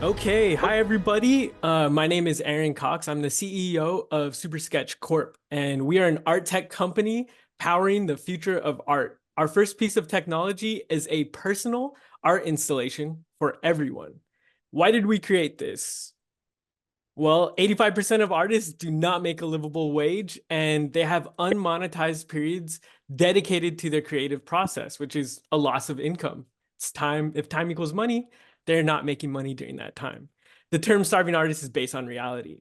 Okay, hi everybody. My name is Aaron Cox. I'm the CEO of Super Sketch Corp, and we are an art tech company powering the future of art. Our first piece of technology is a personal art installation for everyone. Why did we create this? Well, 85% of artists do not make a livable wage, and they have unmonetized periods dedicated to their creative process, which is a loss of income. It's time. If time equals money, they're not making money during that time. The term starving artist is based on reality.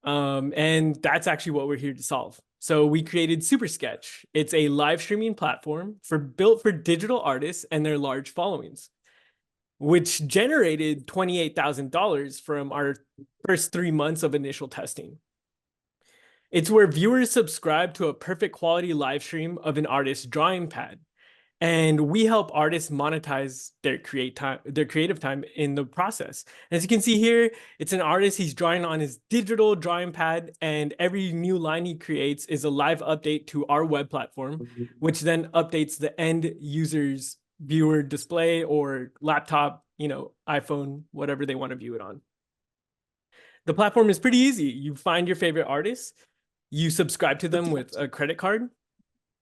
And that's actually what we're here to solve. So we created Super Sketch. It's a live streaming platform built for digital artists and their large followings, which generated $28,000 from our first 3 months of initial testing. It's where viewers subscribe to a perfect quality live stream of an artist's drawing pad. And we help artists monetize their creative time in the process. As you can see here, it's an artist. He's drawing on his digital drawing pad, and every new line he creates is a live update to our web platform, which then updates the end user's viewer display or laptop, iPhone, whatever they want to view it on. The platform is pretty easy. You find your favorite artists, you subscribe to them with a credit card,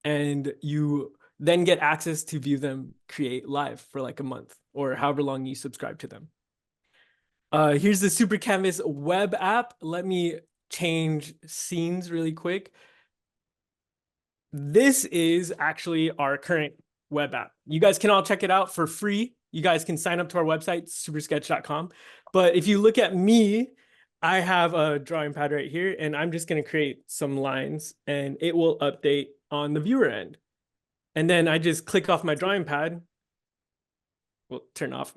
and you then get access to view them create live for like a month or however long you subscribe to them. Here's the Super Canvas web app. Let me change scenes really quick. This is actually our current web app. You guys can all check it out for free. You guys can sign up to our website, supersketch.com. But if you look at me, I have a drawing pad right here, and I'm just going to create some lines, and it will update on the viewer end. And then I just click off my drawing pad. We'll turn off.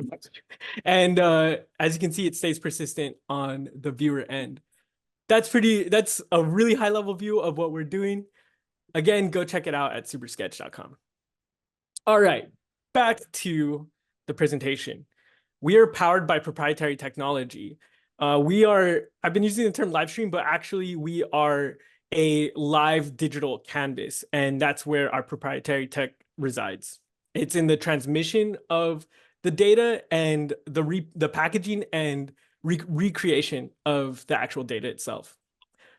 And as you can see, it stays persistent on the viewer end. That's a really high level view of what we're doing. Again, go check it out at supersketch.com. All right, back to the presentation. We are powered by proprietary technology. I've been using the term live stream, but actually we are a live digital canvas, and that's where our proprietary tech resides. It's in the transmission of the data and the packaging and recreation of the actual data itself.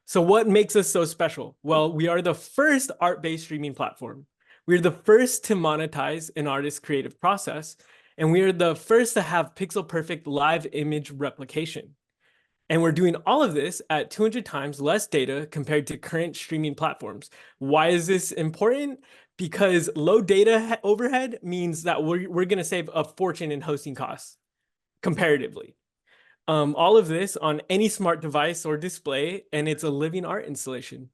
So what makes us so special? Well, we are the first art-based streaming platform. We're the first to monetize an artist's creative process, and we are the first to have pixel-perfect live image replication. And we're doing all of this at 200 times less data compared to current streaming platforms. Why is this important? Because low data overhead means that we're going to save a fortune in hosting costs comparatively. All of this on any smart device or display, and it's a living art installation.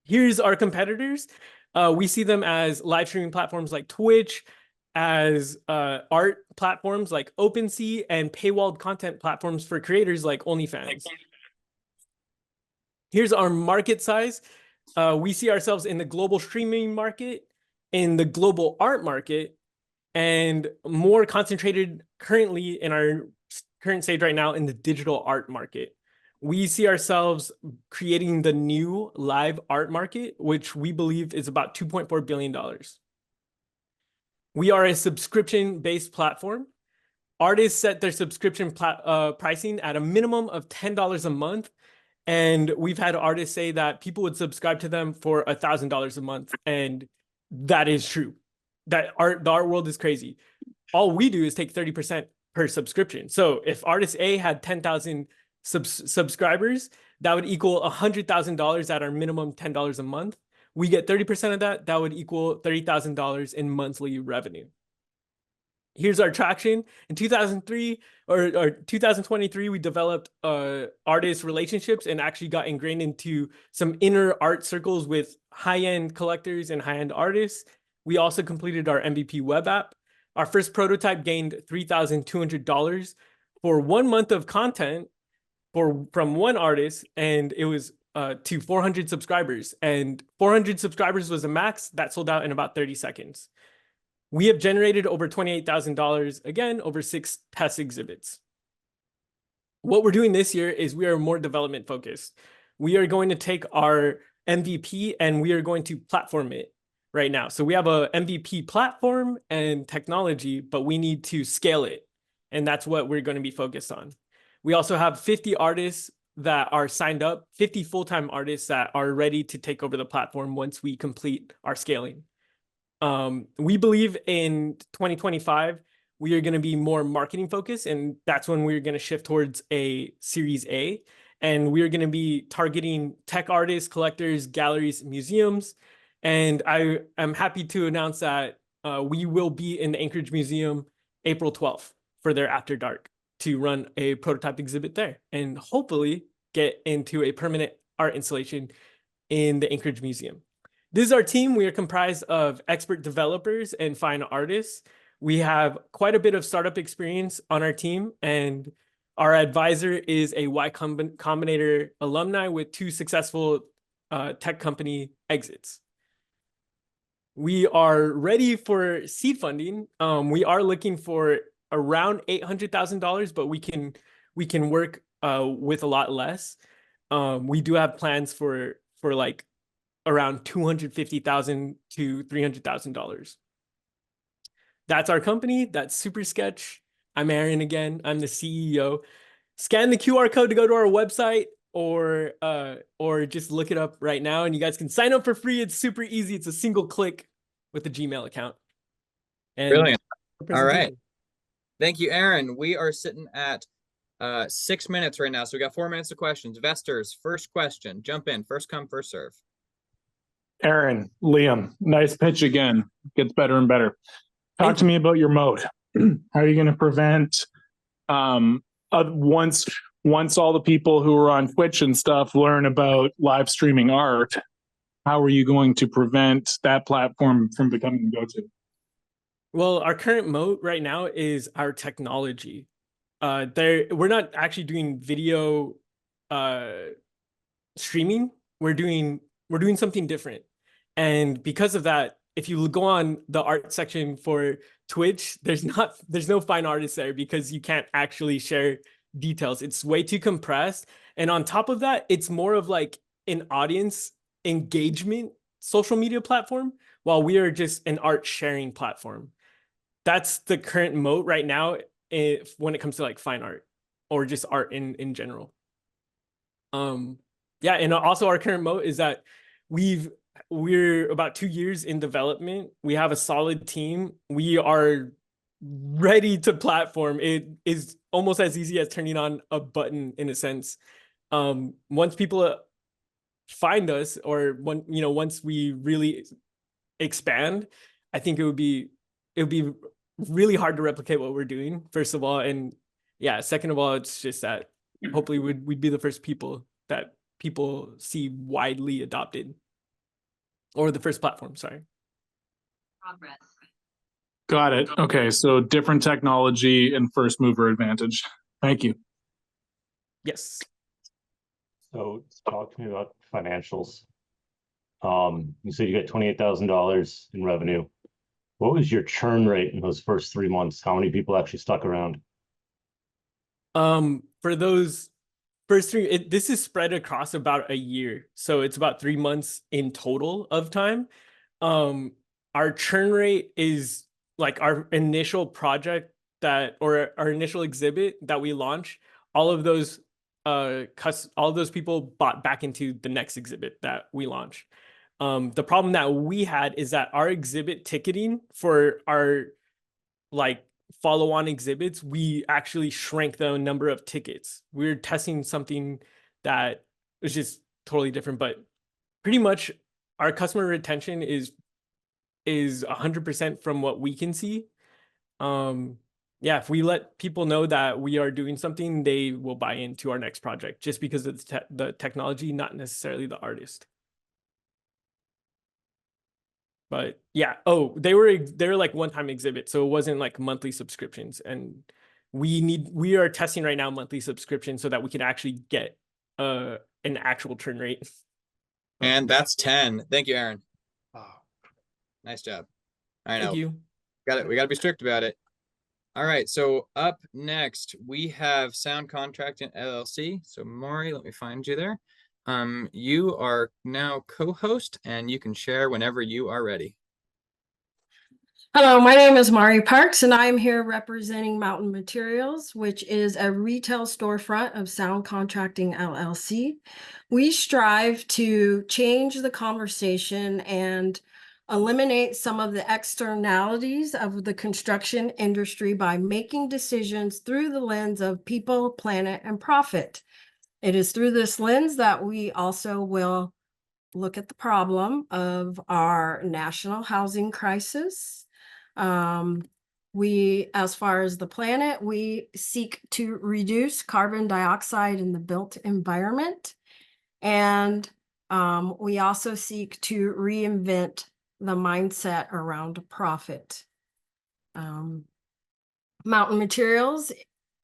Here's our competitors. We see them as live streaming platforms like Twitch, as art platforms like OpenSea, and paywalled content platforms for creators like OnlyFans. Here's our market size. We see ourselves in the global streaming market, in the global art market, and more concentrated currently in our current stage right now in the digital art market. We see ourselves creating the new live art market, which we believe is about $2.4 billion. We are a subscription-based platform. Artists set their subscription pricing at a minimum of $10 a month. And we've had artists say that people would subscribe to them for $1,000 a month. And that is true. The art world is crazy. All we do is take 30% per subscription. So if artist A had 10,000 subscribers, that would equal $100,000 at our minimum $10 a month. We get 30% of that. That would equal $30,000 in monthly revenue. Here's our traction. In 2003 or 2023, we developed artist relationships and actually got ingrained into some inner art circles with high-end collectors and high-end artists. We also completed our MVP web app. Our first prototype gained $3,200 for 1 month of content from one artist, and it was to 400 subscribers. And 400 subscribers was a max that sold out in about 30 seconds. We have generated over $28,000, again, over 6 test exhibits. What we're doing this year is we are more development focused. We are going to take our MVP and we are going to platform it right now. So we have a MVP platform and technology, but we need to scale it. and that's what we're going to be focused on. We also have 50 artists that are signed up, 50 full-time artists that are ready to take over the platform once we complete our scaling. We believe in 2025, we are going to be more marketing focused, and that's when we're going to shift towards a Series A. And we're going to be targeting tech artists, collectors, galleries, museums. And I am happy to announce that we will be in the Anchorage Museum April 12th for their After Dark to run a prototype exhibit there and hopefully get into a permanent art installation in the Anchorage Museum. This is our team. We are comprised of expert developers and fine artists. We have quite a bit of startup experience on our team, and our advisor is a Y Combinator alumni with 2 successful tech company exits. We are ready for seed funding. We are looking for around $800,000, but we can work with a lot less. We do have plans for like around $250,000 to $300,000. That's our company. That's Super Sketch. I'm Aaron again. I'm the CEO. Scan the QR code to go to our website, or just look it up right now, and you guys can sign up for free. It's super easy. It's a single click with a Gmail account. And brilliant. All right. Thank you, Aaron. We are sitting at 6 minutes right now, so we got 4 minutes of questions. Vesters, first question. Jump in. First come, first serve. Aaron, Liam, nice pitch again. Gets better and better. Talk to me about your moat. How are you going to prevent once all the people who are on Twitch and stuff learn about live streaming art? How are you going to prevent that platform from becoming the go-to? Well, our current moat right now is our technology. We're not actually doing video streaming. We're doing something different. And because of that, if you go on the art section for Twitch, there's no fine artists there because you can't actually share details. It's way too compressed. And on top of that, it's more of like an audience engagement social media platform, while we are just an art sharing platform. That's the current moat right now when it comes to like fine art or just art in general. Yeah, and also our current moat is that we're about 2 years in development. We have a solid team. We are ready to platform. It is almost as easy as turning on a button in a sense. Once people find us, or once we really expand, I think it would be really hard to replicate what we're doing, first of all. And yeah, second of all, it's just that hopefully we'd be the first people that people see widely adopted, or the first platform, sorry. Progress. Got it. Okay, so different technology and first mover advantage. Thank you. Yes. So talk to me about financials. You said you got $28,000 in revenue. What was your churn rate in those first 3 months? How many people actually stuck around? For those first 3, this is spread across about a year, so it's about 3 months in total of time. Our churn rate is like our initial project or our initial exhibit that we launched. All of those people bought back into the next exhibit that we launched. The problem that we had is that our exhibit ticketing for our like follow-on exhibits, we actually shrank the number of tickets. We're testing something that was just totally different, but pretty much our customer retention is 100% from what we can see. Yeah, if we let people know that we are doing something, they will buy into our next project just because of the technology, not necessarily the artist. But yeah, they were like one-time exhibits, so it wasn't like monthly subscriptions. And we are testing right now monthly subscriptions so that we can actually get an actual churn rate. And that's 10. Thank you, Aaron. Wow. Nice job. I know. Thank you. Got it. We got to be strict about it. All right. So up next, we have Sound Contracting LLC. So Maury, let me find you there. You are now co-host, and you can share whenever you are ready. Hello, my name is Mari Parks, and I am here representing Mountain Materials, which is a retail storefront of Sound Contracting LLC. We strive to change the conversation and eliminate some of the externalities of the construction industry by making decisions through the lens of people, planet, and profit. It is through this lens that we also will look at the problem of our national housing crisis. As far as the planet, we seek to reduce carbon dioxide in the built environment. And we also seek to reinvent the mindset around profit. Mountain Materials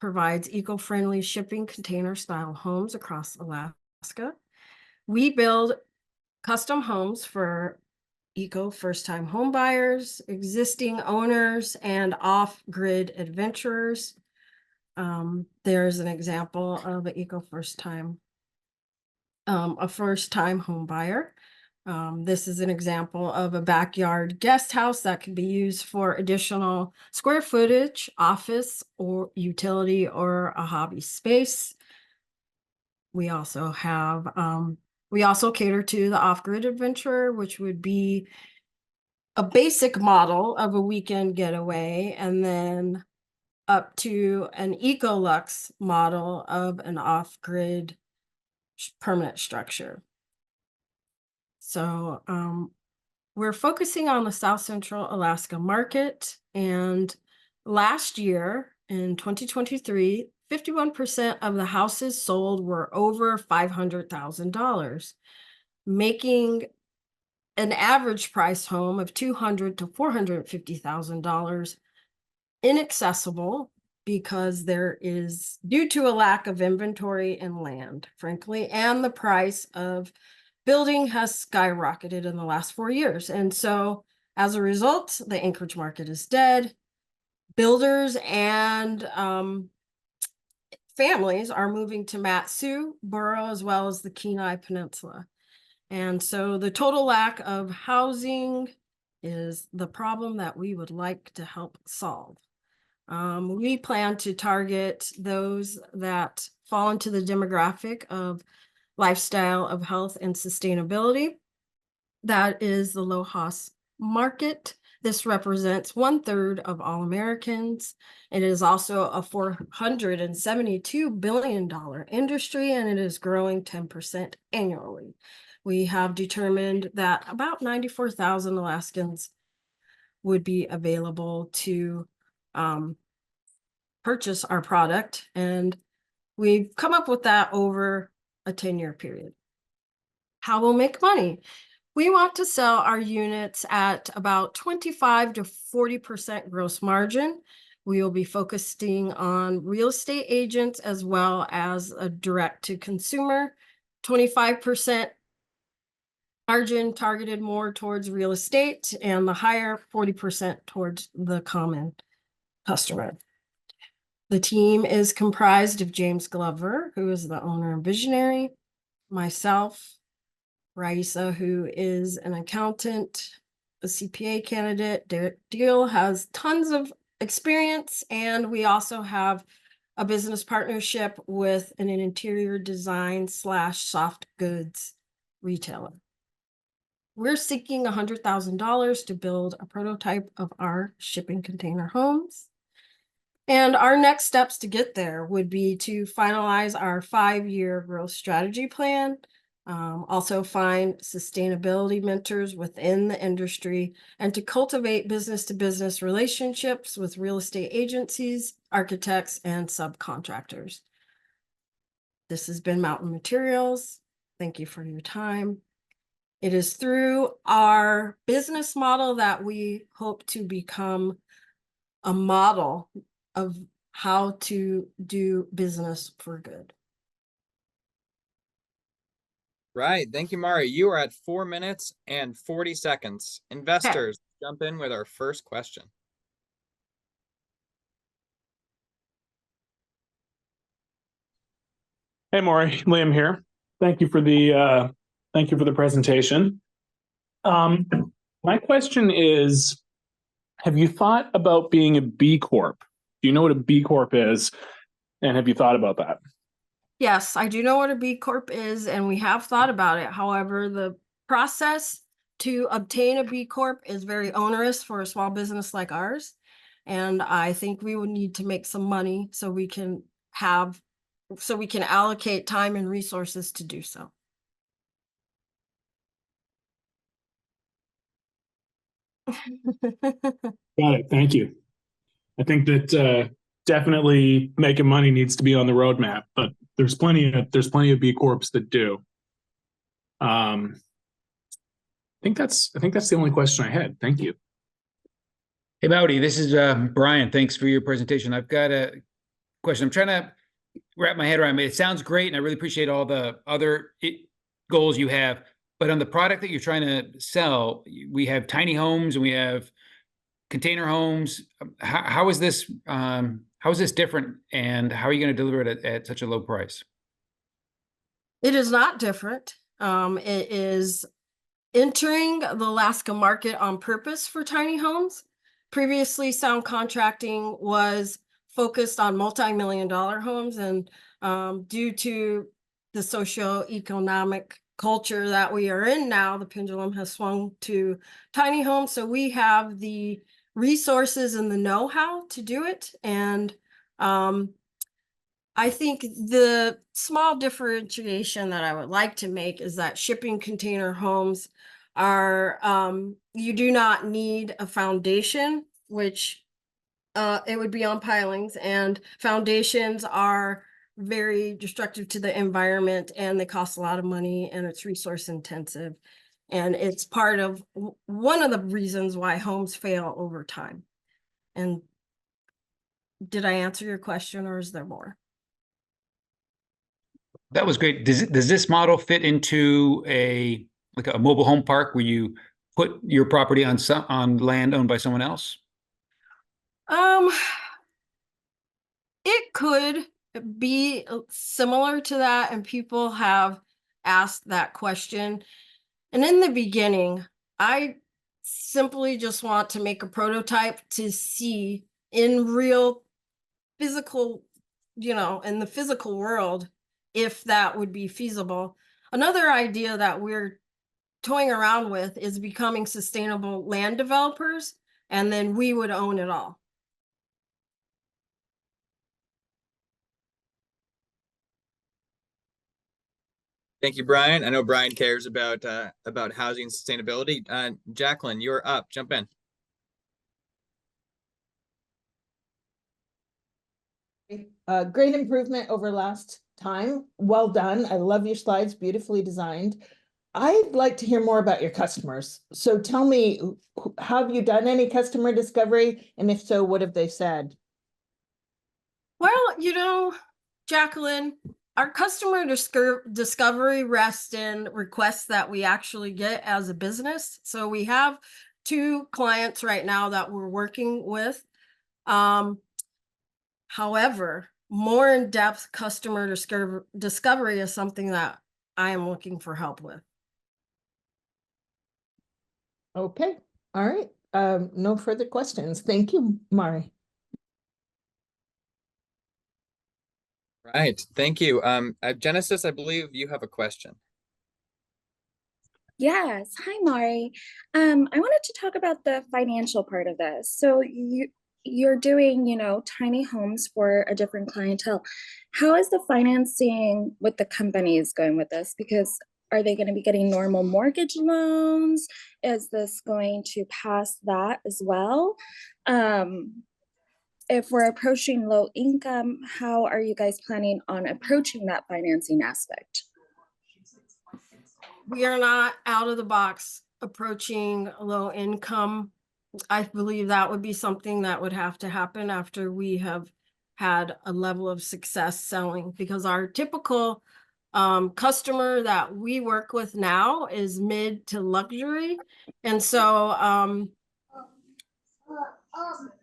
provides eco-friendly shipping container style homes across Alaska. We build custom homes for eco first-time home buyers, existing owners, and off-grid adventurers. There's an example of an eco first-time home buyer. This is an example of a backyard guest house that can be used for additional square footage, office or utility, or a hobby space. We also cater to the off-grid adventurer, which would be a basic model of a weekend getaway, and then up to an eco-lux model of an off-grid permanent structure. So we're focusing on the South Central Alaska market, and last year in 2023, 51% of the houses sold were over $500,000, making an average price home of $200,000 to $450,000 inaccessible because there is, due to a lack of inventory and land, frankly, and the price of building has skyrocketed in the last 4 years. And so as a result, the Anchorage market is dead. Builders and families are moving to Mat-Su Borough as well as the Kenai Peninsula. And so the total lack of housing is the problem that we would like to help solve. We plan to target those that fall into the demographic of lifestyle of health and sustainability. That is the LOHAS market. This represents 1/3 of all Americans. It is also a $472 billion industry, and it is growing 10% annually. We have determined that about 94,000 Alaskans would be available to purchase our product, and we've come up with that over a 10-year period. How we'll make money? We want to sell our units at about 25 to 40% gross margin. We will be focusing on real estate agents as well as a direct to consumer. 25% margin targeted more towards real estate, and the higher 40% towards the common customer. The team is comprised of James Glover, who is the owner and visionary, myself, Raisa, who is an accountant, a CPA candidate. Derek Deal has tons of experience, and we also have a business partnership with an interior design / soft goods retailer. We're seeking $100,000 to build a prototype of our shipping container homes. And our next steps to get there would be to finalize our 5-year growth strategy plan, also find sustainability mentors within the industry, and to cultivate business-to-business relationships with real estate agencies, architects, and subcontractors. This has been Mountain Materials. Thank you for your time. It is through our business model that we hope to become a model of how to do business for good. Right. Thank you, Mari. You are at 4 minutes and 40 seconds. Investors, jump in with our first question. Hey, Maury, Liam here. Thank you for the presentation. My question is, Have you thought about being a B Corp? Do you know what a B Corp is? And have you thought about that? Yes, I do know what a B Corp is, and we have thought about it. However, the process to obtain a B Corp is very onerous for a small business like ours. And I think we would need to make some money so we can allocate time and resources to do so. Got it. Thank you. I think that definitely making money needs to be on the roadmap, but there's plenty of B Corps that do. I think that's the only question I had. Thank you. Hey, Bowdy, this is Brian. Thanks for your presentation. I've got a question. I'm trying to wrap my head around it. It sounds great, and I really appreciate all the other goals you have. But on the product that you're trying to sell, we have tiny homes and we have container homes. How is this different, and how are you going to deliver it at such a low price? It is not different. It is entering the Alaska market on purpose for tiny homes. Previously, Sound Contracting was focused on multi-million-dollar homes, and due to the socioeconomic culture that we are in now, the pendulum has swung to tiny homes. So we have the resources and the know-how to do it. And I think the small differentiation that I would like to make is that shipping container homes are, you do not need a foundation, which it would be on pilings, and foundations are very destructive to the environment, and they cost a lot of money, and it's resource intensive. And it's part of one of the reasons why homes fail over time. And did I answer your question, or is there more? That was great. Does this model fit into a mobile home park where you put your property on land owned by someone else? It could be similar to that, and people have asked that question. And in the beginning, I simply just want to make a prototype to see in real physical, in the physical world, if that would be feasible. Another idea that we're toying around with is becoming sustainable land developers, and then we would own it all. Thank you, Brian. I know Brian cares about housing and sustainability. Jacqueline, you're up. Jump in. Great improvement over last time. Well done. I love your slides, beautifully designed. I'd like to hear more about your customers. So tell me, have you done any customer discovery? And if so, what have they said? Well, Jacqueline, our customer discovery rests in requests that we actually get as a business. So we have 2 clients right now that we're working with. However, more in-depth customer discovery is something that I am looking for help with. Okay. All right. No further questions. Thank you, Mari. Right. Thank you. Genesis, I believe you have a question. Yes. Hi, Mari. I wanted to talk about the financial part of this. So you're doing, tiny homes for a different clientele. How is the financing with the companies going with this? Because are they going to be getting normal mortgage loans? Is this going to pass that as well? If we're approaching low income, how are you guys planning on approaching that financing aspect? We are not out of the box approaching low income. I believe that would be something that would have to happen after we have had a level of success selling, because our typical customer that we work with now is mid to luxury. And so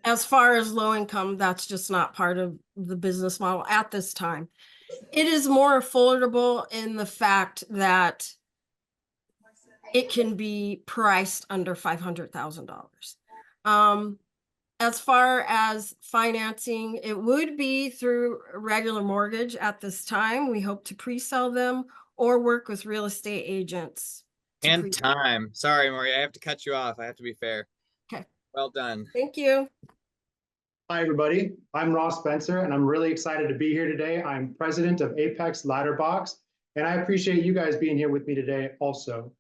as far as low income, that's just not part of the business model at this time. It is more affordable in the fact that it can be priced under $500,000. As far as financing, it would be through a regular mortgage at this time. We hope to pre-sell them or work with real estate agents. to And pre- time. Sorry, Marie, I have to cut you off. I have to be fair. Okay. Well done. Thank you. Hi, everybody. I'm Ross Spencer, and I'm really excited to be here today. I'm president of Apex Ladder Box, and I appreciate you guys being here with me today also.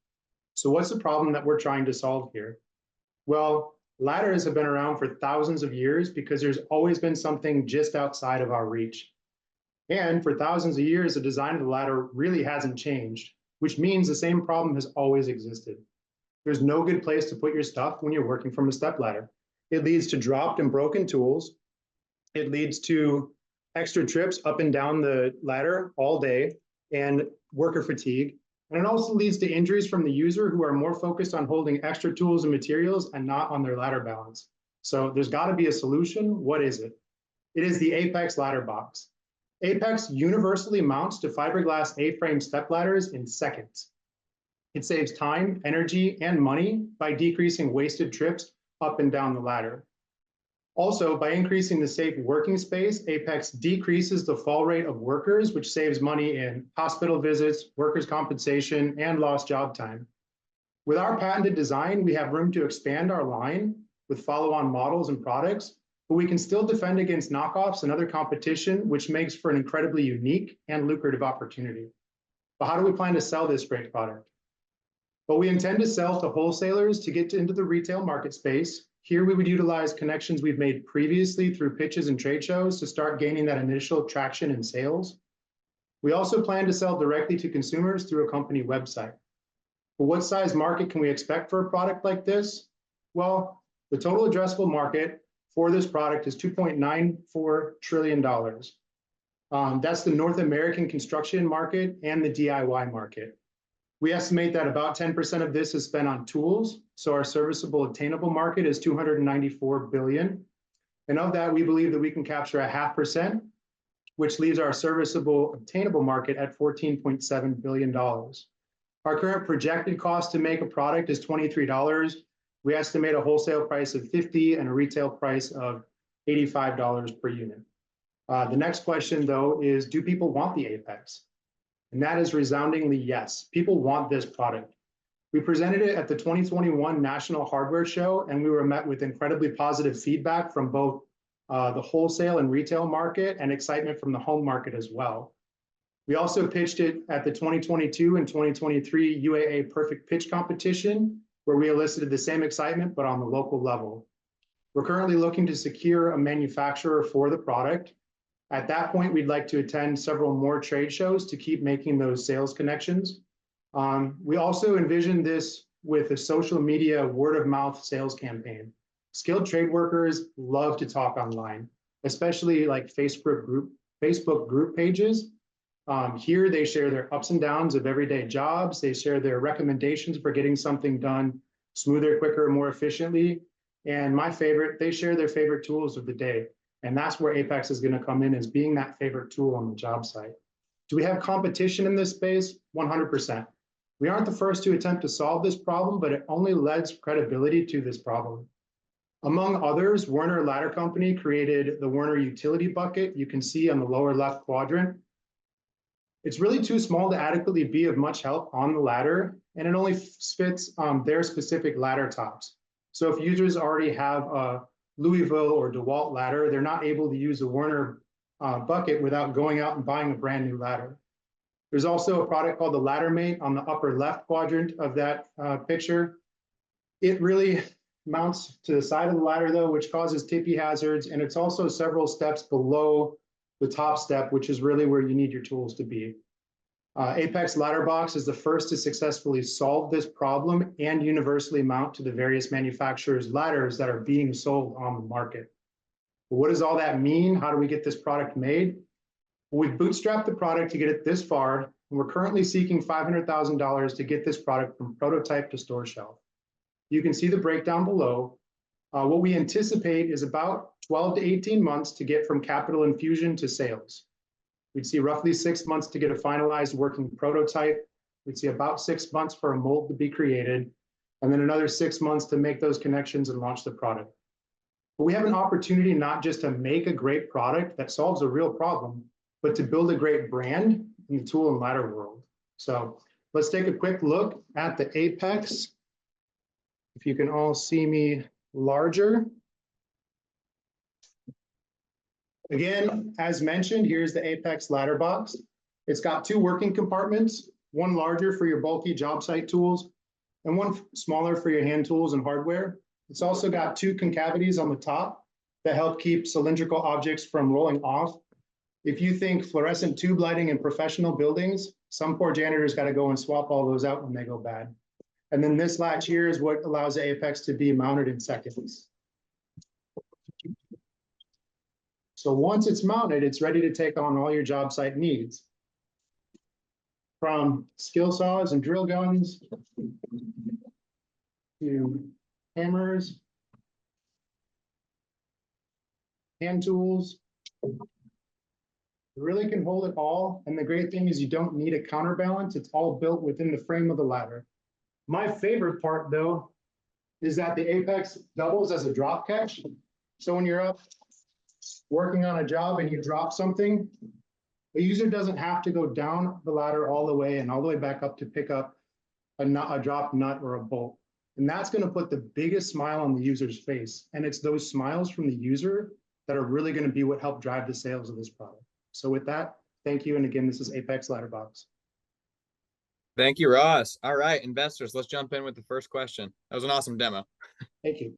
So what's the problem that we're trying to solve here? Well, ladders have been around for thousands of years because there's always been something just outside of our reach. And for thousands of years, the design of the ladder really hasn't changed, which means the same problem has always existed. There's no good place to put your stuff when you're working from a step ladder. It leads to dropped and broken tools. It leads to extra trips up and down the ladder all day and worker fatigue. And it also leads to injuries from the user who are more focused on holding extra tools and materials and not on their ladder balance. So there's got to be a solution. What is it? It is the Apex Ladder Box. Apex universally mounts to fiberglass A-frame step ladders in seconds. It saves time, energy, and money by decreasing wasted trips up and down the ladder. Also, by increasing the safe working space, Apex decreases the fall rate of workers, which saves money in hospital visits, workers' compensation, and lost job time. With our patented design, we have room to expand our line with follow-on models and products, but we can still defend against knockoffs and other competition, which makes for an incredibly unique and lucrative opportunity. But how do we plan to sell this great product? Well, we intend to sell to wholesalers to get into the retail market space. Here we would utilize connections we've made previously through pitches and trade shows to start gaining that initial traction in sales. We also plan to sell directly to consumers through a company website. But what size market can we expect for a product like this? Well, the total addressable market for this product is $2.94 trillion. That's the North American construction market and the DIY market. We estimate that about 10% of this is spent on tools. So our serviceable attainable market is $294 billion. And of that, we believe that we can capture 0.5%, which leaves our serviceable obtainable market at $14.7 billion. Our current projected cost to make a product is $23. We estimate a wholesale price of $50 and a retail price of $85 per unit. The next question, though, is do people want the Apex? And that is resoundingly yes. People want this product. We presented it at the 2021 National Hardware Show, and we were met with incredibly positive feedback from both the wholesale and retail market and excitement from the home market as well. We also pitched it at the 2022 and 2023 UAA Perfect Pitch Competition, where we elicited the same excitement, but on the local level. We're currently looking to secure a manufacturer for the product. At that point, we'd like to attend several more trade shows to keep making those sales connections. We also envision this with a social media word-of-mouth sales campaign. Skilled trade workers love to talk online, especially like Facebook group pages. Here, they share their ups and downs of everyday jobs. They share their recommendations for getting something done smoother, quicker, more efficiently. And my favorite, they share their favorite tools of the day. And that's where Apex is going to come in as being that favorite tool on the job site. Do we have competition in this space? 100%. We aren't the first to attempt to solve this problem, but it only lends credibility to this problem. Among others, Werner Ladder Company created the Werner Utility Bucket you can see on the lower left quadrant. It's really too small to adequately be of much help on the ladder, and it only fits their specific ladder tops. So if users already have a Louisville or DeWalt ladder, they're not able to use a Werner bucket without going out and buying a brand new ladder. There's also a product called the Ladder Mate on the upper left quadrant of that picture. It really mounts to the side of the ladder though, which causes tippy hazards. And it's also several steps below the top step, which is really where you need your tools to be. Apex Ladder Box is the first to successfully solve this problem and universally mount to the various manufacturers' ladders that are being sold on the market. But what does all that mean? How do we get this product made? Well, we've bootstrapped the product to get it this far, and we're currently seeking $500,000 to get this product from prototype to store shelf. You can see the breakdown below. What we anticipate is about 12 to 18 months to get from capital infusion to sales. We'd see roughly 6 months to get a finalized working prototype. We'd see about 6 months for a mold to be created, and then another 6 months to make those connections and launch the product. But we have an opportunity not just to make a great product that solves a real problem, but to build a great brand in the tool and ladder world. So let's take a quick look at the Apex. If you can all see me larger. Again, as mentioned, here's the Apex ladder box. It's got two working compartments, one larger for your bulky job site tools and one smaller for your hand tools and hardware. It's also got two concavities on the top that help keep cylindrical objects from rolling off. If you think fluorescent tube lighting in professional buildings, some poor janitor's got to go and swap all those out when they go bad. And then this latch here is what allows the Apex to be mounted in seconds. So once it's mounted, it's ready to take on all your job site needs. From skill saws and drill guns to hammers, hand tools. You really can hold it all. And the great thing is you don't need a counterbalance. It's all built within the frame of the ladder. My favorite part though, is that the Apex doubles as a drop catch. So when you're up working on a job and you drop something, the user doesn't have to go down the ladder all the way and all the way back up to pick up a dropped nut or a bolt. And that's going to put the biggest smile on the user's face. And it's those smiles from the user that are really going to be what help drive the sales of this product. So with that, thank you. And again, this is Apex Ladder Box. Thank you, Ross. All right, investors, let's jump in with the first question. That was an awesome demo. Thank you.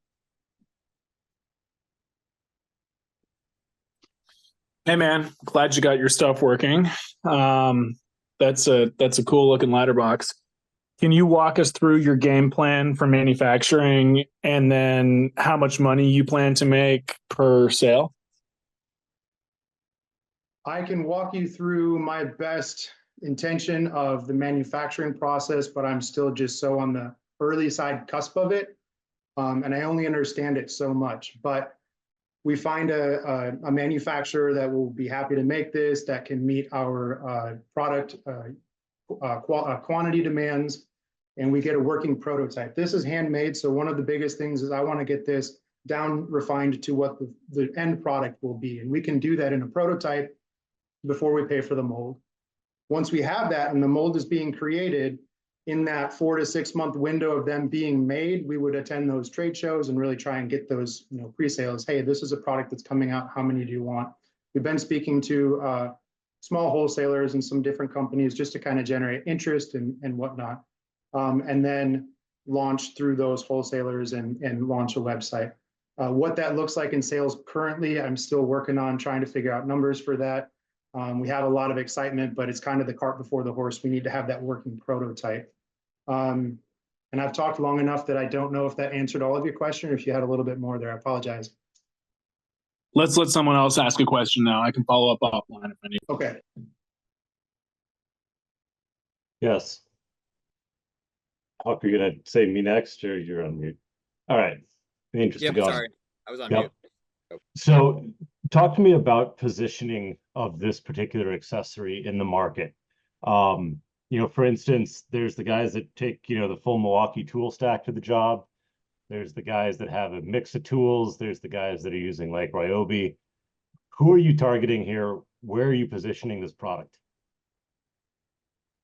Hey man, glad you got your stuff working. That's a cool looking ladder box. Can you walk us through your game plan for manufacturing and then how much money you plan to make per sale? I can walk you through my best intention of the manufacturing process, but I'm still just so on the early side cusp of it. And I only understand it so much, but we find a manufacturer that will be happy to make this, that can meet our product quantity demands, and we get a working prototype. This is handmade, so one of the biggest things is I want to get this down refined to what the end product will be, and we can do that in a prototype before we pay for the mold. Once we have that and the mold is being created, in that 4 to 6 month window of them being made, we would attend those trade shows and really try and get those, pre-sales. Hey, this is a product that's coming out. How many do you want? We've been speaking to small wholesalers and some different companies just to kind of generate interest and whatnot. And then launch through those wholesalers and launch a website. What that looks like in sales currently, I'm still working on trying to figure out numbers for that. We have a lot of excitement, but it's kind of the cart before the horse. We need to have that working prototype. And I've talked long enough that I don't know if that answered all of your question or if you had a little bit more there. I apologize. Let's let someone else ask a question now. I can follow up offline if I need. Okay. Yes. Hawk, are you gonna say me next or you're on mute? All right. In the interest Yep, of God. sorry. I was on Yep. mute. So talk to me about positioning of this particular accessory in the market. For instance, there's the guys that take, the full Milwaukee tool stack to the job. There's the guys that have a mix of tools. There's the guys that are using like Ryobi. Who are you targeting here? Where are you positioning this product?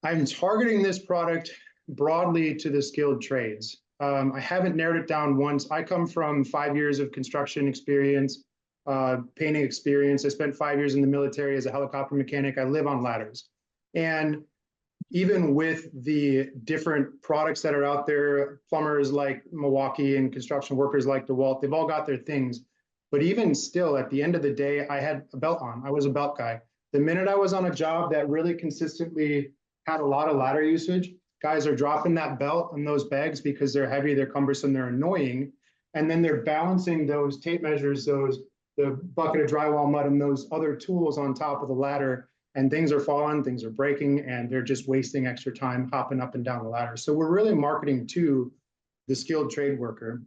I'm targeting this product broadly to the skilled trades. I haven't narrowed it down once. I come from 5 years of construction experience, painting experience. I spent 5 years in the military as a helicopter mechanic. I live on ladders. And even with the different products that are out there, plumbers like Milwaukee and construction workers like DeWalt, they've all got their things. But even still, at the end of the day, I had a belt on. I was a belt guy. The minute I was on a job that really consistently had a lot of ladder usage, guys are dropping that belt and those bags because they're heavy, they're cumbersome, they're annoying. And then they're balancing those tape measures, the bucket of drywall mud and those other tools on top of the ladder. And things are falling, things are breaking, and they're just wasting extra time hopping up and down the ladder. So we're really marketing to the skilled trade worker.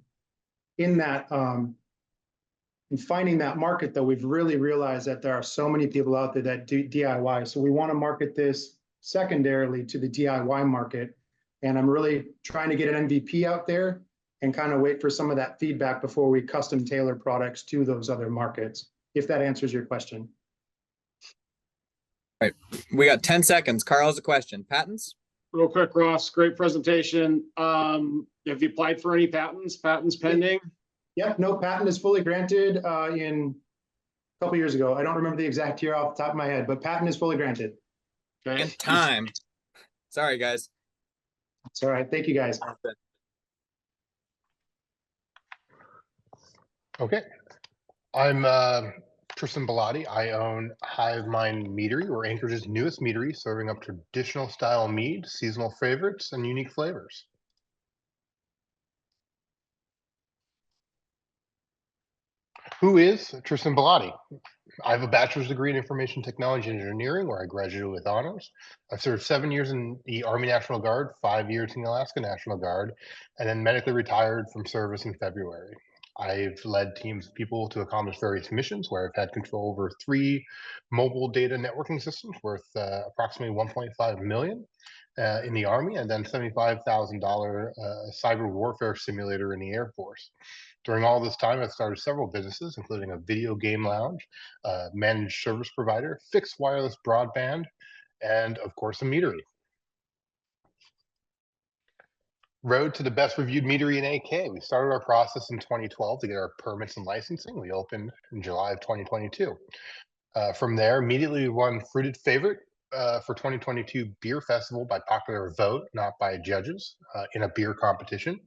In that, in finding that market, though, we've really realized that there are so many people out there that do DIY. So we want to market this secondarily to the DIY market. And I'm really trying to get an MVP out there and kind of wait for some of that feedback before we custom tailor products to those other markets, if that answers your question. All right, we got 10 seconds. Carl has a question. Patents? Real quick, Ross, great presentation. Have you applied for any patents? Patents pending? Yep, no, patent is fully granted in a couple years ago. I don't remember the exact year off the top of my head, but patent is fully granted. Okay. And time. Sorry, guys. It's all right. Thank you, guys. Okay. I'm Tristan Bellotti. I own Hive Mind Meadery. We're Anchorage's newest meadery, serving up traditional style mead, seasonal favorites, and unique flavors. Who is Tristan Bellotti? I have a bachelor's degree in information technology and engineering, where I graduated with honors. I've served 7 years in the Army National Guard, 5 years in the Alaska National Guard, and then medically retired from service in February. I've led teams of people to accomplish various missions where I've had control over 3 mobile data networking systems worth approximately $1.5 million in the Army, and then $75,000 cyber warfare simulator in the Air Force. During all this time, I've started several businesses, including a video game lounge, managed service provider, fixed wireless broadband, and of course, a meadery. Road to the best reviewed meadery in AK. We started our process in 2012 to get our permits and licensing. We opened in July of 2022. From there, immediately we won Fruited Favorite for 2022 Beer Festival by popular vote, not by judges, in a beer competition.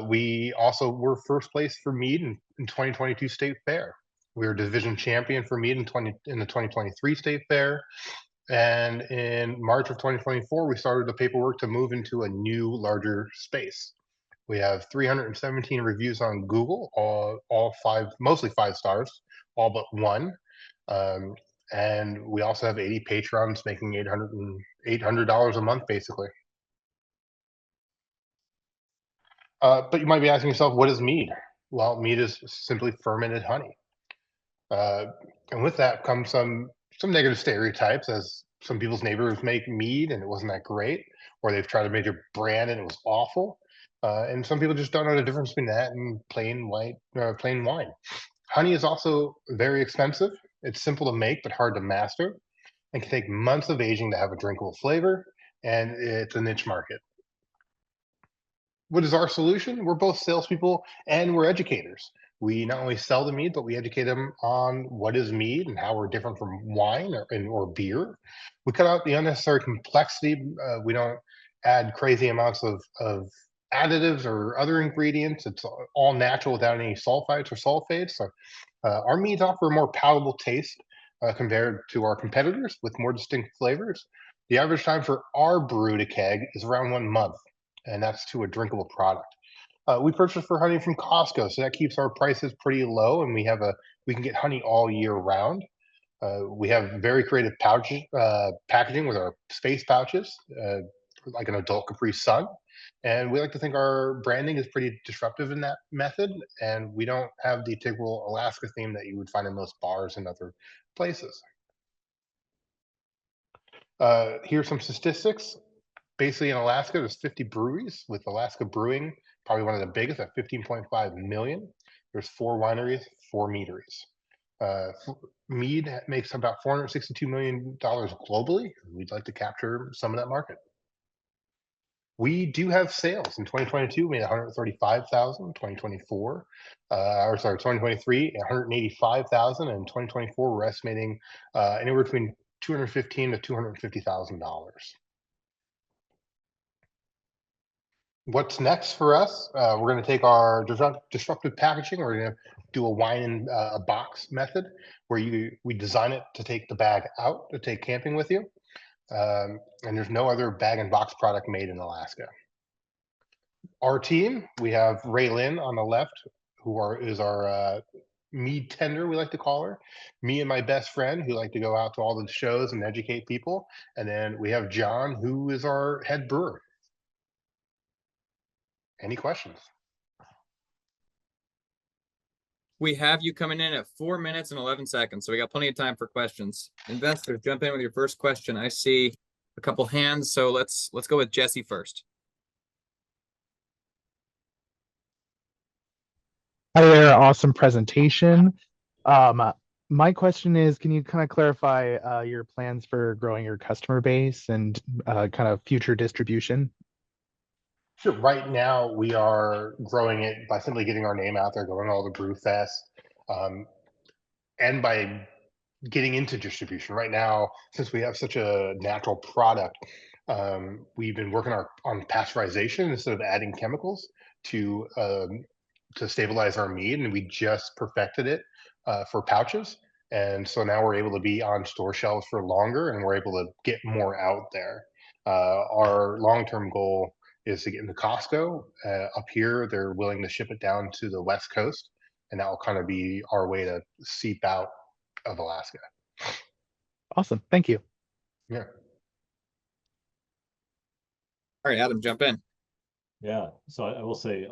We also were first place for mead in 2022 State Fair. We were division champion for mead in the 2023 State Fair. And in March of 2024, we started the paperwork to move into a new, larger space. We have 317 reviews on Google, all 5, mostly 5 stars, all but 1. And we also have 80 patrons making $800 a month, basically. But you might be asking yourself, what is mead? Well, mead is simply fermented honey. And with that comes some negative stereotypes, as some people's neighbors make mead and it wasn't that great, or they've tried to make a brand and it was awful. And some people just don't know the difference between that and plain wine. Honey is also very expensive. It's simple to make, but hard to master, and can take months of aging to have a drinkable flavor, and it's a niche market. What is our solution? We're both salespeople and we're educators. We not only sell the mead, but we educate them on what is mead and how we're different from wine or beer. We cut out the unnecessary complexity. We don't add crazy amounts of additives or other ingredients. It's all natural without any sulfites or sulfates. So, our meads offer a more palatable taste compared to our competitors with more distinct flavors. The average time for our brew to keg is around 1 month, and that's to a drinkable product. We purchase for honey from Costco, so that keeps our prices pretty low, and we can get honey all year round. We have very creative packaging with our space pouches, like an adult Capri Sun. And we like to think our branding is pretty disruptive in that method, and we don't have the typical Alaska theme that you would find in most bars and other places. Here's some statistics. Basically, in Alaska, there's 50 breweries, with Alaska Brewing probably one of the biggest at 15.5 million. There's 4 wineries, 4 meaderies. Mead makes about $462 million globally. We'd like to capture some of that market. We do have sales. In 2022, we made $135,000. 2024, 2023, $185,000. And in 2024, we're estimating anywhere between $215,000 to $250,000. What's next for us? We're going to take our disruptive packaging. We're going to do a wine in a box method, where we design it to take the bag out to take camping with you. And there's no other bag and box product made in Alaska. Our team, we have Ray Lynn on the left, is our mead tender, we like to call her. Me and my best friend, who like to go out to all the shows and educate people. And then we have John, who is our head brewer. Any questions? We have you coming in at 4 minutes and 11 seconds, so we got plenty of time for questions. Investors, jump in with your first question. I see a couple hands, so let's go with Jesse first. Hi there, awesome presentation. My question is, can you kind of clarify your plans for growing your customer base and kind of future distribution? Sure. Right now, we are growing it by simply getting our name out there, going to all the brew fest, and by getting into distribution. Right now, since we have such a natural product, we've been working on pasteurization instead of adding chemicals to stabilize our mead, and we just perfected it for pouches. And so now we're able to be on store shelves for longer, and we're able to get more out there. Our long-term goal is to get into Costco. Up here, they're willing to ship it down to the West Coast, and that will kind of be our way to seep out of Alaska. Awesome, thank you. Yeah. All right, Adam, jump in. Yeah, so I will say,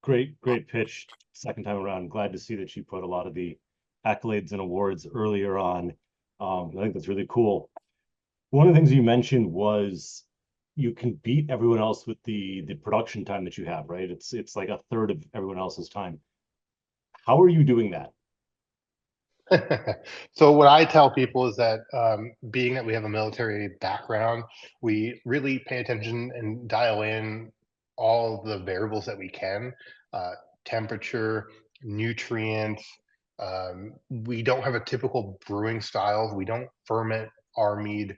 great pitch second time around. Glad to see that you put a lot of the accolades and awards earlier on. I think that's really cool. One of the things you mentioned was you can beat everyone else with the production time that you have, right? It's like a third of everyone else's time. How are you doing that? So what I tell people is that being that we have a military background, we really pay attention and dial in all the variables that we can, temperature, nutrients. We don't have a typical brewing style. We don't ferment our mead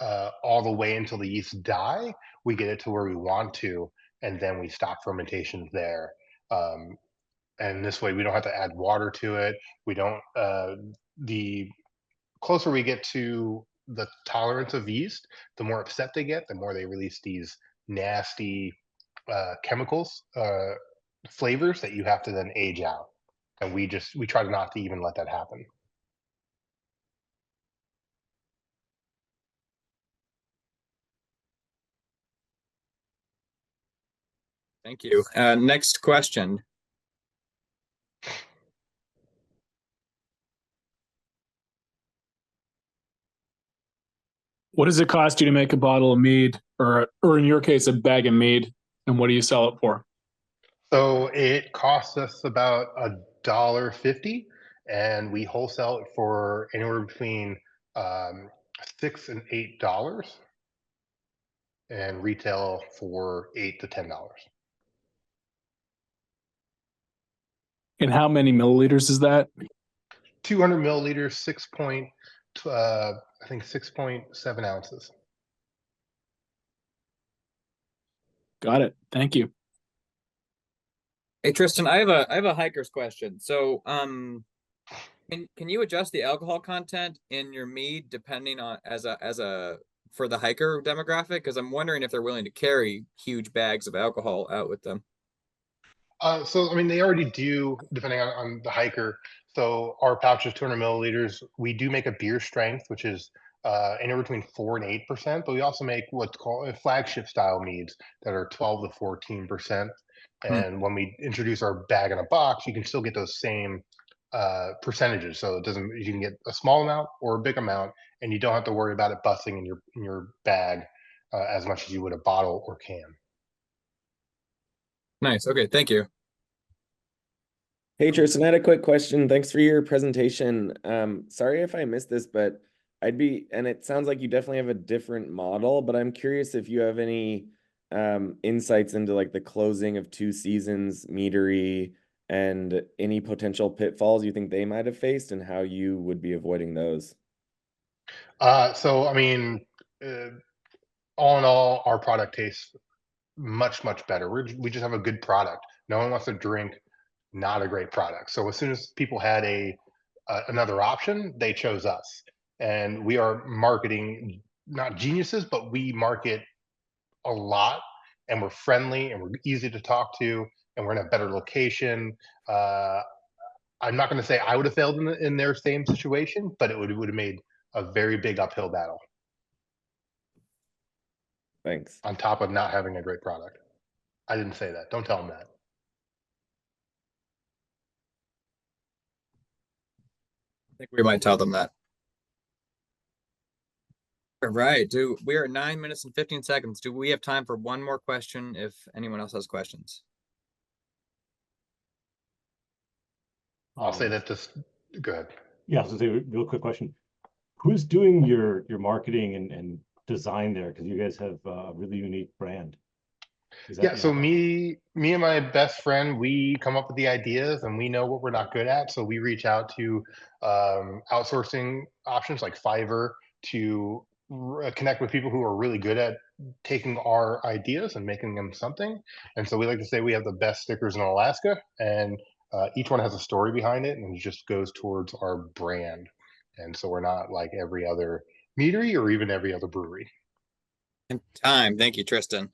all the way until the yeast die. We get it to where we want to, and then we stop fermentation there. And this way we don't have to add water to it. We don't, the closer we get to the tolerance of yeast, the more upset they get, the more they release these nasty chemicals, flavors that you have to then age out. And we try to not to even let that happen. Thank you. Next question. What does it cost you to make a bottle of mead, or in your case, a bag of mead, and what do you sell it for? So it costs us about $1.50, and we wholesale it for anywhere between $6 and $8, and retail for $8 to $10. And how many milliliters is that? 200 milliliters, I think 6.7 ounces. Got it. Thank you. Hey Tristan, I have a hiker's question. So can you adjust the alcohol content in your mead depending on for the hiker demographic? Because I'm wondering if they're willing to carry huge bags of alcohol out with them. So I mean, they already do, depending on the hiker. So our pouch is 200 milliliters. We do make a beer strength, which is anywhere between 4 and 8%, but we also make what's called flagship style meads that are 12 to 14%. And when we introduce our bag in a box, you can still get those same percentages. So it doesn't, you can get a small amount or a big amount, and you don't have to worry about it busting in your bag as much as you would a bottle or can. Nice. Okay, thank you. Hey Tristan, I had a quick question. Thanks for your presentation. Sorry if I missed this, but and it sounds like you definitely have a different model, but I'm curious if you have any insights into like the closing of 2 seasons, meadery, and any potential pitfalls you think they might have faced and how you would be avoiding those. So I mean, all in all, our product tastes much better. We just have a good product. No one wants to drink not a great product. So as soon as people had another option, they chose us. And we are marketing, not geniuses, but we market a lot, and we're friendly and we're easy to talk to, and we're in a better location. I'm not going to say I would have failed in their same situation, but it would have made a very big uphill battle. Thanks. On top of not having a great product. I didn't say that. Don't tell them that. I think we might tell them that. All right. We are at 9 minutes and 15 seconds. Do we have time for one more question if anyone else has questions? I'll say that just go ahead. Yeah, so a real quick question. Who's doing your marketing and design there? Because you guys have a really unique brand. Is that Yeah, so you? me and my best friend, we come up with the ideas and we know what we're not good at. So we reach out to outsourcing options like Fiverr to connect with people who are really good at taking our ideas and making them something. And so we like to say we have the best stickers in Alaska, and each one has a story behind it, and it just goes towards our brand. And so we're not like every other meadery or even every other brewery. And time. Thank you, Tristan.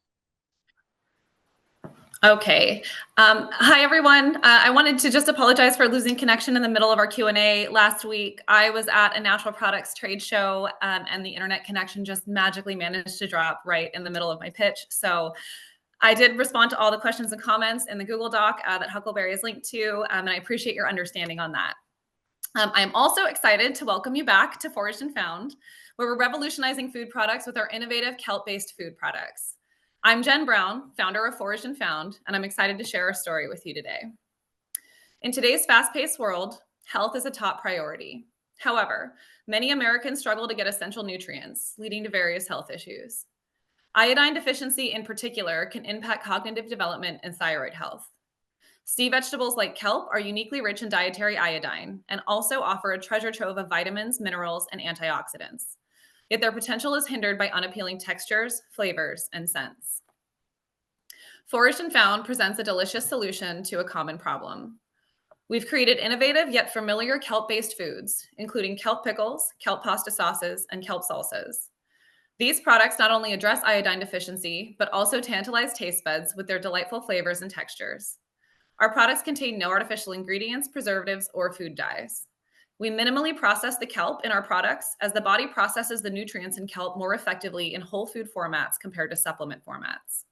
Okay. Hi, everyone. I wanted to just apologize for losing connection in the middle of our Q&A last week. I was at a natural products trade show, and the internet connection just magically managed to drop right in the middle of my pitch. So I did respond to all the questions and comments in the Google Doc that Huckleberry is linked to, and I appreciate your understanding on that. I'm also excited to welcome you back to Foraged and Found, where we're revolutionizing food products with our innovative kelp-based food products. I'm Jen Brown, founder of Foraged and Found, and I'm excited to share our story with you today. In today's fast-paced world, health is a top priority. However, many Americans struggle to get essential nutrients, leading to various health issues. Iodine deficiency in particular can impact cognitive development and thyroid health. Sea vegetables like kelp are uniquely rich in dietary iodine and also offer a treasure trove of vitamins, minerals, and antioxidants. Yet their potential is hindered by unappealing textures, flavors, and scents. Foraged and Found presents a delicious solution to a common problem. We've created innovative yet familiar kelp-based foods, including kelp pickles, kelp pasta sauces, and kelp salsas. These products not only address iodine deficiency, but also tantalize taste buds with their delightful flavors and textures. Our products contain no artificial ingredients, preservatives, or food dyes. We minimally process the kelp in our products as the body processes the nutrients in kelp more effectively in whole food formats compared to supplement formats.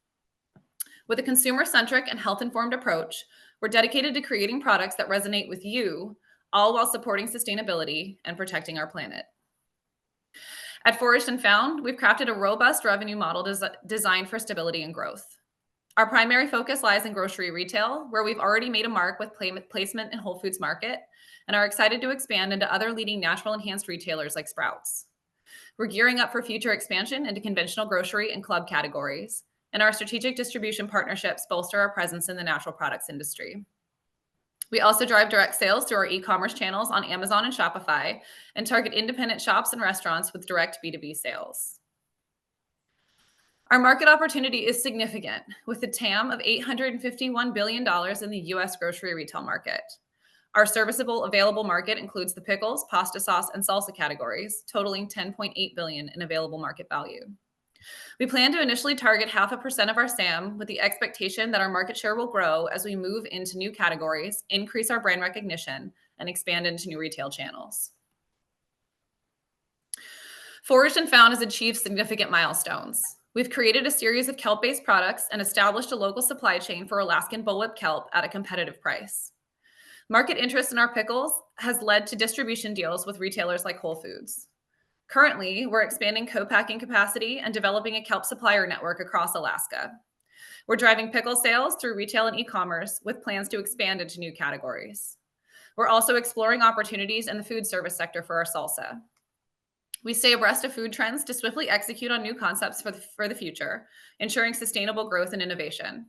With a consumer-centric and health-informed approach, we're dedicated to creating products that resonate with you, all while supporting sustainability and protecting our planet. At Foraged and Found, we've crafted a robust revenue model designed for stability and growth. Our primary focus lies in grocery retail, where we've already made a mark with placement in Whole Foods Market and are excited to expand into other leading natural enhanced retailers like Sprouts. We're gearing up for future expansion into conventional grocery and club categories, and our strategic distribution partnerships bolster our presence in the natural products industry. We also drive direct sales through our e-commerce channels on Amazon and Shopify and target independent shops and restaurants with direct B2B sales. Our market opportunity is significant, with a TAM of $851 billion in the US grocery retail market. Our serviceable available market includes the pickles, pasta sauce, and salsa categories, totaling $10.8 billion in available market value. We plan to initially target 0.5% of our SAM with the expectation that our market share will grow as we move into new categories, increase our brand recognition, and expand into new retail channels. Foraged and Found has achieved significant milestones. We've created a series of kelp-based products and established a local supply chain for Alaskan bullwhip kelp at a competitive price. Market interest in our pickles has led to distribution deals with retailers like Whole Foods. Currently, we're expanding co-packing capacity and developing a kelp supplier network across Alaska. We're driving pickle sales through retail and e-commerce with plans to expand into new categories. We're also exploring opportunities in the food service sector for our salsa. We stay abreast of food trends to swiftly execute on new concepts for the future, ensuring sustainable growth and innovation.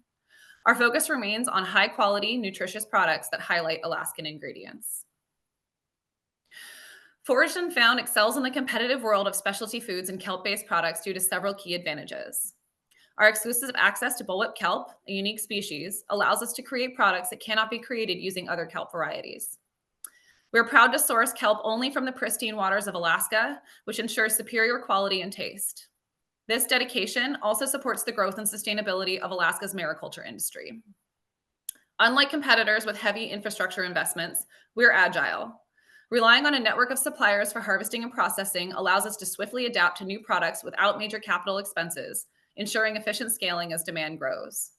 Our focus remains on high-quality, nutritious products that highlight Alaskan ingredients. Foraged and Found excels in the competitive world of specialty foods and kelp-based products due to several key advantages. Our exclusive access to bullwhip kelp, a unique species, allows us to create products that cannot be created using other kelp varieties. We're proud to source kelp only from the pristine waters of Alaska, which ensures superior quality and taste. This dedication also supports the growth and sustainability of Alaska's mariculture industry. Unlike competitors with heavy infrastructure investments, we're agile. Relying on a network of suppliers for harvesting and processing allows us to swiftly adapt to new products without major capital expenses, ensuring efficient scaling as demand grows.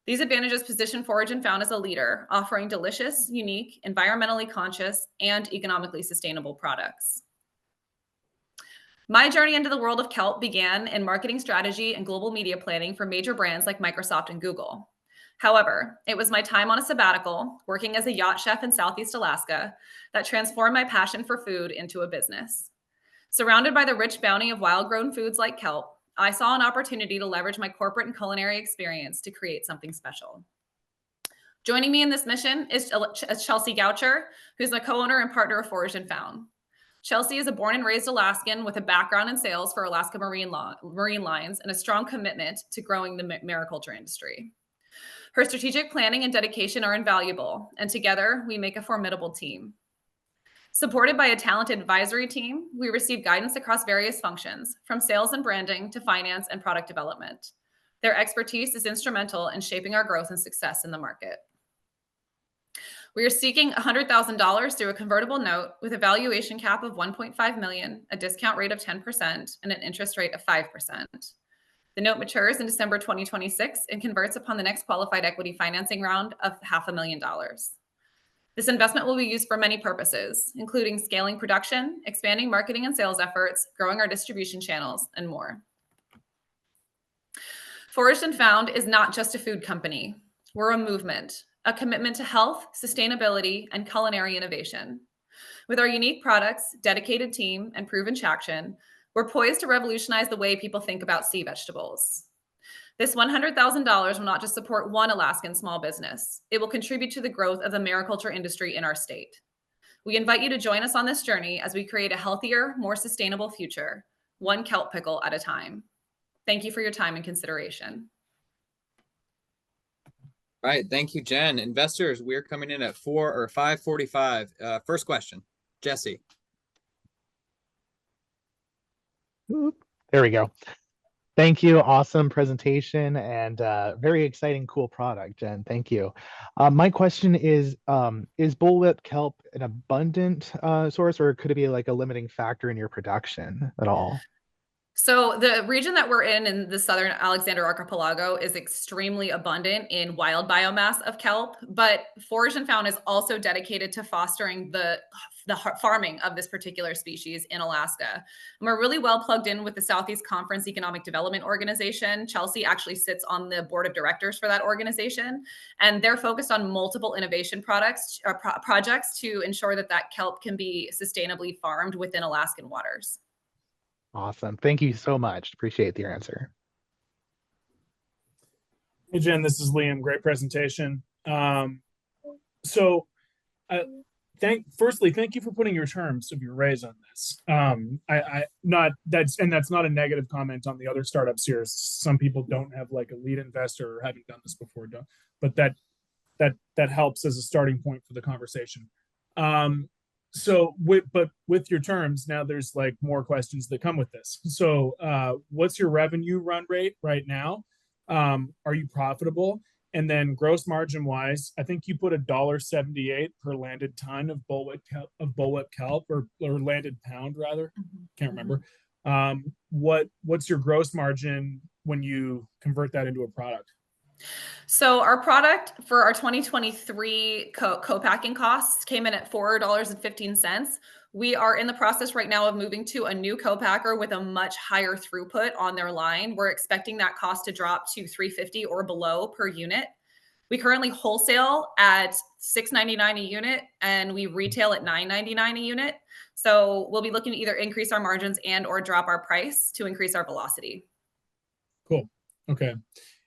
These advantages position Foraged and Found as a leader, offering delicious, unique, environmentally conscious, and economically sustainable products. My journey into the world of kelp began in marketing strategy and global media planning for major brands like Microsoft and Google. However, it was my time on a sabbatical, working as a yacht chef in Southeast Alaska, that transformed my passion for food into a business. Surrounded by the rich bounty of wild-grown foods like kelp, I saw an opportunity to leverage my corporate and culinary experience to create something special. Joining me in this mission is Chelsea Goucher, who's the co-owner and partner of Foraged and Found. Chelsea is a born and raised Alaskan with a background in sales for Alaska Marine Lines and a strong commitment to growing the mariculture industry. Her strategic planning and dedication are invaluable, and together we make a formidable team. Supported by a talented advisory team, we receive guidance across various functions, from sales and branding to finance and product development. Their expertise is instrumental in shaping our growth and success in the market. We are seeking $100,000 through a convertible note with a valuation cap of $1.5 million, a discount rate of 10%, and an interest rate of 5%. The note matures in December 2026 and converts upon the next qualified equity financing round of $500,000. This investment will be used for many purposes, including scaling production, expanding marketing and sales efforts, growing our distribution channels, and more. Foraged and Found is not just a food company. We're a movement, a commitment to health, sustainability, and culinary innovation. With our unique products, dedicated team, and proven traction, we're poised to revolutionize the way people think about sea vegetables. This $100,000 will not just support one Alaskan small business. It will contribute to the growth of the mariculture industry in our state. We invite you to join us on this journey as we create a healthier, more sustainable future, one kelp pickle at a time. Thank you for your time and consideration. All right, thank you, Jen. Investors, we're coming in at 5:45. First question, Jesse. There we go. Thank you. Awesome presentation and very exciting, cool product, Jen. Thank you. My question is bullwhip kelp an abundant source, or could it be like a limiting factor in your production at all? So the region that we're in the southern Alexander Archipelago is extremely abundant in wild biomass of kelp, but Foraged and Found is also dedicated to fostering the farming of this particular species in Alaska. And we're really well plugged in with the Southeast Conference Economic Development Organization. Chelsea actually sits on the board of directors for that organization, and they're focused on multiple innovation projects to ensure that kelp can be sustainably farmed within Alaskan waters. Awesome. Thank you so much. Appreciate the answer. Hey, Jen, this is Liam. Great presentation. Firstly, thank you for putting your terms of your raise on this. That's not a negative comment on the other startups here. Some people don't have like a lead investor or haven't done this before, but that helps as a starting point for the conversation. With your terms, now there's like more questions that come with this. So what's your revenue run rate right now? Are you profitable? And then gross margin wise, I think you put $1.78 per landed ton of bullwhip kelp or landed pound rather. Can't remember. What's your gross margin when you convert that into a product? So our product for our 2023 co-packing costs came in at $4.15. We are in the process right now of moving to a new co-packer with a much higher throughput on their line. We're expecting that cost to drop to $3.50 or below per unit. We currently wholesale at $6.99 a unit and we retail at $9.99 a unit. So we'll be looking to either increase our margins and or drop our price to increase our velocity. Cool. Okay.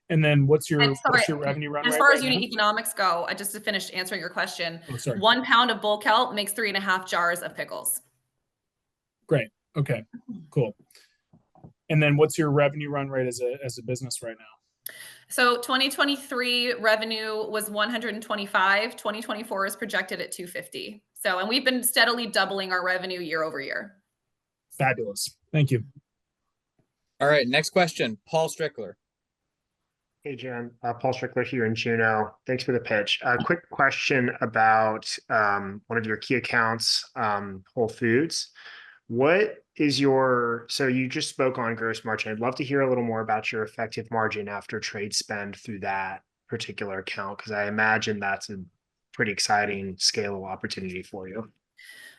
And then what's your revenue run rate? As far as unit economics go, I just finished answering your question. Oh, sorry. 1 pound of bull kelp makes 3.5 jars of pickles. Great. Okay, cool. And then what's your revenue run rate as a business right now? So 2023 revenue was 125. 2024 is projected at 250. So, and we've been steadily doubling our revenue year over year. Fabulous. Thank you. All right, next question, Paul Strickler. Hey, Jen, Paul Strickler here in Juneau. Thanks for the pitch. A quick question about one of your key accounts, Whole Foods. So you just spoke on gross margin. I'd love to hear a little more about your effective margin after trade spend through that particular account, because I imagine that's a pretty exciting scalable opportunity for you.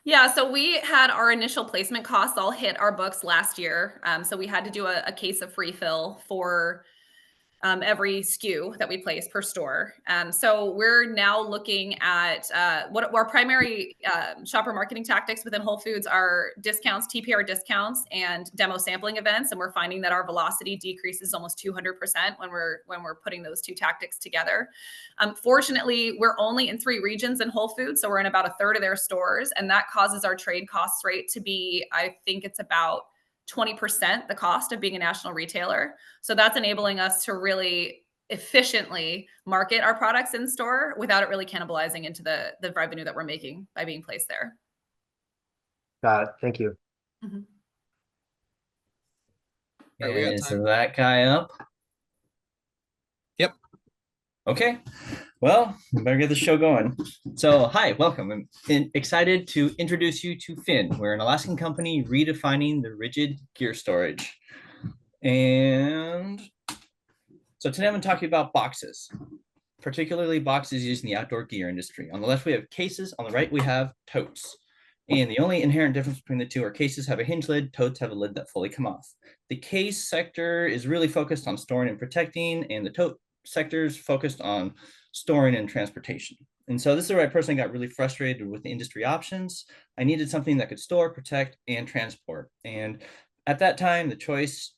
Yeah, so we had our initial placement costs all hit our books last year. So we had to do a case of free fill for every SKU that we place per store. So we're now looking at what our primary shopper marketing tactics within Whole Foods are discounts, TPR discounts, and demo sampling events. And we're finding that our velocity decreases almost 200% when we're putting those two tactics together. Fortunately, we're only in 3 regions in Whole Foods, so we're in about a third of their stores, and that causes our trade costs rate to be, I think it's about 20% the cost of being a national retailer. So that's enabling us to really efficiently market our products in store without it really cannibalizing into the revenue that we're making by being placed there. Got it. Thank you. Mm-hmm. All right, we got Is time. that guy up? Yep. Okay. Well, we better get the show going. So, hi, welcome. I'm excited to introduce you to Finn. We're an Alaskan company redefining the rigid gear storage. And so today I'm going to talk to you about boxes, particularly boxes used in the outdoor gear industry. On the left, we have cases. On the right, we have totes. And the only inherent difference between the two are cases have a hinge lid, totes have a lid that fully come off. The case sector is really focused on storing and protecting, and the tote sector is focused on storing and transportation. And so this is where I personally got really frustrated with the industry options. I needed something that could store, protect, and transport. And at that time, the choice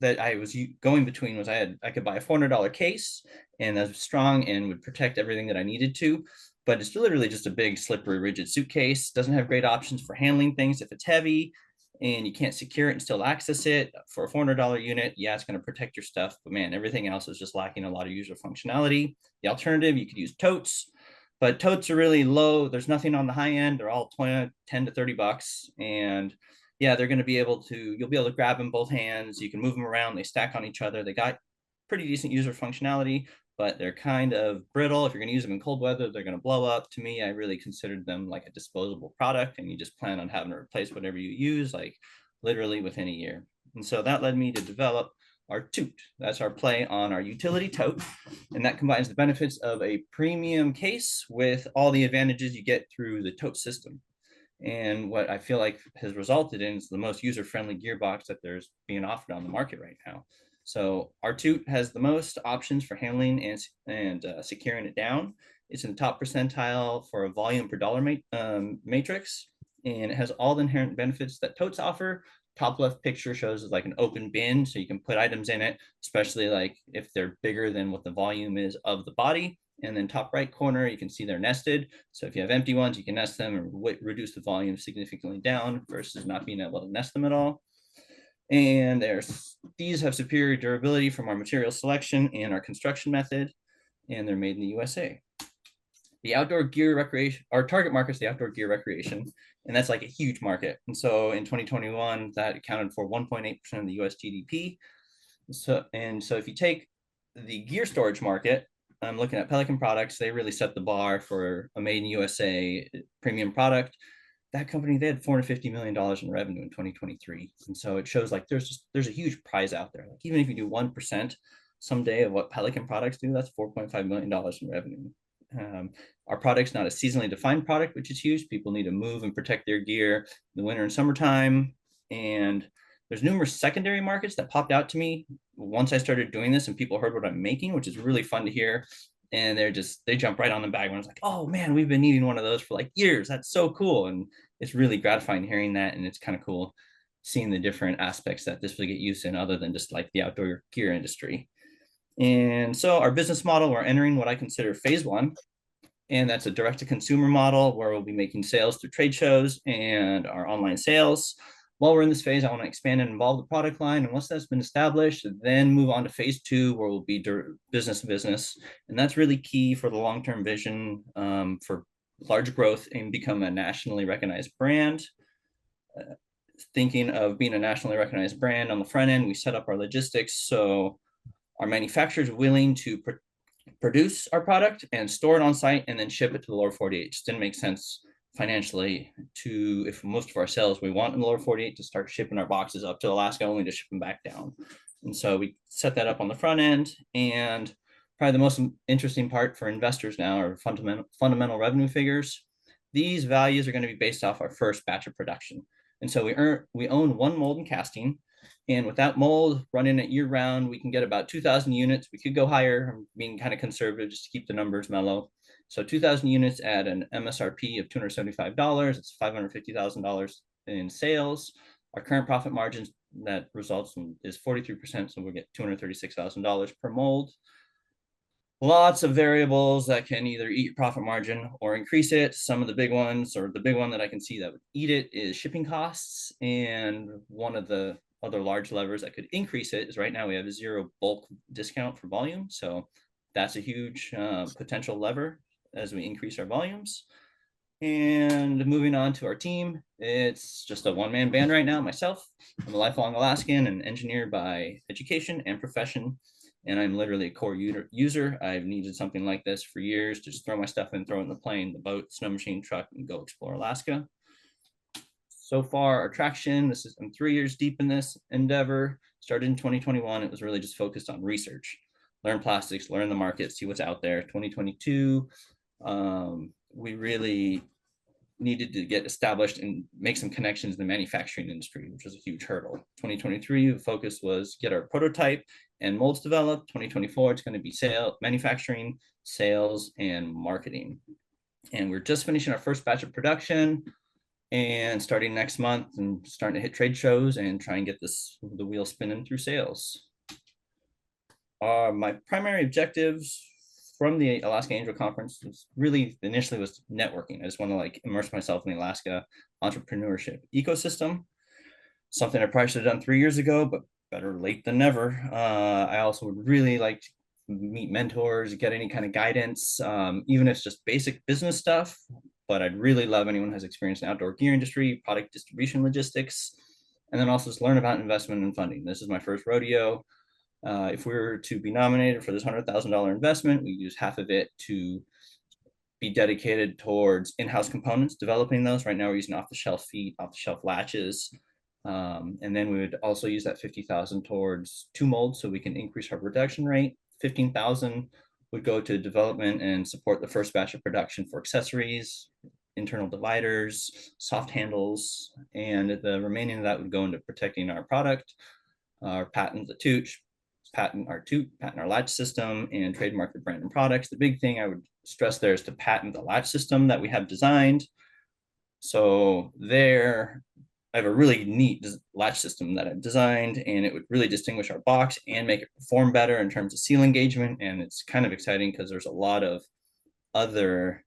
that I was going between was I could buy a $400 case, and that's strong and would protect everything that I needed to. But it's literally just a big, slippery, rigid suitcase. Doesn't have great options for handling things if it's heavy and you can't secure it and still access it. For a $400 unit, yeah, it's going to protect your stuff, but man, everything else is just lacking a lot of user functionality. The alternative, you could use totes, but totes are really low. There's nothing on the high end. They're all 10 to 30 bucks. And yeah, they're going to be able to, you'll be able to grab them both hands. You can move them around. They stack on each other. They got pretty decent user functionality, but they're kind of brittle. If you're going to use them in cold weather, they're going to blow up. To me, I really considered them like a disposable product, and you just plan on having to replace whatever you use, like literally within a year. And so that led me to develop our tote. That's our play on our utility tote. And that combines the benefits of a premium case with all the advantages you get through the tote system. And what I feel like has resulted in is the most user-friendly gearbox that there's being offered on the market right now. So our tote has the most options for handling and securing it down. It's in the top percentile for a volume per dollar matrix, and it has all the inherent benefits that totes offer. Top left picture shows like an open bin, so you can put items in it, especially like if they're bigger than what the volume is of the body. And then top right corner, you can see they're nested. So if you have empty ones, you can nest them and reduce the volume significantly down versus not being able to nest them at all. And these have superior durability from our material selection and our construction method, and they're made in the USA. The outdoor gear recreation, our target market is the outdoor gear recreation, and that's like a huge market. And so in 2021, that accounted for 1.8% of the US GDP. So if you take the gear storage market, I'm looking at Pelican Products, they really set the bar for a made in USA premium product. That company, they had $450 million in revenue in 2023. And so it shows like there's a huge prize out there. Like even if you do 1% someday of what Pelican Products do, that's $4.5 million in revenue. Our product's not a seasonally defined product, which is huge. People need to move and protect their gear in the winter and summertime. And there's numerous secondary markets that popped out to me once I started doing this and people heard what I'm making, which is really fun to hear. And they jump right on the bag when I was like, oh man, we've been needing one of those for like years. That's so cool. And it's really gratifying hearing that. And it's kind of cool seeing the different aspects that this will get used in other than just like the outdoor gear industry. And so our business model, we're entering what I consider phase 1. And that's a direct to consumer model where we'll be making sales through trade shows and our online sales. While we're in this phase, I want to expand and evolve the product line. And once that's been established, then move on to phase 2, where we'll be business to business. And that's really key for the long-term vision for large growth and become a nationally recognized brand. Thinking of being a nationally recognized brand on the front end, we set up our logistics so our manufacturers are willing to produce our product and store it on site and then ship it to the lower 48. It just didn't make sense financially if most of our sales we want in the lower 48 to start shipping our boxes up to Alaska only to ship them back down. And so we set that up on the front end. And probably the most interesting part for investors now are fundamental revenue figures. These values are going to be based off our first batch of production. And so we own one mold and casting, And without mold, running it year round, we can get about 2,000 units. We could go higher. I'm being kind of conservative just to keep the numbers mellow. So 2,000 units at an MSRP of $275. It's $550,000 in sales. Our current profit margins that results in is 43%. So we'll get $236,000 per mold. Lots of variables that can either eat your profit margin or increase it. Some of the big ones, or the big one that I can see that would eat it, is shipping costs. And one of the other large levers that could increase it is right now we have a 0 bulk discount for volume. So that's a huge potential lever as we increase our volumes. And moving on to our team, it's just a one-man band right now, myself. I'm a lifelong Alaskan and engineer by education and profession. And I'm literally a core user. I've needed something like this for years to just throw my stuff in, throw it in the plane, the boat, snow machine, truck, and go explore Alaska. So far, our traction, I'm 3 years deep in this endeavor. Started in 2021. It was really just focused on research, learn plastics, learn the market, see what's out there. 2022, we really needed to get established and make some connections in the manufacturing industry, which was a huge hurdle. 2023, the focus was get our prototype and molds developed. 2024, it's going to be manufacturing, sales, and marketing. And we're just finishing our first batch of production and starting next month and starting to hit trade shows and try and get the wheel spinning through sales. My primary objectives from the Alaska Angel Conference was really initially was networking. I just want to like immerse myself in the Alaska entrepreneurship ecosystem, something I probably should have done 3 years ago, but better late than never. I also would really like to meet mentors, get any kind of guidance, even if it's just basic business stuff. But I'd really love anyone who has experience in outdoor gear industry, product distribution, logistics, and then also just learn about investment and funding. This is my first rodeo. If we were to be nominated for this $100,000 investment, we use half of it to be dedicated towards in-house components, developing those. Right now we're using off-the-shelf feet, off-the-shelf latches. And then we would also use that 50,000 towards 2 molds so we can increase our production rate. 15,000 would go to development and support the first batch of production for accessories, internal dividers, soft handles, and the remaining of that would go into protecting our product, our patent the toot, patent our latch system, and trademark the brand and products. The big thing I would stress there is to patent the latch system that we have designed. So there, I have a really neat latch system that I've designed, and it would really distinguish our box and make it perform better in terms of seal engagement. And it's kind of exciting because there's a lot of other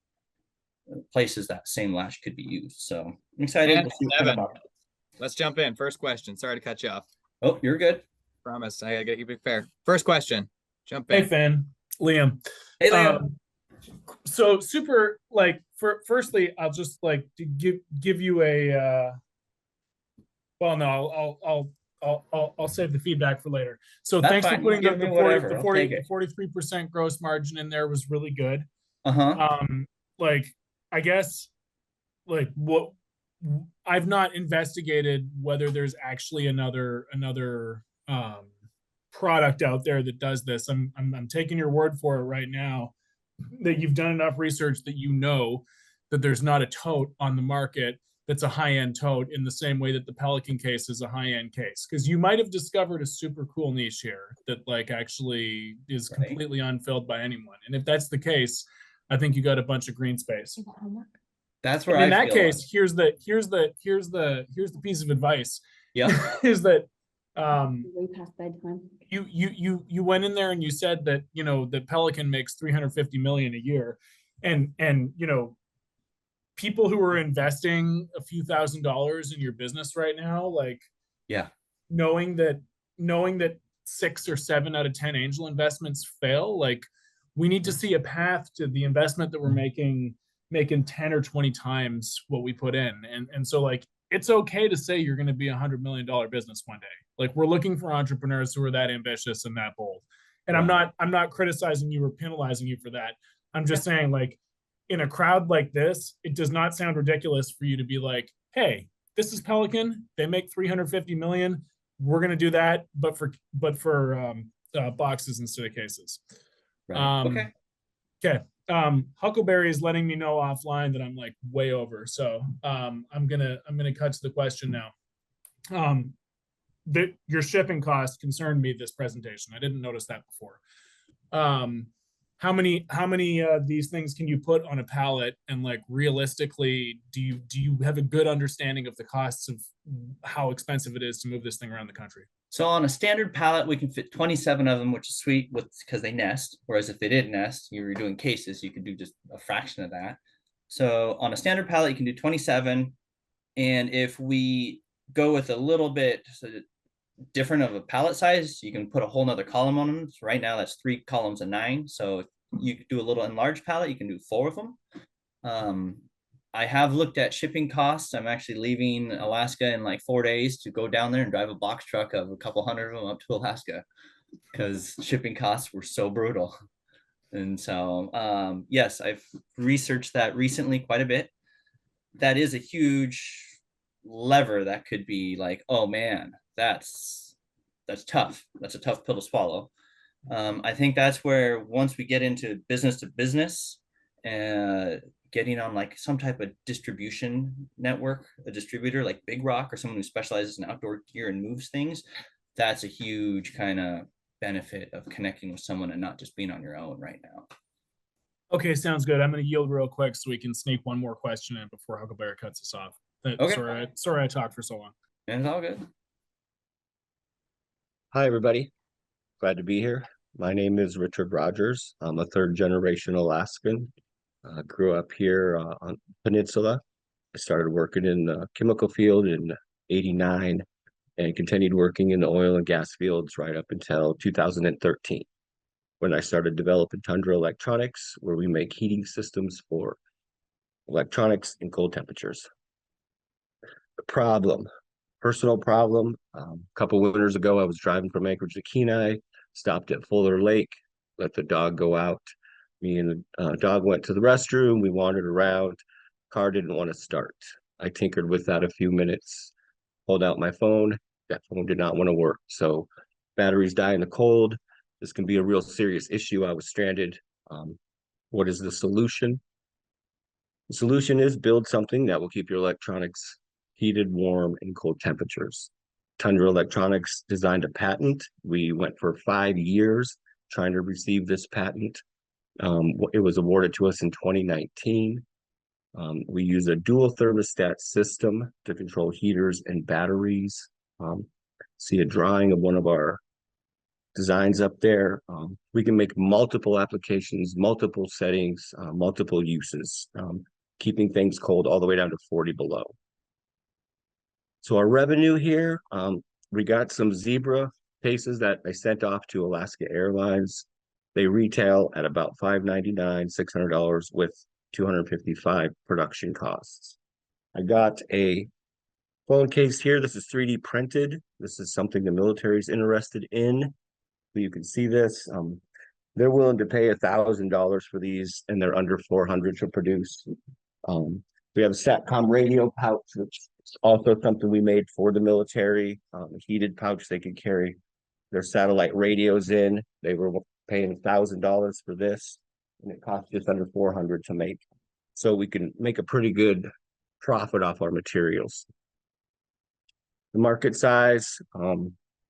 places that same latch could be used. So I'm excited. And we'll see what Evan, let's jump in. First question. Sorry to cut you off. Oh, you're good. Promise. I gotta keep it fair. First question. Jump in. Hey, Finn, Liam. Hey, Liam. So super, like, firstly, I'll just like to give you a. Well, no, I'll save the feedback for later. So That's thanks fine. for putting Give me the whatever. I'll 43% gross margin in there was really good. Uh-huh. Like, I guess, like what I've not investigated whether there's actually another product out there that does this. I'm taking your word for it right now that you've done enough research that you know that there's not a tote on the market that's a high-end tote in the same way that the Pelican case is a high-end case. Because you might have discovered a super cool niche here that like actually is completely unfilled by anyone. And if that's the case, I think you got a bunch of green space. That's where and in I that feel case, here's the piece of advice. Yeah. Is that Way past bedtime. you went in there and you said that, you know, that Pelican makes 350 million a year, and you know, people who are investing a few $1,000s in your business right now, like, yeah, knowing that 6 or 7 out of 10 angel investments fail, like, we need to see a path to the investment that we're making 10 or 20 times what we put in. And so, like, it's okay to say you're going to be $100 million business one day. Like, we're looking for entrepreneurs who are that ambitious and that bold. And Right. I'm not criticizing you or penalizing you for that. I'm just saying, like, in a crowd like this, it does not sound ridiculous for you to be like, hey, this is Pelican. They make 350 million. We're going to do that, but for boxes instead of cases. Right. Okay. Okay. Huckleberry is letting me know offline that I'm like way over. So I'm gonna cut to the question now. your shipping costs concerned me this presentation. I didn't notice that before. How many of these things can you put on a pallet, and like realistically, do you have a good understanding of the costs of how expensive it is to move this thing around the country? So on a standard pallet, we can fit 27 of them, which is sweet because they nest. Whereas if they didn't nest, you were doing cases, you could do just a fraction of that. So on a standard pallet, you can do 27. And if we go with a little bit different of a pallet size, you can put a whole nother column on them. So right now that's 3 columns of 9. So you could do a little enlarged pallet, you can do 4 of them. I have looked at shipping costs. I'm actually leaving Alaska in like 4 days to go down there and drive a box truck of a couple hundred of them up to Alaska because shipping costs were so brutal. And so, yes, I've researched that recently quite a bit. That is a huge lever that could be like, oh man, that's tough. That's a tough pill to swallow. I think that's where once we get into business to business, getting on like some type of distribution network, a distributor like Big Rock or someone who specializes in outdoor gear and moves things, that's a huge kind of benefit of connecting with someone and not just being on your own right now. Okay, sounds good. I'm going to yield real quick so we can sneak one more question in before Huckleberry cuts us off. Okay. Sorry I talked for so long. And it's all good. Hi, everybody. Glad to be here. My name is Richard Rogers. I'm a third-generation Alaskan. Grew up here on the peninsula. I started working in the chemical field in '89 and continued working in the oil and gas fields right up until 2013, when I started developing Tundra Electronics, where we make heating systems for electronics in cold temperatures. The problem, personal problem, a couple winters ago, I was driving from Anchorage to Kenai, stopped at Fuller Lake, let the dog go out. Me and the dog went to the restroom. We wandered around. Car didn't want to start. I tinkered with that a few minutes, pulled out my phone. That phone did not want to work. So batteries die in the cold. This can be a real serious issue. I was stranded. What is the solution? The solution is build something that will keep your electronics heated, warm, in cold temperatures. Tundra Electronics designed a patent. We went for 5 years trying to receive this patent. It was awarded to us in 2019. We use a dual thermostat system to control heaters and batteries. See a drawing of one of our designs up there. We can make multiple applications, multiple settings, multiple uses, keeping things cold all the way down to 40 below. So our revenue here, we got some Zebra cases that I sent off to Alaska Airlines. They retail at about $599, $600 with $255 production costs. I got a phone case here. This is 3D printed. This is something the military is interested in. So you can see this. They're willing to pay $1,000 for these, and they're under $400 to produce. We have a SATCOM radio pouch, which is also something we made for the military. A heated pouch they could carry their satellite radios in. They were paying $1,000 for this, and it cost just under $400 to make. So we can make a pretty good profit off our materials. The market size,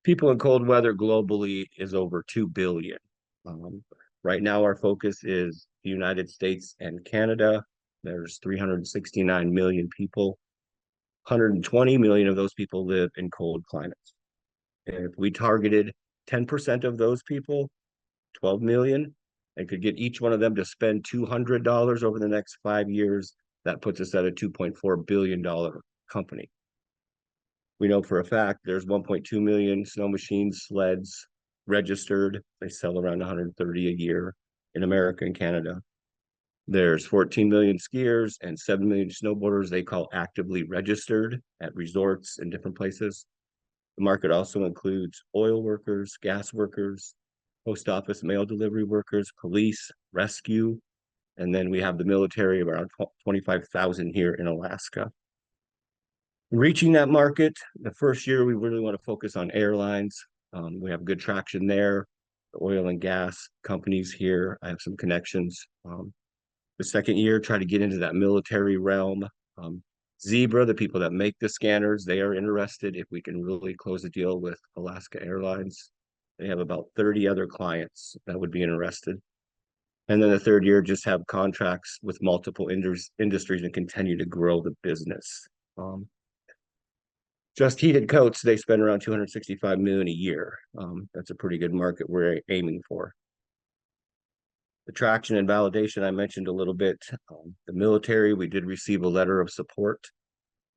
people in cold weather globally is over 2 billion. Right now, our focus is the United States and Canada. There's 369 million people. 120 million of those people live in cold climates. If we targeted 10% of those people, 12 million, and could get each one of them to spend $200 over the next 5 years, that puts us at a $2.4 billion company. We know for a fact there's 1.2 million snow machines, sleds registered. They sell around 130 a year in America and Canada. There's 14 million skiers and 7 million snowboarders they call actively registered at resorts and different places. The market also includes oil workers, gas workers, post office mail delivery workers, police, rescue, and then we have the military, around 25,000 here in Alaska. Reaching that market, the first year we really want to focus on airlines. We have good traction there. The oil and gas companies here, I have some connections. The second year, try to get into that military realm. Zebra, the people that make the scanners, they are interested if we can really close a deal with Alaska Airlines. They have about 30 other clients that would be interested. And then the third year, just have contracts with multiple industries and continue to grow the business. Just heated coats, they spend around 265 million a year. That's a pretty good market we're aiming for. The traction and validation I mentioned a little bit. The military, we did receive a letter of support.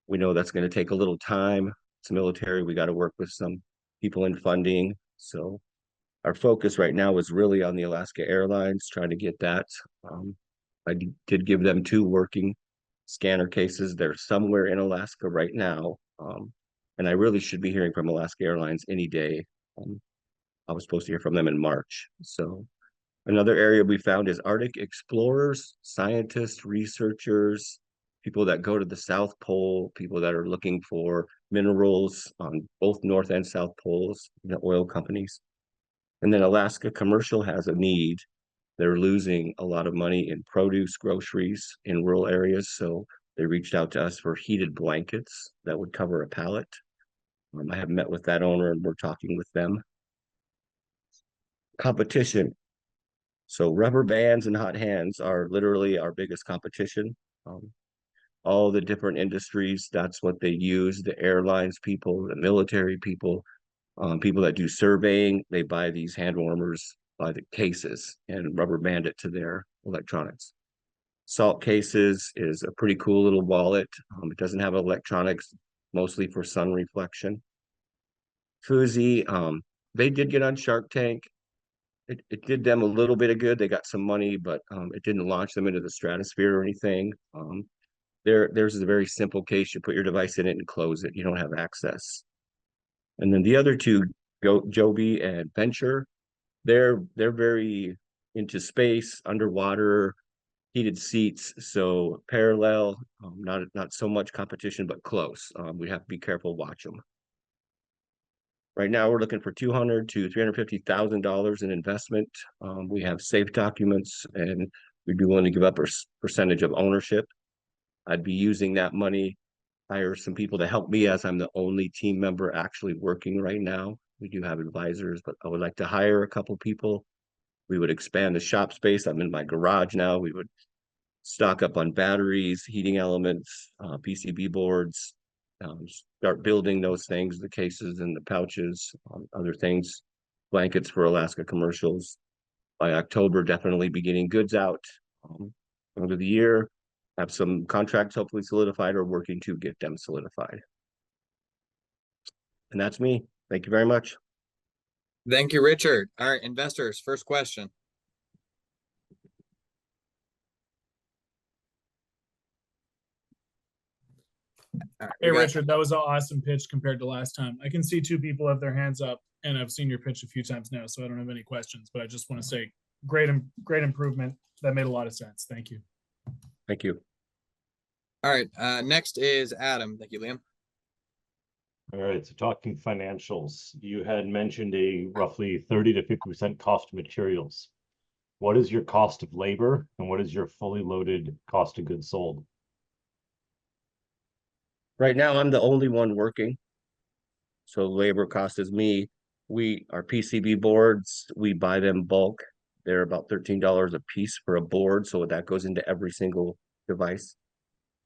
We know that's going to take a little time. It's military. We got to work with some people in funding. So our focus right now is really on the Alaska Airlines, trying to get that. I did give them 2 working scanner cases. They're somewhere in Alaska right now. And I really should be hearing from Alaska Airlines any day. I was supposed to hear from them in March. So another area we found is Arctic explorers, scientists, researchers, people that go to the South Pole, people that are looking for minerals on both North and South Poles, oil companies. And then Alaska Commercial has a need. They're losing a lot of money in produce, groceries in rural areas. So they reached out to us for heated blankets that would cover a pallet. I have met with that owner and we're talking with them. Competition. So rubber bands and hot hands are literally our biggest competition. All the different industries, that's what they use. The airlines people, the military people, people that do surveying, they buy these hand warmers by the cases and rubber band it to their electronics. Salt cases is a pretty cool little wallet. It doesn't have electronics, mostly for sun reflection. Fuzi, they did get on Shark Tank. It did them a little bit of good. They got some money, but it didn't launch them into the stratosphere or anything. Theirs is a very simple case. You put your device in it and close it. You don't have access. And then the other 2, Joby and Venture, they're very into space, underwater, heated seats. So parallel, not so much competition, but close. We have to be careful, watch them. Right now, we're looking for $200,000 to $350,000 in investment. We have safe documents, and we'd be willing to give up a percentage of ownership. I'd be using that money, hire some people to help me as I'm the only team member actually working right now. We do have advisors, but I would like to hire a couple people. We would expand the shop space. I'm in my garage now. We would stock up on batteries, heating elements, PCB boards, start building those things, the cases and the pouches, other things, blankets for Alaska Commercials. By October, definitely be getting goods out over the year, have some contracts hopefully solidified or working to get them solidified. And that's me. Thank you very much. Thank you, Richard. All right, investors, first question. Hey, Richard, that was an awesome pitch compared to last time. I can see 2 people have their hands up, and I've seen your pitch a few times now, so I don't have any questions, but I just want to say great improvement. That made a lot of sense. Thank you. Thank you. All right, next is Adam. Thank you, Liam. All right, so talking financials, you had mentioned a roughly 30 to 50% cost of materials. What is your cost of labor and what is your fully loaded cost of goods sold? Right now, I'm the only one working. So labor cost is me. Our PCB boards, we buy them bulk. They're about $13 a piece for a board. So that goes into every single device.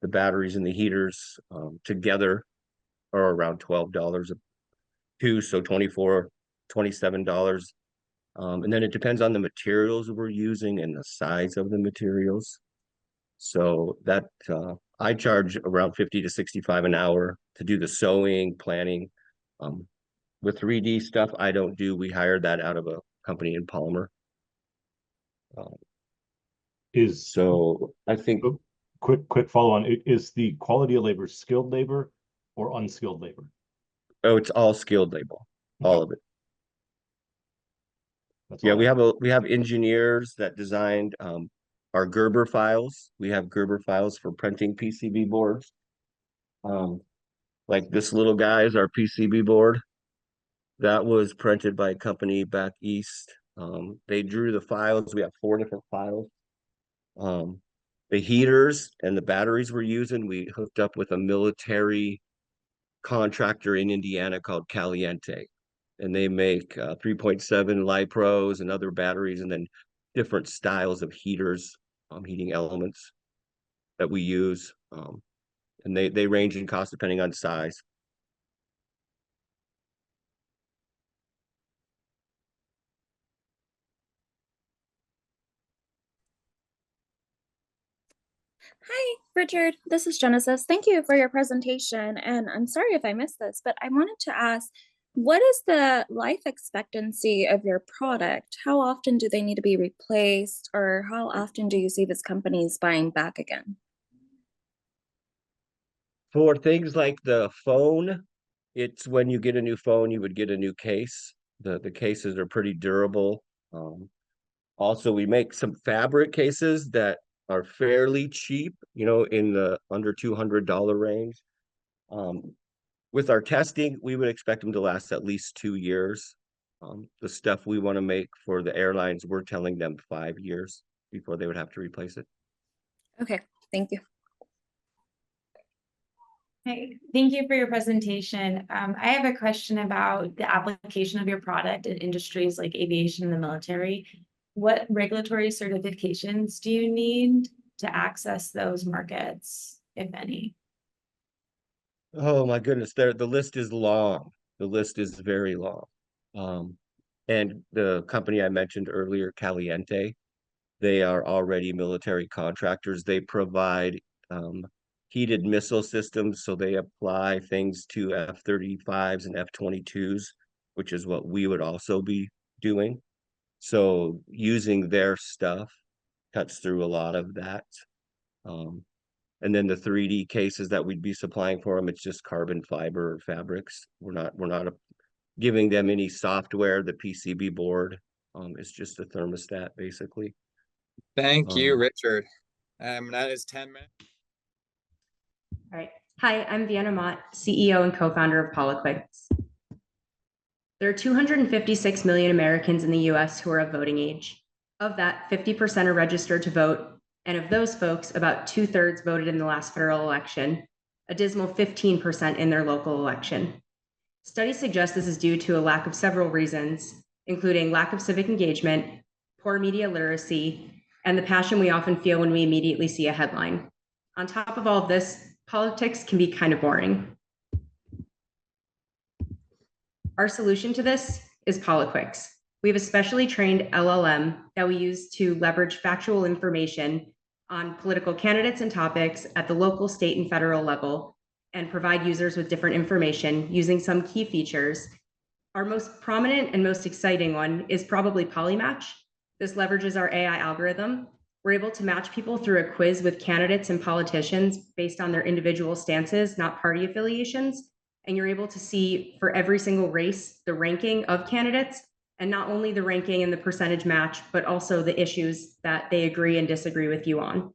The batteries and the heaters together are around $12 a two, so $24, $27. And then it depends on the materials we're using and the size of the materials. So that I charge around 50 to 65 an hour to do the sewing, planning. With 3D stuff, I don't do. We hired that out of a company in Palmer. So I think quick follow on. Is the quality of labor skilled labor or unskilled labor? Oh, it's all skilled labor, all of it. Yeah, we have engineers that designed our Gerber files. We have Gerber files for printing PCB boards. Like this little guy is our PCB board. That was printed by a company back east. They drew the files. We have 4 different files. The heaters and the batteries we're using, we hooked up with a military contractor in Indiana called Caliente. And they make 3.7 Li-Pros and other batteries, and then different styles of heaters, heating elements that we use. And they range in cost depending on size. Hi, Richard. This is Genesis. Thank you for your presentation. And I'm sorry if I missed this, but I wanted to ask, what is the life expectancy of your product? How often do they need to be replaced, or how often do you see these companies buying back again? For things like the phone, it's when you get a new phone, you would get a new case. The cases are pretty durable. Also, we make some fabric cases that are fairly cheap, in the under $200 range. With our testing, we would expect them to last at least 2 years. The stuff we want to make for the airlines, we're telling them 5 years before they would have to replace it. Okay, thank you. Hey, thank you for your presentation. I have a question about the application of your product in industries like aviation and the military. What regulatory certifications do you need to access those markets, if any? Oh my goodness, the list is long. The list is very long. And the company I mentioned earlier, Caliente, they are already military contractors. They provide heated missile systems, so they apply things to F-35s and F-22s, which is what we would also be doing. So using their stuff cuts through a lot of that. And then the 3D cases that we'd be supplying for them, it's just carbon fiber fabrics. We're not giving them any software. The PCB board is just a thermostat, basically. Thank you, Richard. That is 10 minutes. All right. Hi, I'm Vienna Mott, CEO and co-founder of Poliquix. There are 256 million Americans in the US who are of voting age. Of that, 50% are registered to vote. And of those folks, about 2/3 voted in the last federal election, a dismal 15% in their local election. Studies suggest this is due to a lack of several reasons, including lack of civic engagement, poor media literacy, and the passion we often feel when we immediately see a headline. On top of all of this, politics can be kind of boring. Our solution to this is Poliquix. We have a specially trained LLM that we use to leverage factual information on political candidates and topics at the local, state, and federal level, and provide users with different information using some key features. Our most prominent and most exciting one is probably Polymatch. This leverages our AI algorithm. We're able to match people through a quiz with candidates and politicians based on their individual stances, not party affiliations. And you're able to see for every single race, the ranking of candidates, and not only the ranking and the percentage match, but also the issues that they agree and disagree with you on.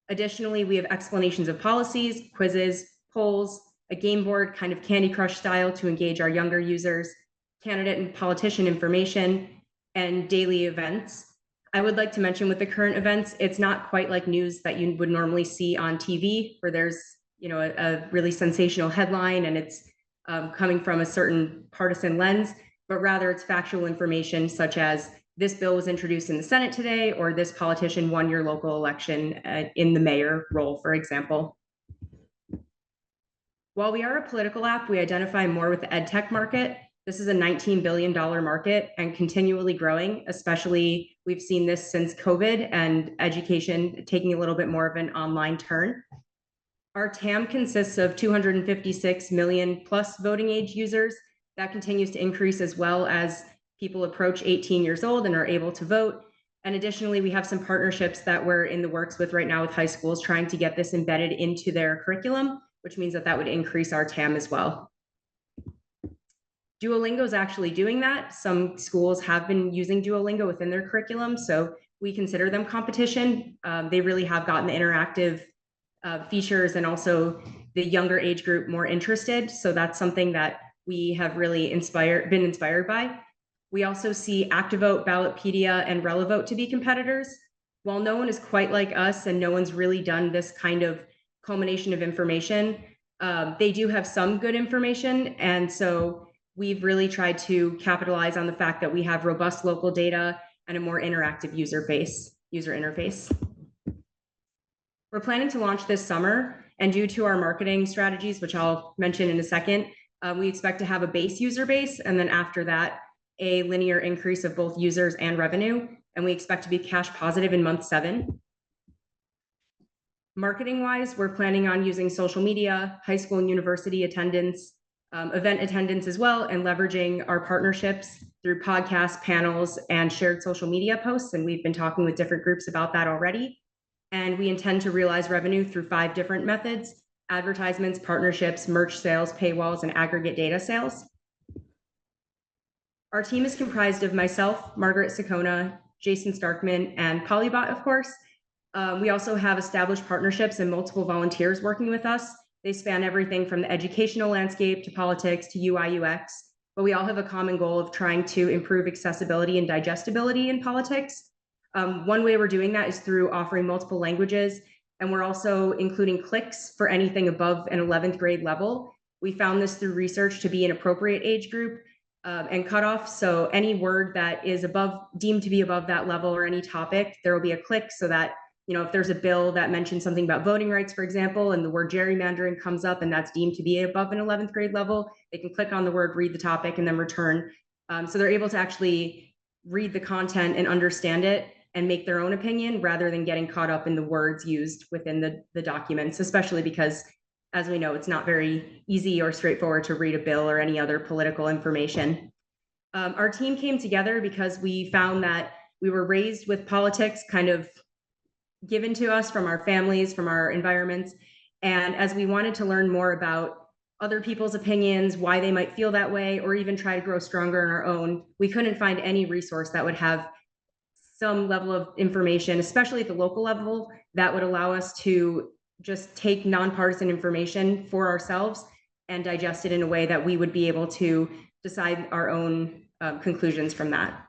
Additionally, we have explanations of policies, quizzes, polls, a game board, kind of Candy Crush style to engage our younger users, candidate and politician information, and daily events. I would like to mention with the current events, it's not quite like news that you would normally see on TV, where there's a really sensational headline and it's coming from a certain partisan lens, but rather it's factual information such as this bill was introduced in the Senate today, or this politician won your local election in the mayor role, for example. While we are a political app, we identify more with the ed tech market. This is a $19 billion market and continually growing, especially we've seen this since COVID and education taking a little bit more of an online turn. Our TAM consists of 256 million plus voting age users. That continues to increase as well as people approach 18 years old and are able to vote. And additionally, we have some partnerships that we're in the works with right now with high schools trying to get this embedded into their curriculum, which means that would increase our TAM as well. Duolingo is actually doing that. Some schools have been using Duolingo within their curriculum, so we consider them competition. They really have gotten the interactive features and also the younger age group more interested. So that's something that we have really been inspired by. We also see ActiVote, Ballotpedia, and Relevote to be competitors. While no one is quite like us and no one's really done this kind of culmination of information, they do have some good information. And so we've really tried to capitalize on the fact that we have robust local data and a more interactive user interface. We're planning to launch this summer, and due to our marketing strategies, which I'll mention in a second, we expect to have a base user base, and then after that, a linear increase of both users and revenue, and we expect to be cash positive in month 7. Marketing-wise, we're planning on using social media, high school and university attendance, event attendance as well, and leveraging our partnerships through podcasts, panels, and shared social media posts, and we've been talking with different groups about that already. And we intend to realize revenue through 5 different methods: advertisements, partnerships, merch sales, paywalls, and aggregate data sales. Our team is comprised of myself, Margaret Sakona, Jason Starkman, and Polybot, of course. We also have established partnerships and multiple volunteers working with us. They span everything from the educational landscape to politics to UI UX, but we all have a common goal of trying to improve accessibility and digestibility in politics. One way we're doing that is through offering multiple languages, and we're also including clicks for anything above an 11th grade level. We found this through research to be an appropriate age group and cutoff. So any word that is deemed to be above that level, or any topic, there will be a click, so that, you know, if there's a bill that mentions something about voting rights, for example, and the word gerrymandering comes up and that's deemed to be above an 11th grade level, they can click on the word, read the topic, and then return. So they're able to actually read the content and understand it and make their own opinion, rather than getting caught up in the words used within the documents, especially because, as we know, it's not very easy or straightforward to read a bill or any other political information. Our team came together because we found that we were raised with politics kind of given to us from our families, from our environments. And as we wanted to learn more about other people's opinions, why they might feel that way, or even try to grow stronger in our own, we couldn't find any resource that would have some level of information, especially at the local level, that would allow us to just take nonpartisan information for ourselves and digest it in a way that we would be able to decide our own conclusions from that.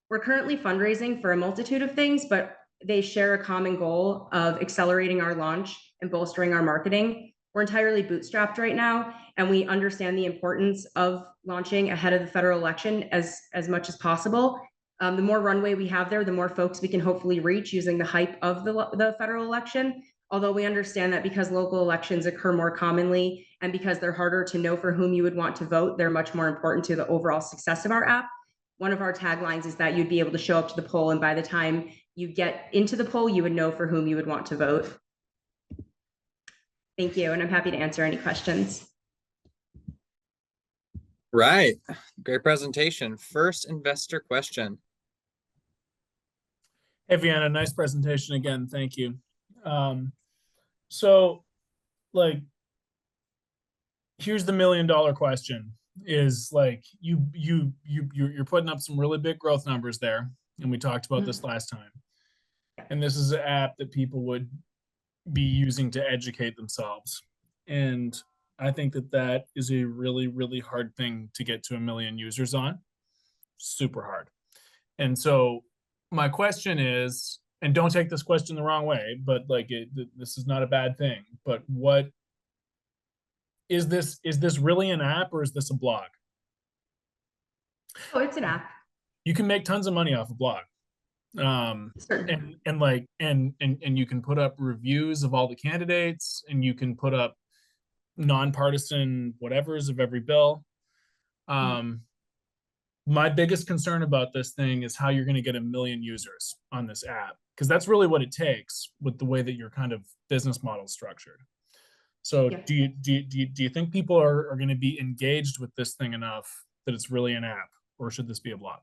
We're currently fundraising for a multitude of things, but they share a common goal of accelerating our launch and bolstering our marketing. We're entirely bootstrapped right now, and we understand the importance of launching ahead of the federal election as much as possible. The more runway we have there, the more folks we can hopefully reach using the hype of the federal election. Although we understand that because local elections occur more commonly and because they're harder to know for whom you would want to vote, they're much more important to the overall success of our app. One of our taglines is that you'd be able to show up to the poll, and by the time you get into the poll, you would know for whom you would want to vote. Thank you, and I'm happy to answer any questions. Right, great presentation. First investor question. Hey, Vienna, nice presentation again. Thank you. So, like, here's the $1 million question: is like you're putting up some really big growth numbers there, and we talked about this last time. And this is an app that people would be using to educate themselves, and I think that is a really, really hard thing to get to 1 million users on. Super hard. And so my question is, and don't take this question the wrong way, but like this is not a bad thing, but what is this really an app, or is this a blog? Oh, it's an app. You can make tons of money off a blog. And you can put up reviews of all the candidates, and you can put up nonpartisan whatevers of every bill. My biggest concern about this thing is how you're going to get 1 million users on this app, because that's really what it takes with the way that your kind of business model is structured. So Yeah. do you think people are going to be engaged with this thing enough that it's really an app, or should this be a blog?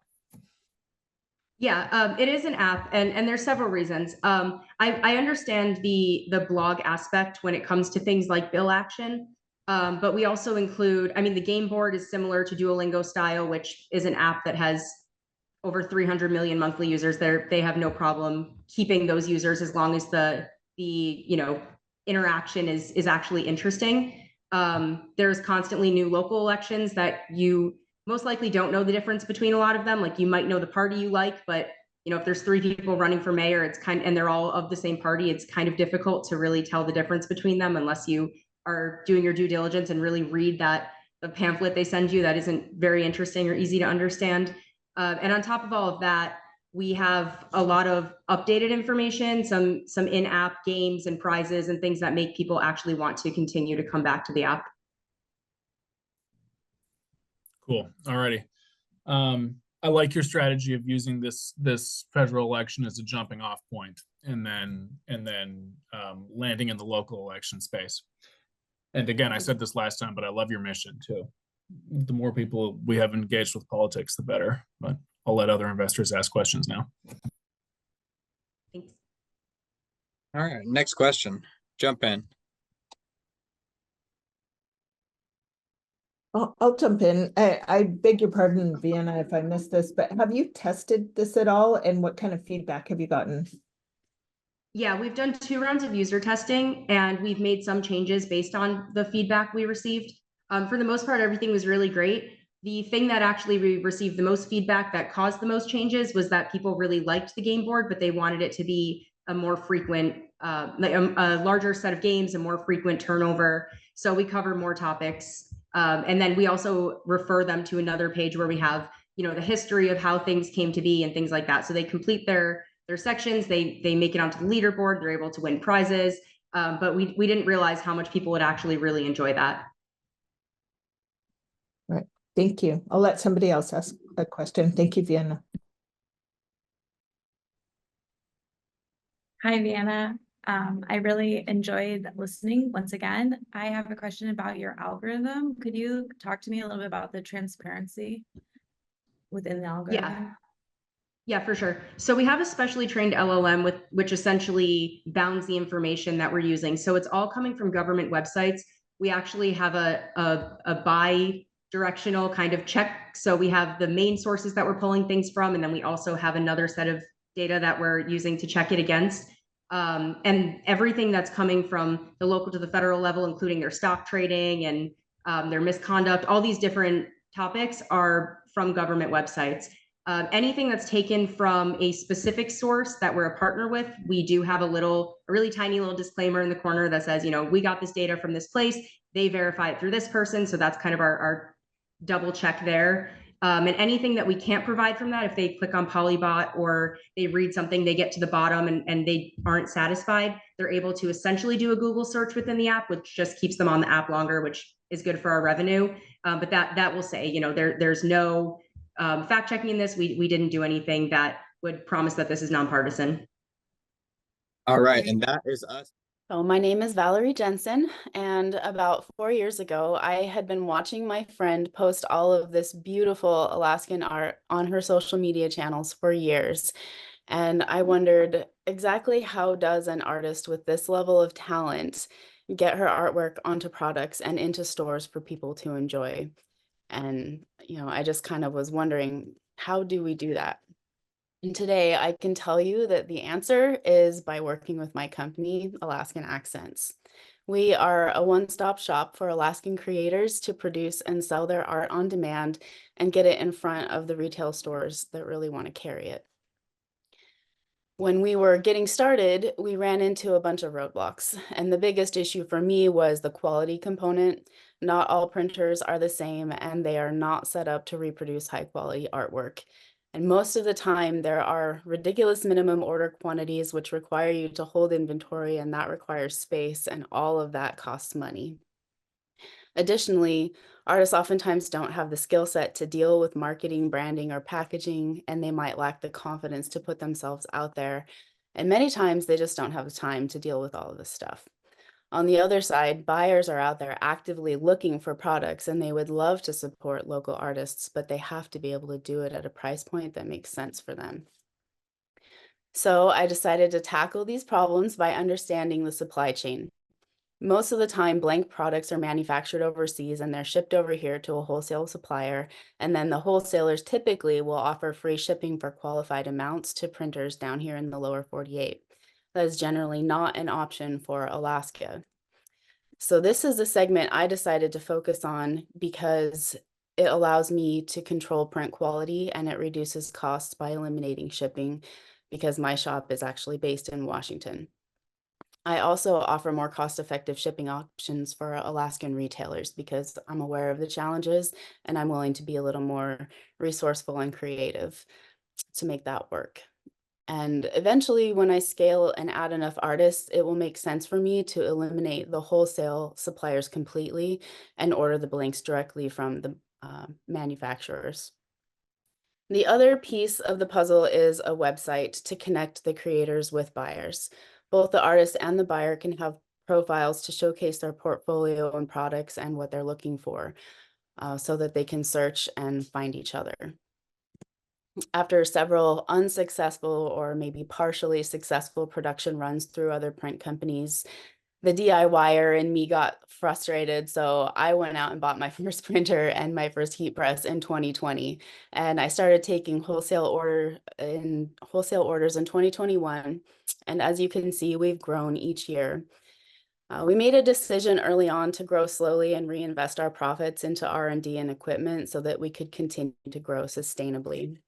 Yeah, it is an app, and there's several reasons. I understand the blog aspect when it comes to things like bill action, but we also include, I mean, the game board is similar to Duolingo style, which is an app that has over 300 million monthly users. They have no problem keeping those users as long as the interaction is actually interesting. There's constantly new local elections that you most likely don't know the difference between a lot of them. Like, you might know the party you like, but if there's 3 people running for mayor, and they're all of the same party, it's kind of difficult to really tell the difference between them unless you are doing your due diligence and really read the pamphlet they send you that isn't very interesting or easy to understand. And on top of all of that, we have a lot of updated information, some in-app games and prizes and things that make people actually want to continue to come back to the app. Cool. Alrighty. I like your strategy of using this federal election as a jumping off point, and then landing in the local election space. And again, I said this last time, but I love your mission too. The more people we have engaged with politics, the better. But I'll let other investors ask questions now. Thanks. All right, next question. Jump in. I'll jump in. I beg your pardon, Vienna, if I missed this, but have you tested this at all? And what kind of feedback have you gotten? Yeah, we've done 2 rounds of user testing, and we've made some changes based on the feedback we received. For the most part, everything was really great. The thing that actually we received the most feedback that caused the most changes was that people really liked the game board, but they wanted it to be a more frequent, like a larger set of games, a more frequent turnover. So we cover more topics. And then we also refer them to another page where we have, the history of how things came to be and things like that. So they complete their sections, they make it onto the leaderboard, they're able to win prizes. But we didn't realize how much people would actually really enjoy that. Right. Thank you. I'll let somebody else ask a question. Thank you, Vienna. Hi, Vienna. I really enjoyed listening once again. I have a question about your algorithm. Could you talk to me a little bit about the transparency within the algorithm? Yeah, for sure. So we have a specially trained LLM which essentially bounds the information that we're using. So it's all coming from government websites. We actually have a bi-directional kind of check. So we have the main sources that we're pulling things from, and then we also have another set of data that we're using to check it against. And everything that's coming from the local to the federal level, including their stock trading and their misconduct, all these different topics are from government websites. Anything that's taken from a specific source that we're a partner with, we do have a really tiny little disclaimer in the corner that says, we got this data from this place, they verify it through this person. So that's kind of our double check there. And anything that we can't provide from that, if they click on Polybot or they read something, they get to the bottom and they aren't satisfied, they're able to essentially do a Google search within the app, which just keeps them on the app longer, which is good for our revenue. But that will say, there's no fact checking in this. We didn't do anything that would promise that this is nonpartisan. All right, and that is us. So my name is Valerie Jensen, and about 4 years ago, I had been watching my friend post all of this beautiful Alaskan art on her social media channels for years. And I wondered exactly how does an artist with this level of talent get her artwork onto products and into stores for people to enjoy? And, I just kind of was wondering, how do we do that? And today I can tell you that the answer is by working with my company, Alaskan Accents. We are a one-stop shop for Alaskan creators to produce and sell their art on demand and get it in front of the retail stores that really want to carry it. When we were getting started, we ran into a bunch of roadblocks, and the biggest issue for me was the quality component. Not all printers are the same, and they are not set up to reproduce high-quality artwork. And most of the time, there are ridiculous minimum order quantities which require you to hold inventory, and that requires space, and all of that costs money. Additionally, artists oftentimes don't have the skill set to deal with marketing, branding, or packaging, and they might lack the confidence to put themselves out there. And many times they just don't have the time to deal with all of this stuff. On the other side, buyers are out there actively looking for products, and they would love to support local artists, but they have to be able to do it at a price point that makes sense for them. So I decided to tackle these problems by understanding the supply chain. Most of the time, blank products are manufactured overseas and they're shipped over here to a wholesale supplier, and then the wholesalers typically will offer free shipping for qualified amounts to printers down here in the lower 48. That is generally not an option for Alaska. So this is a segment I decided to focus on because it allows me to control print quality, and it reduces costs by eliminating shipping because my shop is actually based in Washington. I also offer more cost-effective shipping options for Alaskan retailers because I'm aware of the challenges and I'm willing to be a little more resourceful and creative to make that work. And eventually, when I scale and add enough artists, it will make sense for me to eliminate the wholesale suppliers completely and order the blanks directly from the manufacturers. The other piece of the puzzle is a website to connect the creators with buyers. Both the artist and the buyer can have profiles to showcase their portfolio and products and what they're looking for, so that they can search and find each other. After several unsuccessful or maybe partially successful production runs through other print companies, the DIYer in me got frustrated. So I went out and bought my first printer and my first heat press in 2020. And I started taking wholesale orders in 2021. And as you can see, we've grown each year. We made a decision early on to grow slowly and reinvest our profits into R&D and equipment so that we could continue to grow sustainably.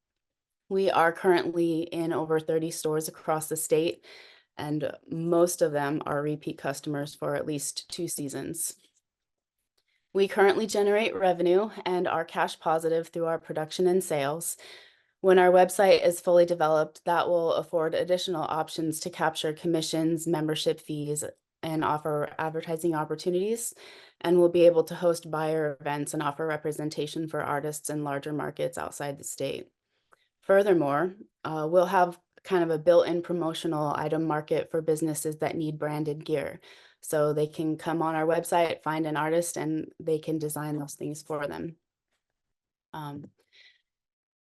We are currently in over 30 stores across the state, and most of them are repeat customers for at least 2 seasons. We currently generate revenue and are cash positive through our production and sales. When our website is fully developed, that will afford additional options to capture commissions, membership fees, and offer advertising opportunities. And we'll be able to host buyer events and offer representation for artists in larger markets outside the state. Furthermore, we'll have kind of a built-in promotional item market for businesses that need branded gear. So they can come on our website, find an artist, and they can design those things for them.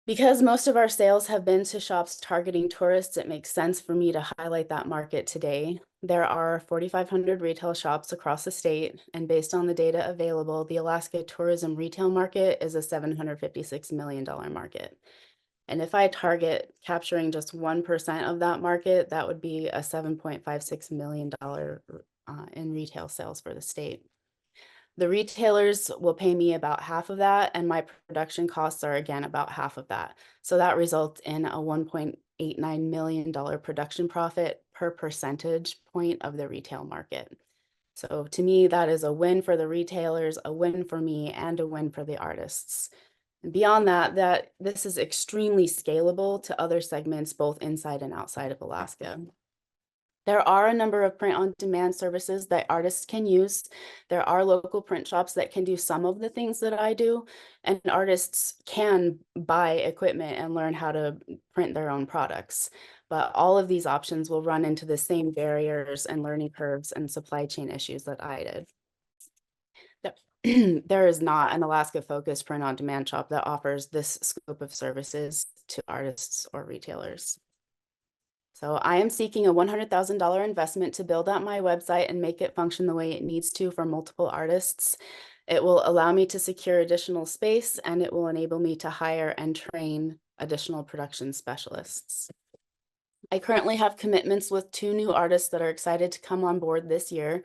Because most of our sales have been to shops targeting tourists, it makes sense for me to highlight that market today. There are 4,500 retail shops across the state, and based on the data available, the Alaska tourism retail market is a $756 million market. And if I target capturing just 1% of that market, that would be a $7.56 million in retail sales for the state. The retailers will pay me about half of that, and my production costs are again about half of that. So that results in a $1.89 million production profit per percentage point of the retail market. So to me, that is a win for the retailers, a win for me, and a win for the artists. Beyond that, this is extremely scalable to other segments, both inside and outside of Alaska. There are a number of print-on-demand services that artists can use. There are local print shops that can do some of the things that I do, and artists can buy equipment and learn how to print their own products. But all of these options will run into the same barriers and learning curves and supply chain issues that I did. There is not an Alaska-focused print-on-demand shop that offers this scope of services to artists or retailers. So I am seeking a $100,000 investment to build out my website and make it function the way it needs to for multiple artists. It will allow me to secure additional space, and it will enable me to hire and train additional production specialists. I currently have commitments with 2 new artists that are excited to come on board this year.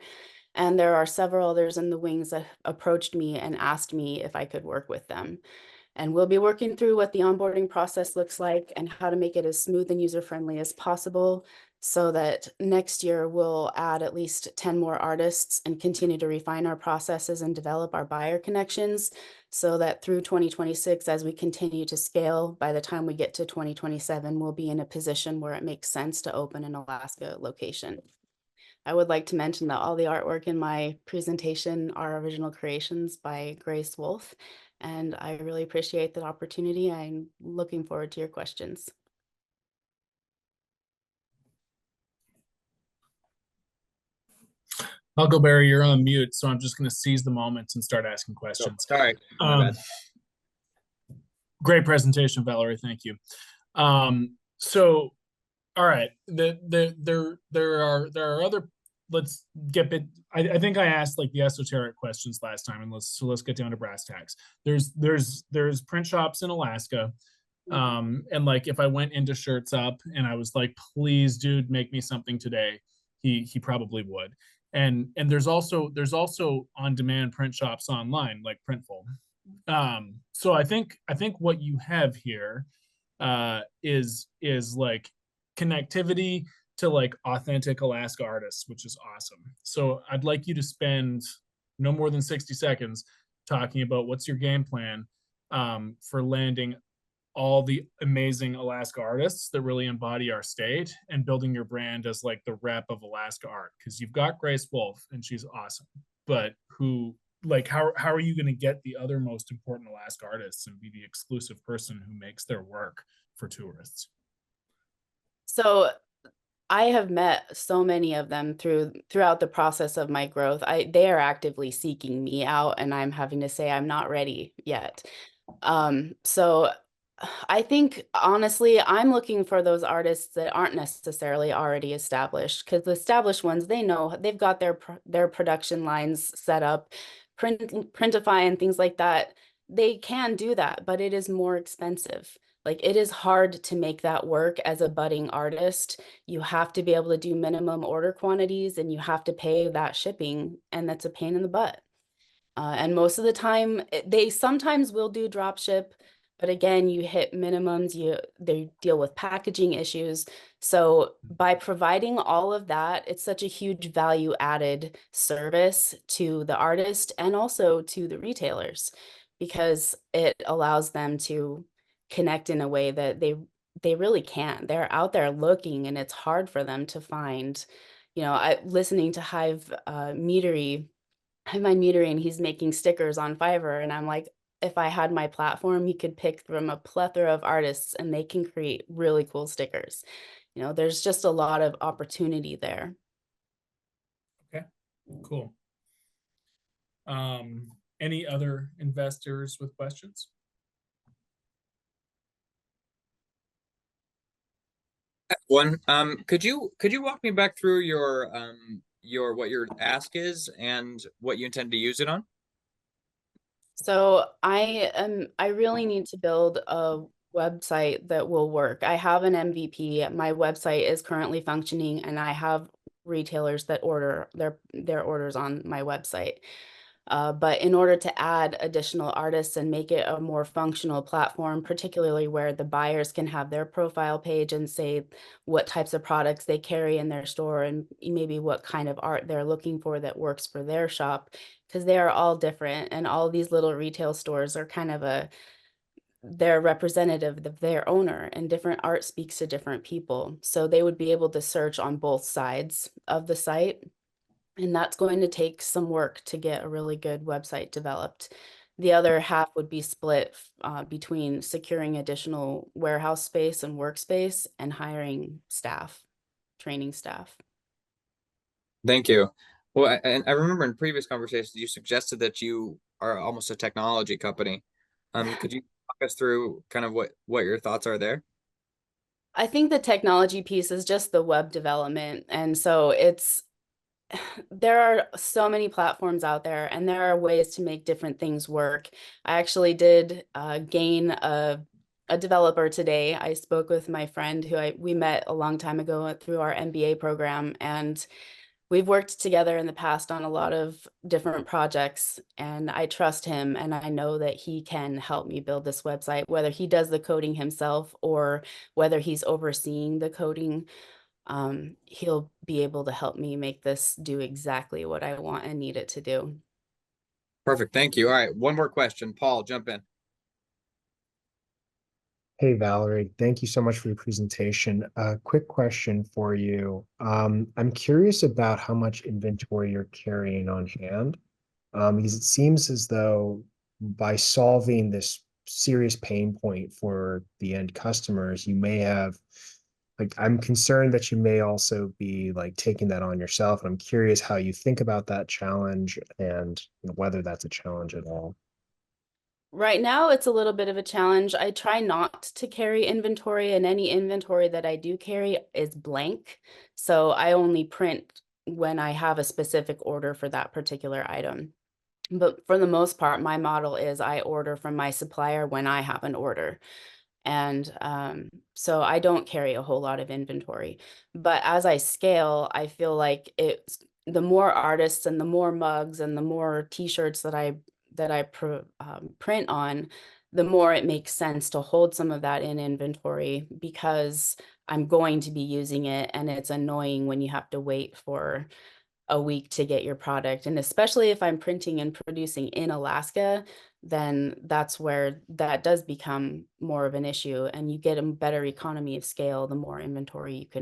And there are several others in the wings that approached me and asked me if I could work with them. And we'll be working through what the onboarding process looks like and how to make it as smooth and user-friendly as possible so that next year we'll add at least 10 more artists and continue to refine our processes and develop our buyer connections so that through 2026, as we continue to scale, by the time we get to 2027, we'll be in a position where it makes sense to open an Alaska location. I would like to mention that all the artwork in my presentation are original creations by Grace Wolf, and I really appreciate the opportunity. I'm looking forward to your questions. Huckleberry, you're on mute, so I'm just going to seize the moment and start asking questions. Oh, sorry, my bad. Great presentation, Valerie. Thank you. So, all right, there are other. Let's get bit. I think I asked like the esoteric questions last time, and let's get down to brass tacks. There's print shops in Alaska, and like if I went into Shirts Up and I was like, please, dude, make me something today, he probably would. And there's also on-demand print shops online like Printful. So I think what you have here is like connectivity to like authentic Alaska artists, which is awesome. So I'd like you to spend no more than 60 seconds talking about what's your game plan for landing all the amazing Alaska artists that really embody our state and building your brand as like the rep of Alaska art. Because you've got Grace Wolf and she's awesome, but how are you going to get the other most important Alaska artists and be the exclusive person who makes their work for tourists? So I have met so many of them throughout the process of my growth. They are actively seeking me out, and I'm having to say I'm not ready yet. So I think honestly, I'm looking for those artists that aren't necessarily already established, because the established ones, they know they've got their production lines set up, Printify and things like that. They can do that, but it is more expensive. Like, it is hard to make that work as a budding artist. You have to be able to do minimum order quantities, and you have to pay that shipping, and that's a pain in the butt. And most of the time, they sometimes will do drop ship, but again, you hit minimums, they deal with packaging issues. So by providing all of that, it's such a huge value added service to the artist and also to the retailers, because it allows them to connect in a way that they really can't. They're out there looking, and it's hard for them to find. Listening to Hive Meadery, and he's making stickers on Fiverr, and I'm like, if I had my platform, you could pick from a plethora of artists and they can create really cool stickers. There's just a lot of opportunity there. Okay, cool. Any other investors with questions? One, could you walk me back through your what your ask is and what you intend to use it on? So I really need to build a website that will work. I have an MVP. My website is currently functioning, and I have retailers that order their orders on my website. But in order to add additional artists and make it a more functional platform, particularly where the buyers can have their profile page and say what types of products they carry in their store and maybe what kind of art they're looking for that works for their shop, because they are all different, and all these little retail stores are kind of they're representative of their owner, and different art speaks to different people. So they would be able to search on both sides of the site. And that's going to take some work to get a really good website developed. The other half would be split between securing additional warehouse space and workspace and hiring staff, training staff. Thank you. Well, and I remember in previous conversations you suggested that you are almost a technology company. Could you walk us through kind of what your thoughts are there? I think the technology piece is just the web development. And so there are so many platforms out there, and there are ways to make different things work. I actually did gain a developer today. I spoke with my friend who we met a long time ago through our MBA program, and we've worked together in the past on a lot of different projects, and I trust him, and I know that he can help me build this website, whether he does the coding himself or whether he's overseeing the coding. He'll be able to help me make this do exactly what I want and need it to do. Perfect. Thank you. All right. One more question. Paul, jump in. Hey, Valerie, thank you so much for your presentation. A quick question for you. I'm curious about how much inventory you're carrying on hand, because it seems as though by solving this serious pain point for the end customers, you may have, like, I'm concerned that you may also be like taking that on yourself. And I'm curious how you think about that challenge and whether that's a challenge at all. Right now, it's a little bit of a challenge. I try not to carry inventory, and any inventory that I do carry is blank. So I only print when I have a specific order for that particular item. But for the most part, my model is I order from my supplier when I have an order. And so I don't carry a whole lot of inventory. But as I scale, I feel like the more artists and the more mugs and the more t-shirts that I print on, the more it makes sense to hold some of that in inventory because I'm going to be using it, and it's annoying when you have to wait for a week to get your product. And especially if I'm printing and producing in Alaska, then that's where that does become more of an issue, and you get a better economy of scale the more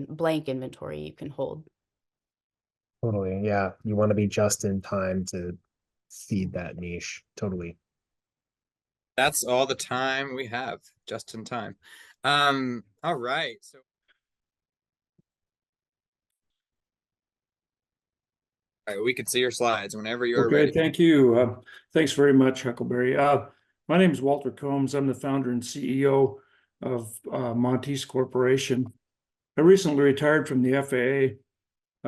blank inventory you can hold. Totally. Yeah. You want to be just in time to feed that niche. Totally. That's all the time we have, just in time. All right. So all right, we can see your slides whenever you're Okay, ready. thank you. Thanks very much, Huckleberry. My name is Walter Combs. I'm the founder and CEO of Montes Corporation. I recently retired from the FAA,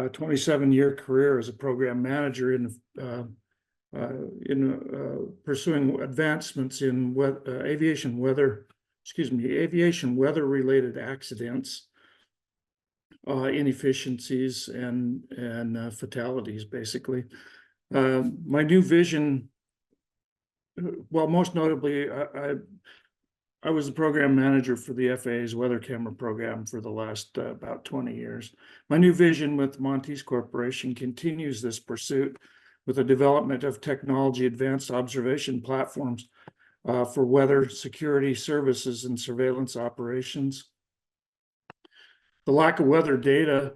a 27-year career as a program manager in pursuing advancements in aviation weather-related accidents, inefficiencies, and fatalities, basically. My new vision, well, most notably, I was the program manager for the FAA's weather camera program for the last about 20 years. My new vision with Montes Corporation continues this pursuit with the development of technology advanced observation platforms for weather security services and surveillance operations. The lack of weather data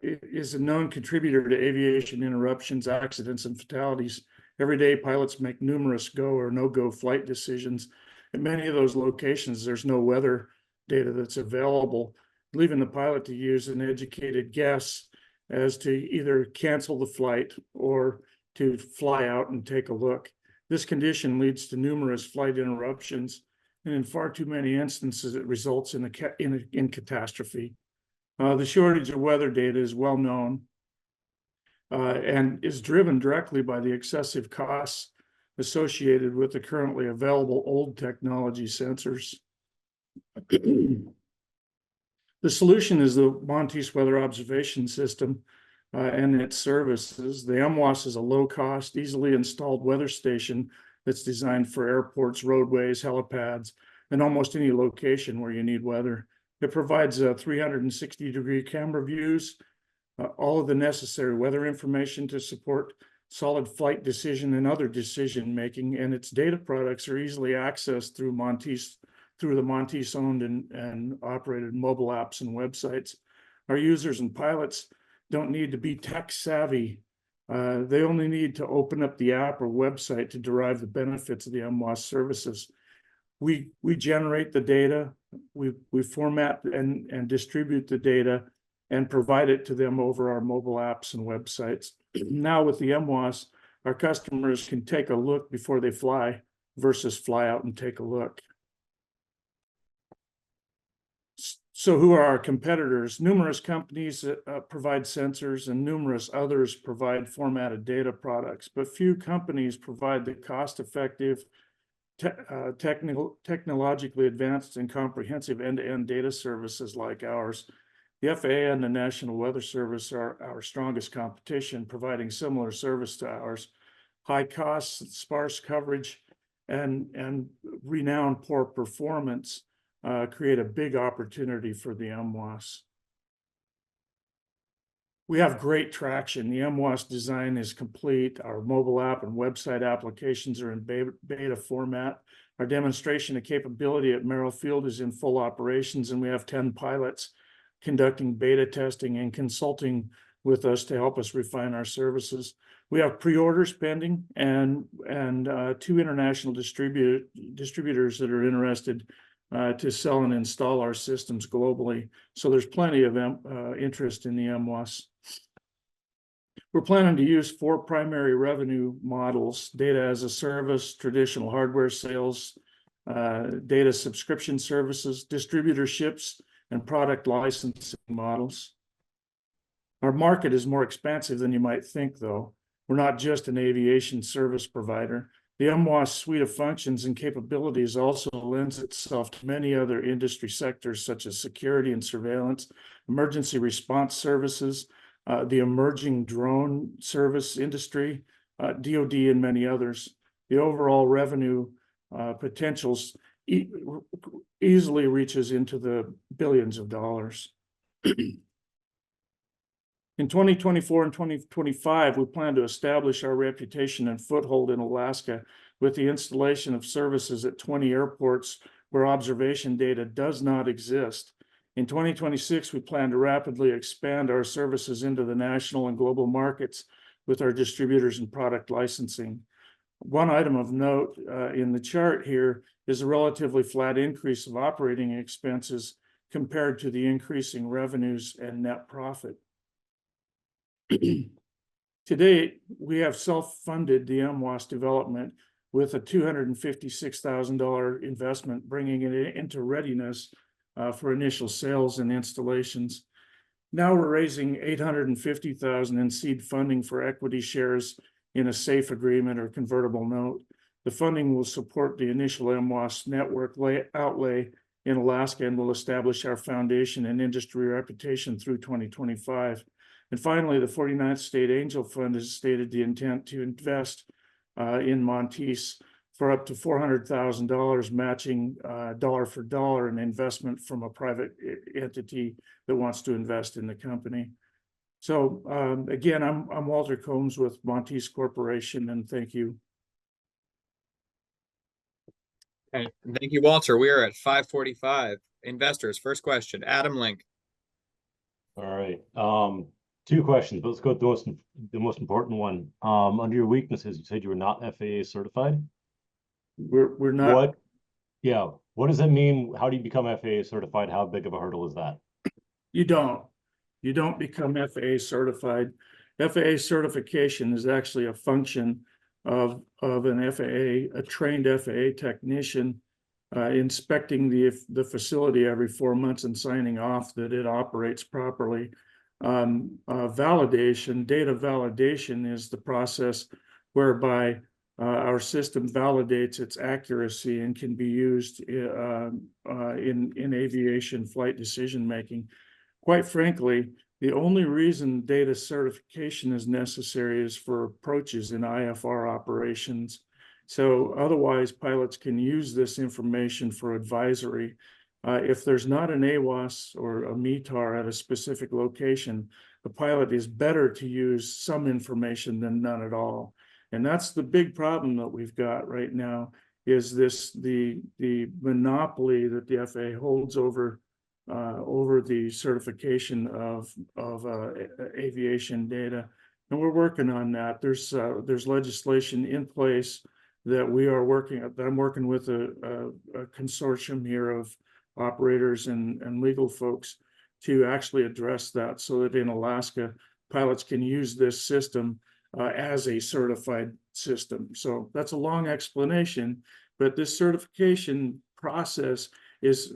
is a known contributor to aviation interruptions, accidents, and fatalities. Every day, pilots make numerous go or no-go flight decisions. At many of those locations, there's no weather data that's available, leaving the pilot to use an educated guess as to either cancel the flight or to fly out and take a look. This condition leads to numerous flight interruptions, and in far too many instances, it results in catastrophe. The shortage of weather data is well known and is driven directly by the excessive costs associated with the currently available old technology sensors. The solution is the Montes Weather Observation System and its services. The MWAS is a low-cost, easily installed weather station that's designed for airports, roadways, helipads, and almost any location where you need weather. It provides 360-degree camera views, all of the necessary weather information to support solid flight decision and other decision making, and its data products are easily accessed through the Montes owned and operated mobile apps and websites. Our users and pilots don't need to be tech savvy. They only need to open up the app or website to derive the benefits of the MWAS services. We generate the data, we format and distribute the data and provide it to them over our mobile apps and websites. Now with the MWAS, our customers can take a look before they fly versus fly out and take a look. So who are our competitors? Numerous companies provide sensors and numerous others provide formatted data products, but few companies provide the cost-effective, technologically advanced and comprehensive end-to-end data services like ours. The FAA and the National Weather Service are our strongest competition, providing similar service to ours. High costs, sparse coverage, and renowned poor performance create a big opportunity for the MWAS. We have great traction. The MWAS design is complete. Our mobile app and website applications are in beta format. Our demonstration of capability at Merrill Field is in full operations, and we have 10 pilots conducting beta testing and consulting with us to help us refine our services. We have pre-orders pending and 2 international distributors that are interested to sell and install our systems globally. So there's plenty of interest in the MWAS. We're planning to use 4 primary revenue models: data as a service, traditional hardware sales, data subscription services, distributorships, and product licensing models. Our market is more expansive than you might think, though. We're not just an aviation service provider. The MWAS suite of functions and capabilities also lends itself to many other industry sectors, such as security and surveillance, emergency response services, the emerging drone service industry, DoD, and many others. the overall revenue potentials easily reaches into the billions of dollars. In 2024 and 2025, we plan to establish our reputation and foothold in Alaska with the installation of services at 20 airports where observation data does not exist. In 2026, we plan to rapidly expand our services into the national and global markets with our distributors and product licensing. One item of note in the chart here is a relatively flat increase of operating expenses compared to the increasing revenues and net profit. To date, we have self-funded the MWAS development with a $256,000 investment, bringing it into readiness for initial sales and installations. Now we're raising $850,000 in seed funding for equity shares in a SAFE agreement or convertible note. The funding will support the initial MWAS network outlay in Alaska and will establish our foundation and industry reputation through 2025. And finally, the 49th State Angel Fund has stated the intent to invest in Monteith for up to $400,000, matching dollar for dollar an investment from a private entity that wants to invest in the company. So again, I'm Walter Combs with Monteith Corporation, and thank you. Okay, thank you, Walter. We are at 5:45. Investors, first question, Adam Link. All right. Two questions, but let's go with the most important one. Under your weaknesses, you said you were not FAA certified. We're not. What does that mean? How do you become FAA certified? How big of a hurdle is that? You don't become FAA certified. FAA certification is actually a function of an FAA, a trained FAA technician inspecting the facility every 4 months and signing off that it operates properly. Validation, data validation is the process whereby our system validates its accuracy and can be used in aviation flight decision making. Quite frankly, the only reason data certification is necessary is for approaches in IFR operations. So otherwise, pilots can use this information for advisory. If there's not an AWAS or a METAR at a specific location, the pilot is better to use some information than none at all. And that's the big problem that we've got right now, is the monopoly that the FAA holds over the certification of aviation data. And we're working on that. There's legislation in place that I'm working with a consortium here of operators and legal folks to actually address that, so that in Alaska, pilots can use this system as a certified system. So that's a long explanation, but this certification process is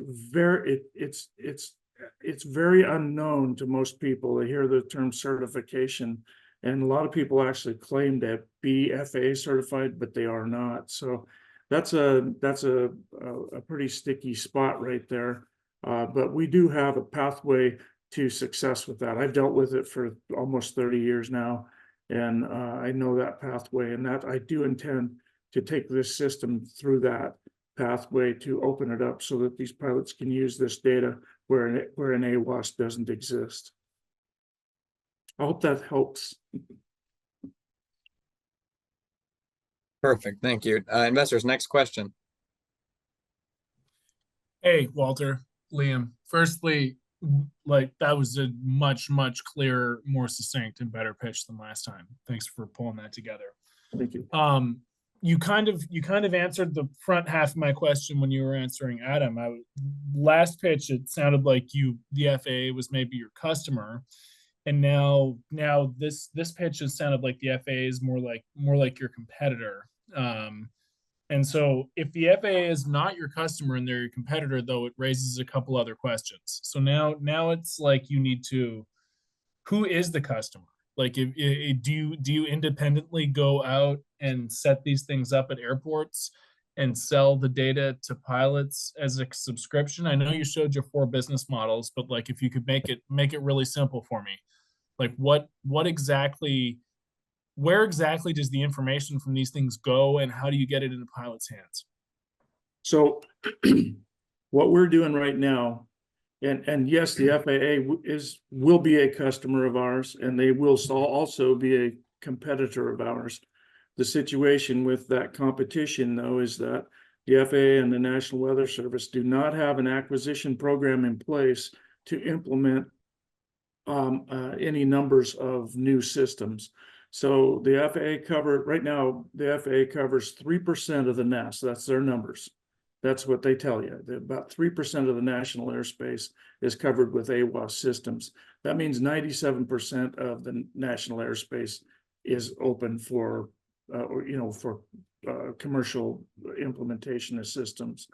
it's very unknown to most people. They hear the term certification, and a lot of people actually claim to be FAA certified, but they are not. So that's a pretty sticky spot right there. But we do have a pathway to success with that. I've dealt with it for almost 30 years now, and I know that pathway, and that I do intend to take this system through that pathway to open it up so that these pilots can use this data where an AWAS doesn't exist. I hope that helps. Perfect, thank you. Investors, next question. Hey, Walter, Liam. Firstly, like that was a much clearer, more succinct, and better pitch than last time. Thanks for pulling that together. Thank you. You kind of answered the front half of my question when you were answering Adam. Last pitch, it sounded like the FAA was maybe your customer, and now this pitch has sounded like the FAA is more like your competitor. And so if the FAA is not your customer and they're your competitor, though, it raises a couple other questions. So now it's like you need to, who is the customer? Like, do you independently go out and set these things up at airports and sell the data to pilots as a subscription? I know you showed your 4 business models, but like if you could make it really simple for me, like what exactly where exactly does the information from these things go, and how do you get it into pilots' hands? So what we're doing right now, and yes, the FAA will be a customer of ours, and they will also be a competitor of ours. The situation with that competition, though, is that the FAA and the National Weather Service do not have an acquisition program in place to implement any numbers of new systems. So the FAA right now, the FAA covers 3% of the nest. That's their numbers. That's what they tell you. About 3% of the national airspace is covered with AWAS systems. That means 97% of the national airspace is open for, commercial implementation of systems.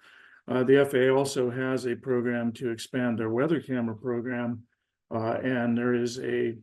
The FAA also has a program to expand their weather camera program, and there's a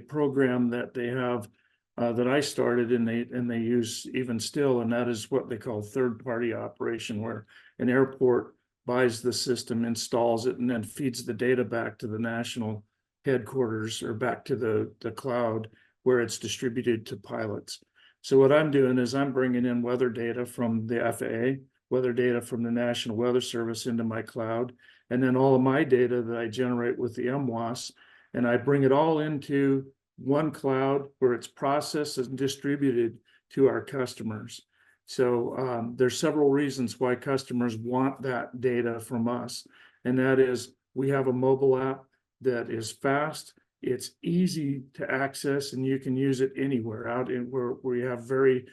program that they have that I started and they use even still, and that is what they call third-party operation, where an airport buys the system, installs it, and then feeds the data back to the national headquarters or back to the cloud where it's distributed to pilots. So what I'm doing is I'm bringing in weather data from the FAA, weather data from the National Weather Service into my cloud, and then all of my data that I generate with the MWAS, and I bring it all into one cloud where it's processed and distributed to our customers. So there's several reasons why customers want that data from us. And that is, we have a mobile app that is fast, it's easy to access, and you can use it anywhere out in where we have very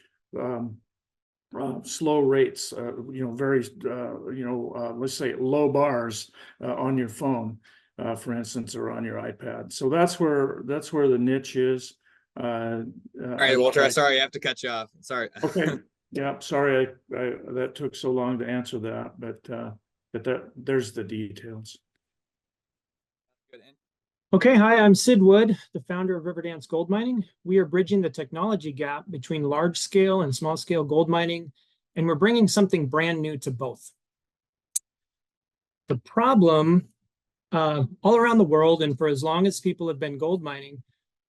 slow rates, let's say low bars on your phone. For instance, or on your iPad. So that's where the niche is. All right, Walter, sorry, I have to cut you off. Sorry. Okay. Yeah, sorry, I that took so long to answer that, but there's the details. Okay, hi, I'm Sid Wood, the founder of Riverdance Gold Mining. We are bridging the technology gap between large scale and small scale gold mining, and we're bringing something brand new to both. The problem all around the world, and for as long as people have been gold mining,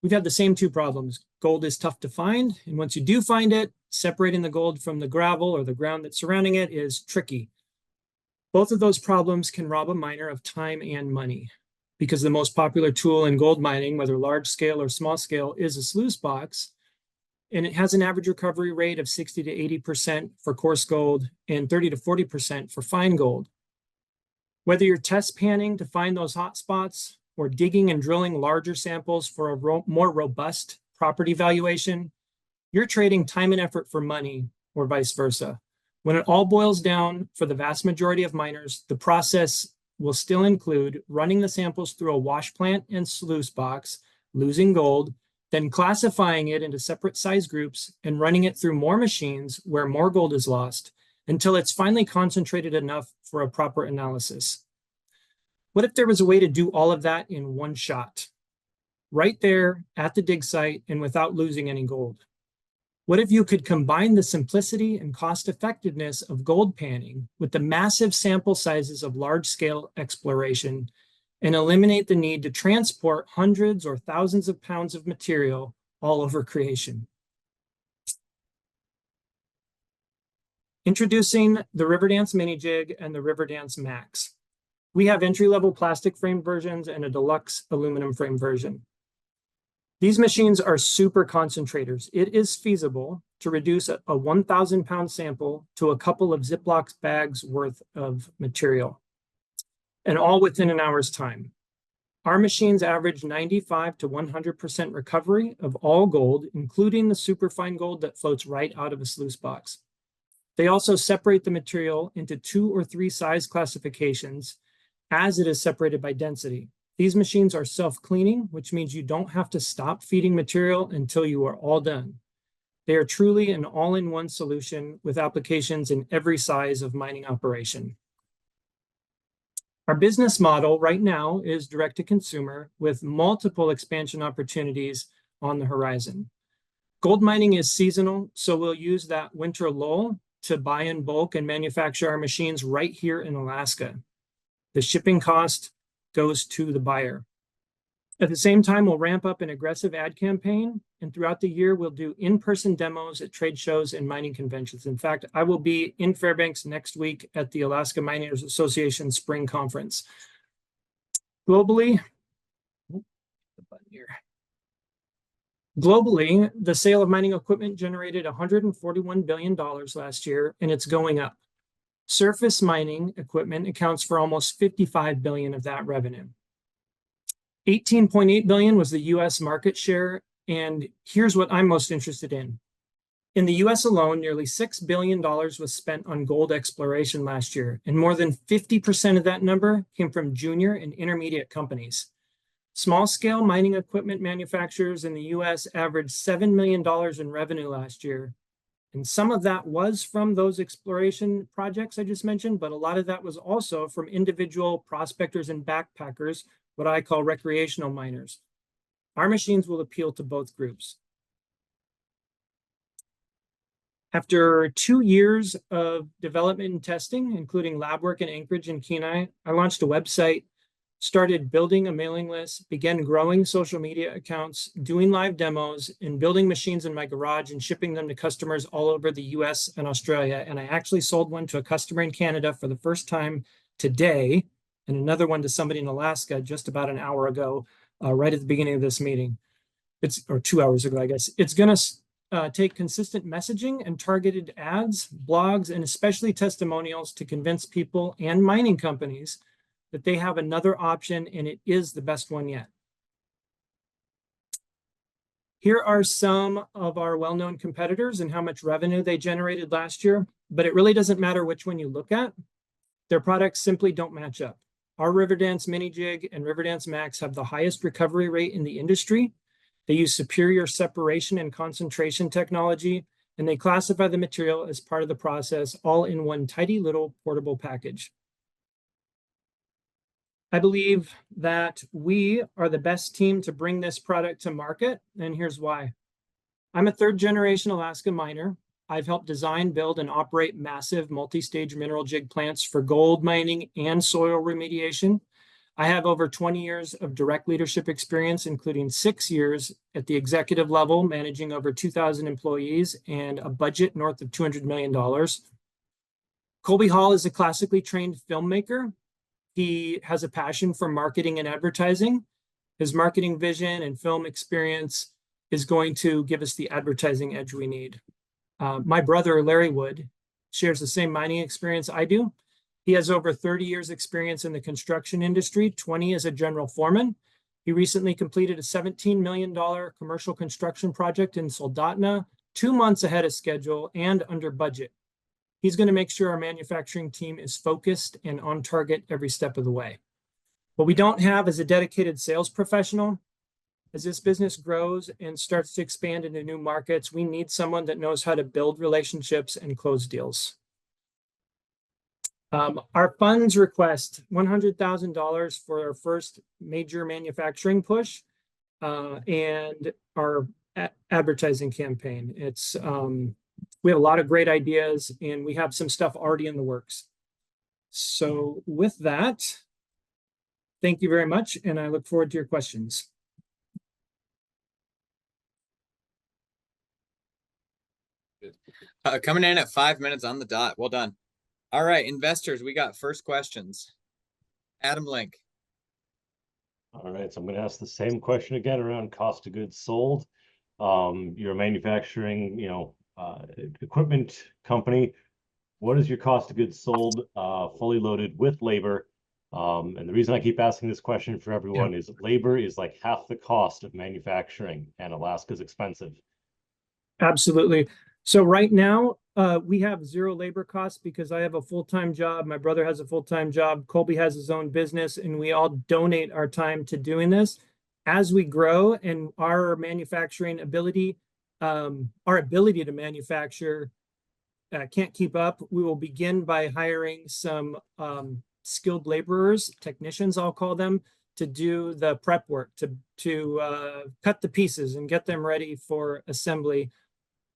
we've had the same two problems. Gold is tough to find, and once you do find it, separating the gold from the gravel or the ground that's surrounding it is tricky. Both of those problems can rob a miner of time and money, because the most popular tool in gold mining, whether large scale or small scale, is a sluice box, and it has an average recovery rate of 60 to 80% for coarse gold and 30 to 40% for fine gold. Whether you're test panning to find those hot spots or digging and drilling larger samples for a more robust property valuation, you're trading time and effort for money, or vice versa. When it all boils down, for the vast majority of miners, the process will still include running the samples through a wash plant and sluice box, losing gold, then classifying it into separate size groups and running it through more machines where more gold is lost, until it's finally concentrated enough for a proper analysis. What if there was a way to do all of that in one shot, right there at the dig site and without losing any gold? What if you could combine the simplicity and cost effectiveness of gold panning with the massive sample sizes of large scale exploration and eliminate the need to transport hundreds or thousands of pounds of material all over creation? Introducing the Riverdance Mini Jig and the Riverdance Max. We have entry-level plastic frame versions and a deluxe aluminum frame version. These machines are super concentrators. It is feasible to reduce a 1,000-pound sample to a couple of Ziploc bags worth of material, and all within an hour's time. Our machines average 95 to 100% recovery of all gold, including the superfine gold that floats right out of a sluice box. They also separate the material into 2 or 3 size classifications as it is separated by density. These machines are self-cleaning, which means you don't have to stop feeding material until you are all done. They are truly an all-in-one solution with applications in every size of mining operation. Our business model right now is direct-to-consumer with multiple expansion opportunities on the horizon. Gold mining is seasonal, so we'll use that winter lull to buy in bulk and manufacture our machines right here in Alaska. The shipping cost goes to the buyer. At the same time, we'll ramp up an aggressive ad campaign, and throughout the year, we'll do in-person demos at trade shows and mining conventions. In fact, I will be in Fairbanks next week at the Alaska Miners Association Spring Conference. Globally, Globally, the sale of mining equipment generated $141 billion last year, and it's going up. Surface mining equipment accounts for almost $55 billion of that revenue. $18.8 billion was the US market share, and here's what I'm most interested in. In the US alone, nearly $6 billion was spent on gold exploration last year, and more than 50% of that number came from junior and intermediate companies. Small-scale mining equipment manufacturers in the US averaged $7 million in revenue last year, and some of that was from those exploration projects I just mentioned, but a lot of that was also from individual prospectors and backpackers, what I call recreational miners. Our machines will appeal to both groups. After 2 years of development and testing, including lab work in Anchorage and Kenai, I launched a website, started building a mailing list, began growing social media accounts, doing live demos, and building machines in my garage and shipping them to customers all over the US and Australia. And I actually sold one to a customer in Canada for the first time today, and another one to somebody in Alaska just about an hour ago, right at the beginning of this meeting. Or 2 hours ago, I guess. It's going to take consistent messaging and targeted ads, blogs, and especially testimonials to convince people and mining companies that they have another option and it is the best one yet. Here are some of our well-known competitors and how much revenue they generated last year, but it really doesn't matter which one you look at. Their products simply don't match up. Our Riverdance Mini Jig and Riverdance Max have the highest recovery rate in the industry. They use superior separation and concentration technology, and they classify the material as part of the process, all in one tidy little portable package. I believe that we are the best team to bring this product to market, and here's why. I'm a third-generation Alaska miner. I've helped design, build, and operate massive multi-stage mineral jig plants for gold mining and soil remediation. I have over 20 years of direct leadership experience, including 6 years at the executive level, managing over 2,000 employees and a budget north of $200 million. Colby Hall is a classically trained filmmaker. He has a passion for marketing and advertising. His marketing vision and film experience is going to give us the advertising edge we need. My brother, Larry Wood, shares the same mining experience I do. He has over 30 years experience in the construction industry, 20 as a general foreman. He recently completed a $17 million commercial construction project in Soldotna, 2 months ahead of schedule and under budget. He's going to make sure our manufacturing team is focused and on target every step of the way. What we don't have is a dedicated sales professional. As this business grows and starts to expand into new markets, we need someone that knows how to build relationships and close deals. Our funds request $100,000 for our first major manufacturing push and our advertising campaign. We have a lot of great ideas and we have some stuff already in the works. So with that, thank you very much, and I look forward to your questions. Coming in at 5 minutes on the dot. Well done. All right, investors, we got first questions. Adam Link. All right, so I'm going to ask the same question again around cost of goods sold. You're a manufacturing, equipment company. What is your cost of goods sold, fully loaded with labor? And the reason I keep asking this question for everyone is labor is like half the cost of manufacturing, and Alaska's expensive. Absolutely. So right now, we have zero labor costs because I have a full-time job. My brother has a full-time job. Colby has his own business, and we all donate our time to doing this. As we grow and our manufacturing ability, our ability to manufacture can't keep up, we will begin by hiring some skilled laborers, technicians, I'll call them, to do the prep work, to cut the pieces and get them ready for assembly.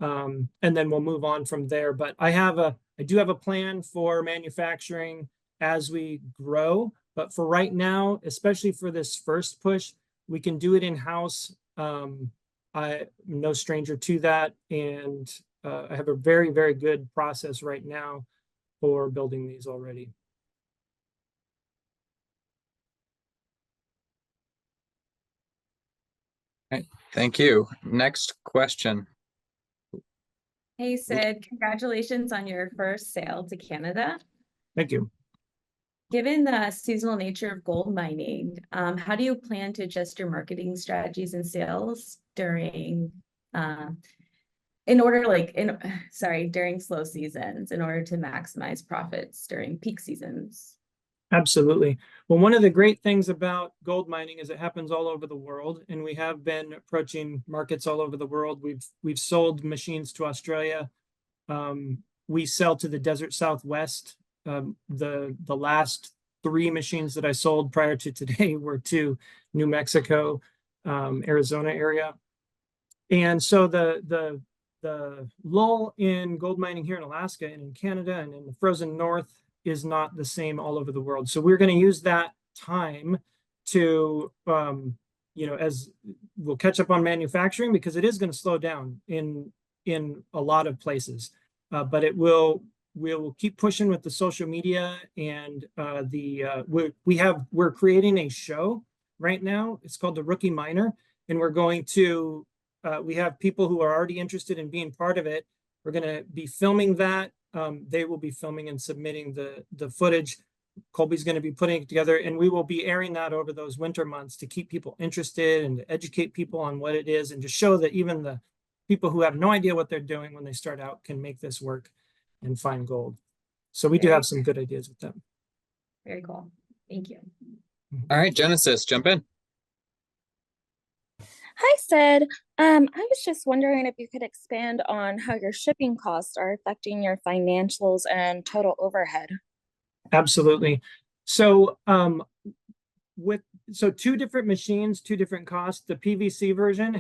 And then we'll move on from there. But I do have a plan for manufacturing as we grow. But for right now, especially for this first push, We can do it in-house. I'm no stranger to that, and I have a very, very good process right now for building these already. Okay, thank you. Next question. Hey Sid, congratulations on your first sale to Canada. Thank you. Given the seasonal nature of gold mining, how do you plan to adjust your marketing strategies and sales during during slow seasons in order to maximize profits during peak seasons? Absolutely. Well, one of the great things about gold mining is it happens all over the world, and we have been approaching markets all over the world. We've sold machines to Australia. We sell to the desert Southwest. The last 3 machines that I sold prior to today were to New Mexico, Arizona area. And so the lull in gold mining here in Alaska and in Canada and in the frozen north is not the same all over the world. So we're going to use that time to, as we'll catch up on manufacturing, because it is going to slow down in a lot of places. But we'll keep pushing with the social media, and we're creating a show right now. It's called the Rookie Miner, and we're going to we have people who are already interested in being part of it. We're going to be filming that. They will be filming and submitting the footage. Colby's going to be putting it together, and we will be airing that over those winter months to keep people interested and to educate people on what it is, and to show that even the people who have no idea what they're doing when they start out can make this work and find gold. So we do have some good ideas with them. Very cool. Thank you. All right, Genesis, jump in. Hi, Sid. I was just wondering if you could expand on how your shipping costs are affecting your financials and total overhead. Absolutely. So so 2 different machines, 2 different costs. The PVC version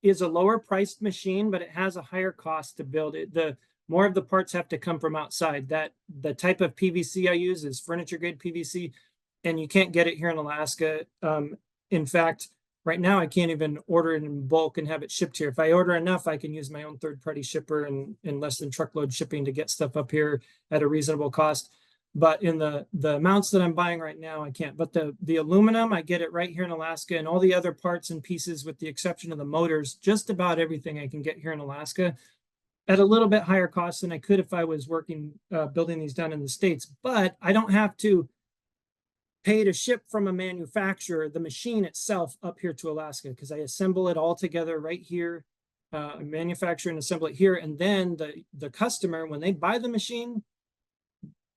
is a lower priced machine, but it has a higher cost to build it. More of the parts have to come from outside. The type of PVC I use is furniture grade PVC, and you can't get it here in Alaska. In fact, right now I can't even order it in bulk and have it shipped here. If I order enough, I can use my own third-party shipper and less than truckload shipping to get stuff up here at a reasonable cost. But in the amounts that I'm buying right now, I can't. But the aluminum, I get it right here in Alaska, and all the other parts and pieces, with the exception of the motors, just about everything I can get here in Alaska at a little bit higher cost than I could if I was working, building these down in the States. But I don't have to pay to ship from a manufacturer the machine itself up here to Alaska, because I assemble it all together right here, manufacture and assemble it here. And then the customer, when they buy the machine,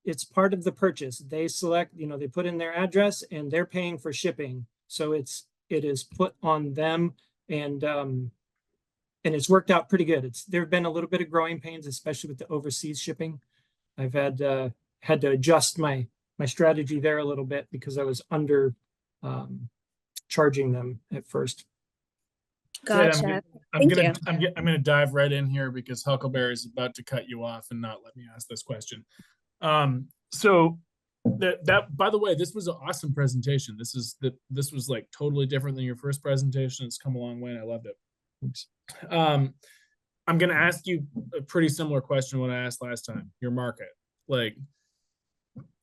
it's part of the purchase. They select, they put in their address and they're paying for shipping. So it is put on them, and it's worked out pretty good. There have been a little bit of growing pains, especially with the overseas shipping. I've had to adjust my strategy there a little bit because I was under charging them at first. Gotcha. I'm gonna dive right in here because Huckleberry is about to cut you off and not let me ask this question. So that by the way, this was an awesome presentation. This was like totally different than your first presentation. It's come a long way and I loved it. Thanks. I'm gonna ask you a pretty similar question to what I asked last time. Your market, like,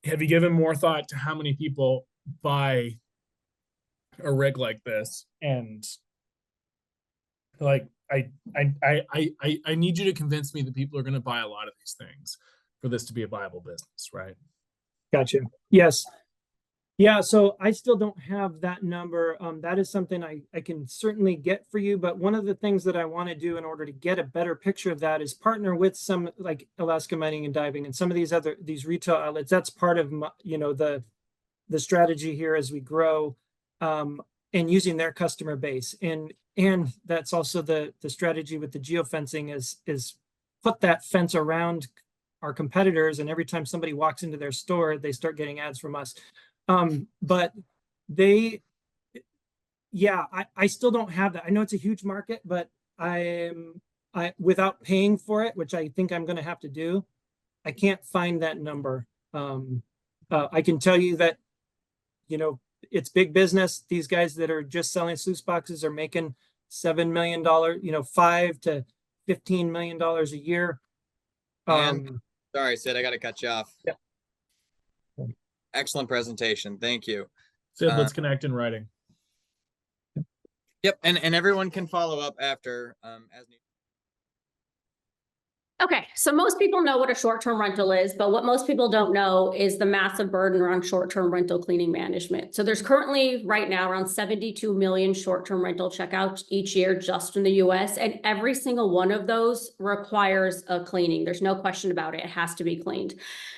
have you given more thought to how many people buy a rig like this? And like, I need you to convince me that people are going to buy a lot of these things for this to be a viable business, right? Gotcha. Yes. Yeah, so I still don't have that number. That is something I can certainly get for you. But one of the things that I want to do in order to get a better picture of that is partner with some like Alaska Mining and Diving and some of these retail outlets. That's part of the strategy here as we grow, and using their customer base. And that's also the strategy with the geofencing is put that fence around our competitors, and every time somebody walks into their store, they start getting ads from us. But I still don't have that. I know it's a huge market, but without paying for it, which I think I'm going to have to do, I can't find that number. I can tell you that, it's big business. These guys that are just selling sluice boxes are making $7 million, $5 to $15 million a year. And sorry, Sid, I got to cut you off. Yeah. Excellent presentation. Thank you. Sid, let's connect in writing. Yep, and everyone can follow up after as needed. Okay, so most people know what a short-term rental is, but what most people don't know is the massive burden around short-term rental cleaning management. So there's currently right now around 72 million short-term rental checkouts each year just in the US, and every single one of those requires a cleaning. There's no question about it. It has to be cleaned.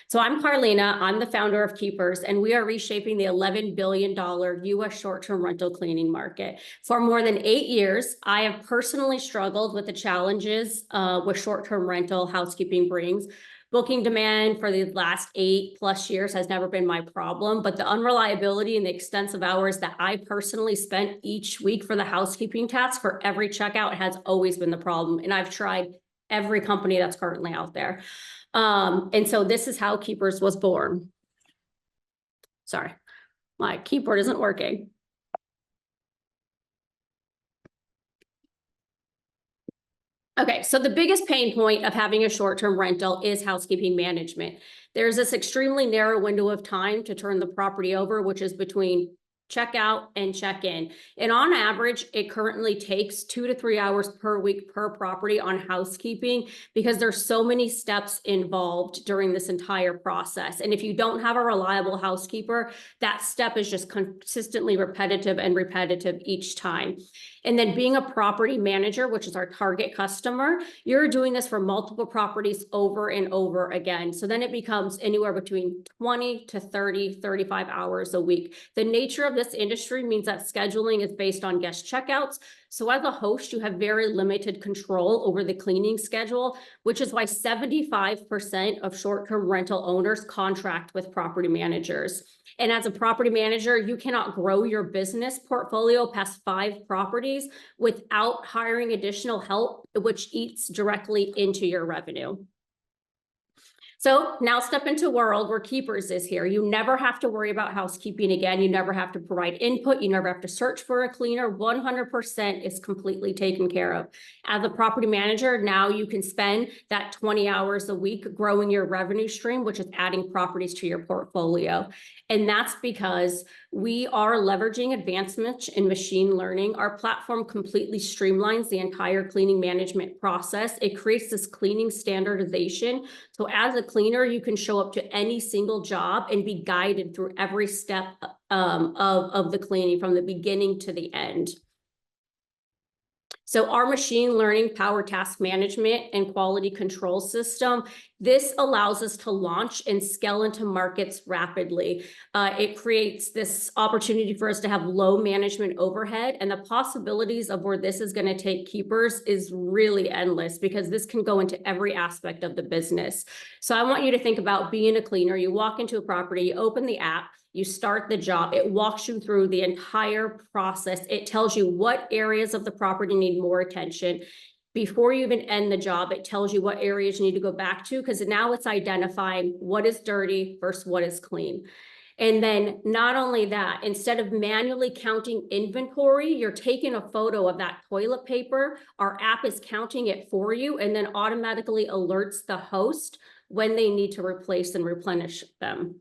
So I'm Carlina, I'm the founder of Keepers, and we are reshaping the $11 billion US short-term rental cleaning market. For more than 8 years, I have personally struggled with the challenges with short-term rental housekeeping brings. Booking demand for the last 8+ years has never been my problem, but the unreliability and the extensive hours that I personally spent each week for the housekeeping tasks for every checkout has always been the problem. And I've tried every company that's currently out there. And so this is how Keepers was born. Sorry, my keyboard isn't working. Okay, so the biggest pain point of having a short-term rental is housekeeping management. There's this extremely narrow window of time to turn the property over, which is between checkout and check-in. And on average, it currently takes 2 to 3 hours per week per property on housekeeping because there's so many steps involved during this entire process. And if you don't have a reliable housekeeper, that step is just consistently repetitive each time. And then being a property manager, which is our target customer, you're doing this for multiple properties over and over again. So then it becomes anywhere between 20 to 30, 35 hours a week. The nature of this industry means that scheduling is based on guest checkouts. So as a host, you have very limited control over the cleaning schedule, which is why 75% of short-term rental owners contract with property managers. And as a property manager, you cannot grow your business portfolio past 5 properties without hiring additional help, which eats directly into your revenue. So now step into a world where Keepers is here. You never have to worry about housekeeping again. You never have to provide input. You never have to search for a cleaner. 100% is completely taken care of. As a property manager, now you can spend that 20 hours a week growing your revenue stream, which is adding properties to your portfolio. And that's because we are leveraging advancements in machine learning. Our platform completely streamlines the entire cleaning management process. It creates this cleaning standardization. So as a cleaner, you can show up to any single job and be guided through every step of the cleaning from the beginning to the end. So our machine learning power task management and quality control system, this allows us to launch and scale into markets rapidly. It creates this opportunity for us to have low management overhead, and the possibilities of where this is going to take Keepers is really endless because this can go into every aspect of the business. So I want you to think about being a cleaner. You walk into a property, you open the app, you start the job, it walks you through the entire process. It tells you what areas of the property need more attention. Before you even end the job, it tells you what areas you need to go back to because now it's identifying what is dirty versus what is clean. And then not only that, instead of manually counting inventory, you're taking a photo of that toilet paper. Our app is counting it for you and then automatically alerts the host when they need to replace and replenish them.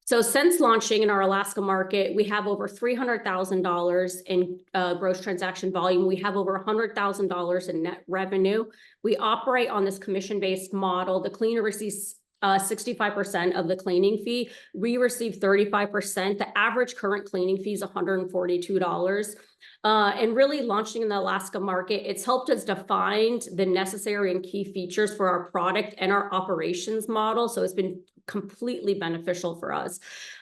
So since launching in our Alaska market, we have over $300,000 in gross transaction volume. We have over $100,000 in net revenue. We operate on this commission-based model. The cleaner receives 65% of the cleaning fee. We receive 35%. The average current cleaning fee is $142. And really launching in the Alaska market, it's helped us define the necessary and key features for our product and our operations model. So it's been completely beneficial for us.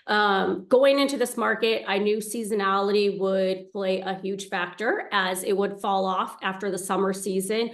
Going into this market, I knew seasonality would play a huge factor as it would fall off after the summer season.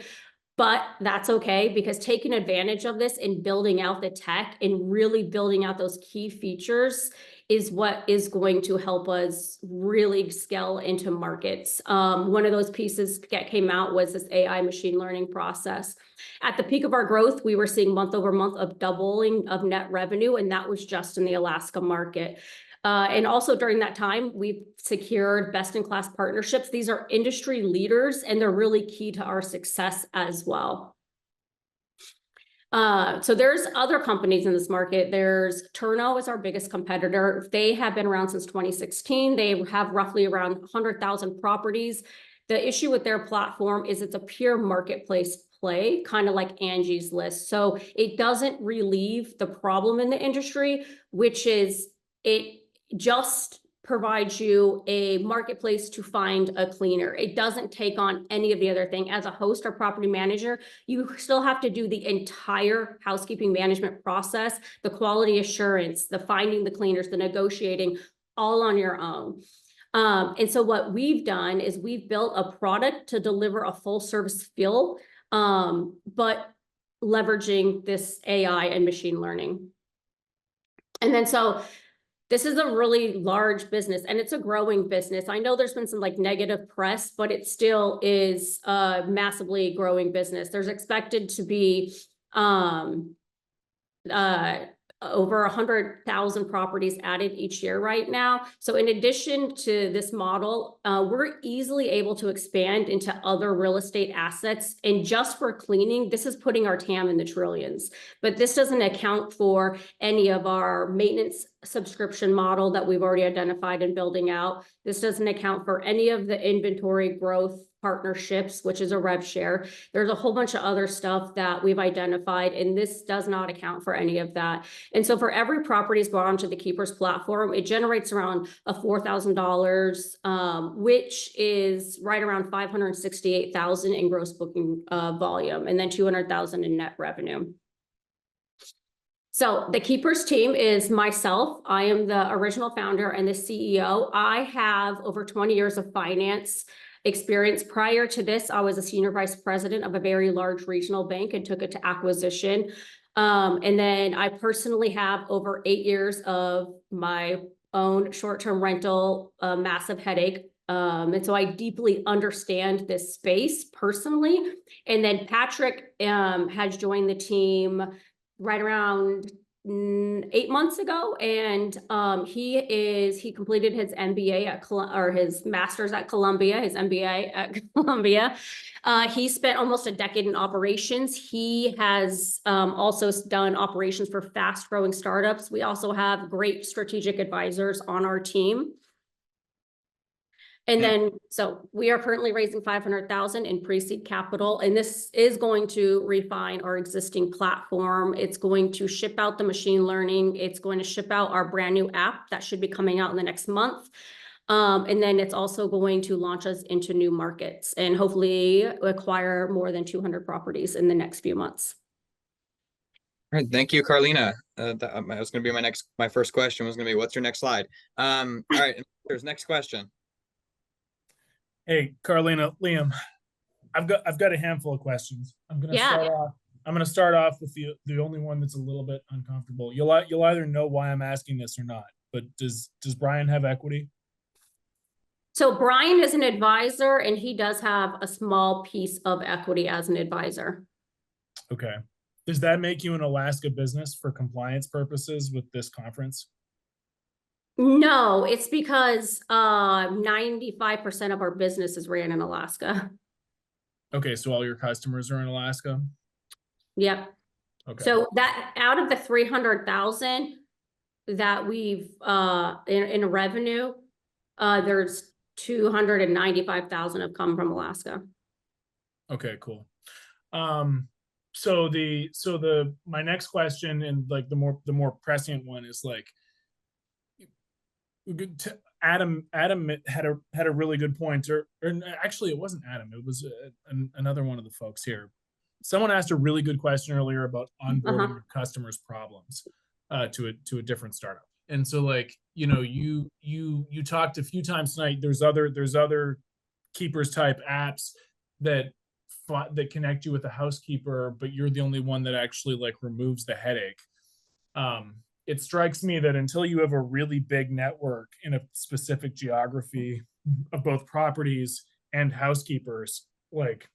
But that's okay because taking advantage of this and building out the tech and really building out those key features is what is going to help us really scale into markets. One of those pieces that came out was this AI machine learning process. At the peak of our growth, we were seeing month over month of doubling of net revenue, and that was just in the Alaska market. And also during that time, we've secured best-in-class partnerships. These are industry leaders, and they're really key to our success as well. So there's other companies in this market. There's Turno is our biggest competitor. They have been around since 2016. They have roughly around 100,000 properties. The issue with their platform is it's a pure marketplace play, kind of like Angie's List. So it doesn't relieve the problem in the industry, which is it just provides you a marketplace to find a cleaner. It doesn't take on any of the other thing. As a host or property manager, you still have to do the entire housekeeping management process, the quality assurance, the finding the cleaners, the negotiating, all on your own. And so what we've done is we've built a product to deliver a full service feel, but leveraging this AI and machine learning. And then so this is a really large business, and it's a growing business. I know there's been some like negative press, but it still is a massively growing business. There's expected to be over 100,000 properties added each year right now. So in addition to this model, we're easily able to expand into other real estate assets. And just for cleaning, this is putting our TAM in the trillions. But this doesn't account for any of our maintenance subscription model that we've already identified and building out. This doesn't account for any of the inventory growth partnerships, which is a rev share. There's a whole bunch of other stuff that we've identified, and this does not account for any of that. And so for every property is brought onto the Keepers platform, it generates around $4,000, which is right around 568,000 in gross booking volume, and then 200,000 in net revenue. So the Keepers team is myself. I am the original founder and the CEO. I have over 20 years of finance experience. Prior to this, I was a senior vice president of a very large regional bank and took it to acquisition. And then I personally have over 8 years of my own short-term rental, massive headache. And so I deeply understand this space personally. And then Patrick has joined the team right around 8 months ago, and he completed his MBA at or his master's at Columbia, his MBA at Columbia. He spent almost a decade in operations. He has also done operations for fast-growing startups. We also have great strategic advisors on our team. And then, so we are currently raising 500,000 in pre-seed capital, and this is going to refine our existing platform. It's going to ship out the machine learning. It's going to ship out our brand new app that should be coming out in the next month. And then it's also going to launch us into new markets and hopefully acquire more than 200 properties in the next few months. All right, thank you, Carlina. That was going to be my first question was going to be, what's your next slide? All right, there's next question. Hey, Carlina, Liam, I've got a handful of questions. I'm gonna start off with the only one that's a little bit uncomfortable. You'll either know why I'm asking this or not, but does Brian have equity? So Brian is an advisor, and he does have a small piece of equity as an advisor. Okay. Does that make you an Alaska business for compliance purposes with this conference? No, it's because 95% of our business is ran in Alaska. Okay, so all your customers are in Alaska? Yep. Okay. So that out of the 300,000 that we've in revenue, there's 295,000 have come from Alaska. Okay, cool. So my next question, and like the more prescient one, is like, Adam had a really good point, or actually it wasn't Adam, it was another one of the folks here. Someone asked a really good question earlier about onboarding your customers' problems to a different startup. And so, like, you know, you talked a few times tonight. There's other Keepers type apps that connect you with a housekeeper, but you're the only one that actually like removes the headache. It strikes me that until you have a really big network in a specific geography of both properties and housekeepers, like,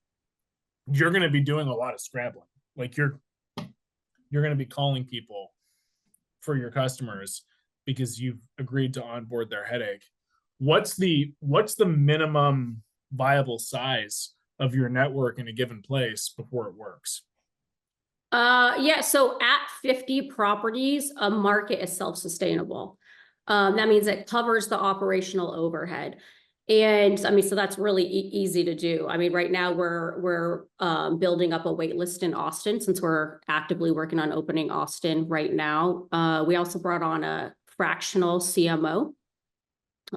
you're going to be doing a lot of scrambling. Like you're going to be calling people for your customers. because you've agreed to onboard their headache. What's the minimum viable size of your network in a given place before it works? Yeah, so at 50 properties, a market is self-sustainable. That means it covers the operational overhead. And I mean, so that's really easy to do. I mean, right now we're building up a wait list in Austin, since we're actively working on opening Austin right now. We also brought on a fractional CMO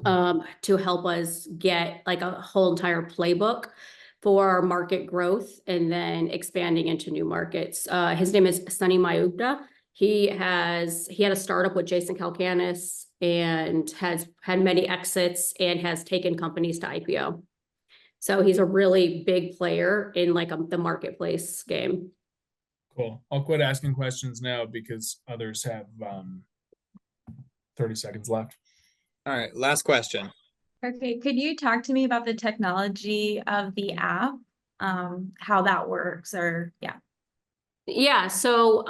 to help us get like a whole entire playbook for market growth and then expanding into new markets. His name is Sunny Mayugda. He had a startup with Jason Kalkanis and has had many exits and has taken companies to IPO. So he's a really big player in like the marketplace game. Cool. I'll quit asking questions now because others have 30 seconds left. All right, last question. Okay, could you talk to me about the technology of the app? How that works, or yeah. Yeah, so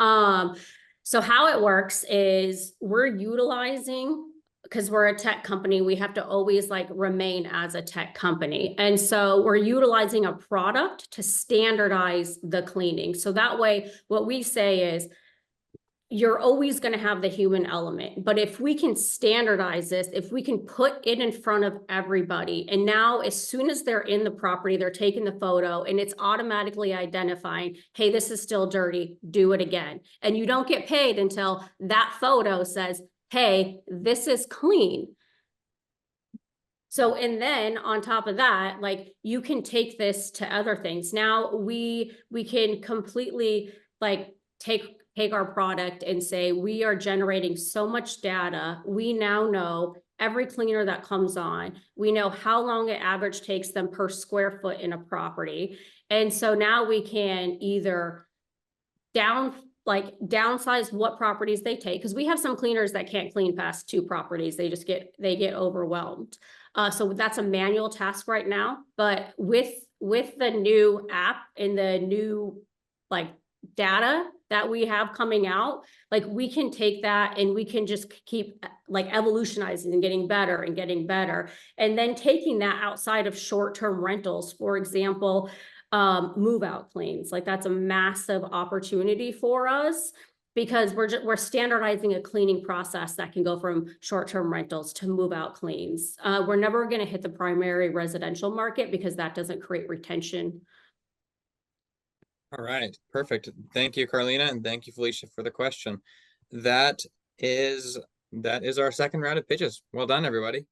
how it works is we're utilizing, because we're a tech company, we have to always like remain as a tech company. And so we're utilizing a product to standardize the cleaning. So that way, what we say is, you're always going to have the human element. But if we can standardize this, if we can put it in front of everybody, and now as soon as they're in the property, they're taking the photo and it's automatically identifying, hey, this is still dirty, do it again. And you don't get paid until that photo says, hey, this is clean. So, and then on top of that, like you can take this to other things. Now we can completely like take our product and say, we are generating so much data. We now know every cleaner that comes on. We know how long an average takes them per square foot in a property. And so now we can either downsize what properties they take, because we have some cleaners that can't clean past 2 properties. They get overwhelmed. So that's a manual task right now. But with the new app and the new like data that we have coming out, like we can take that and we can just keep like evolutionizing and getting better and getting better. And then taking that outside of short-term rentals, for example, move out cleans. Like that's a massive opportunity for us, because we're standardizing a cleaning process that can go from short-term rentals to move out cleans. We're never going to hit the primary residential market because that doesn't create retention. All right, perfect. Thank you, Carlina, and thank you, Felicia, for the question. That is our second round of pitches. Well done, everybody.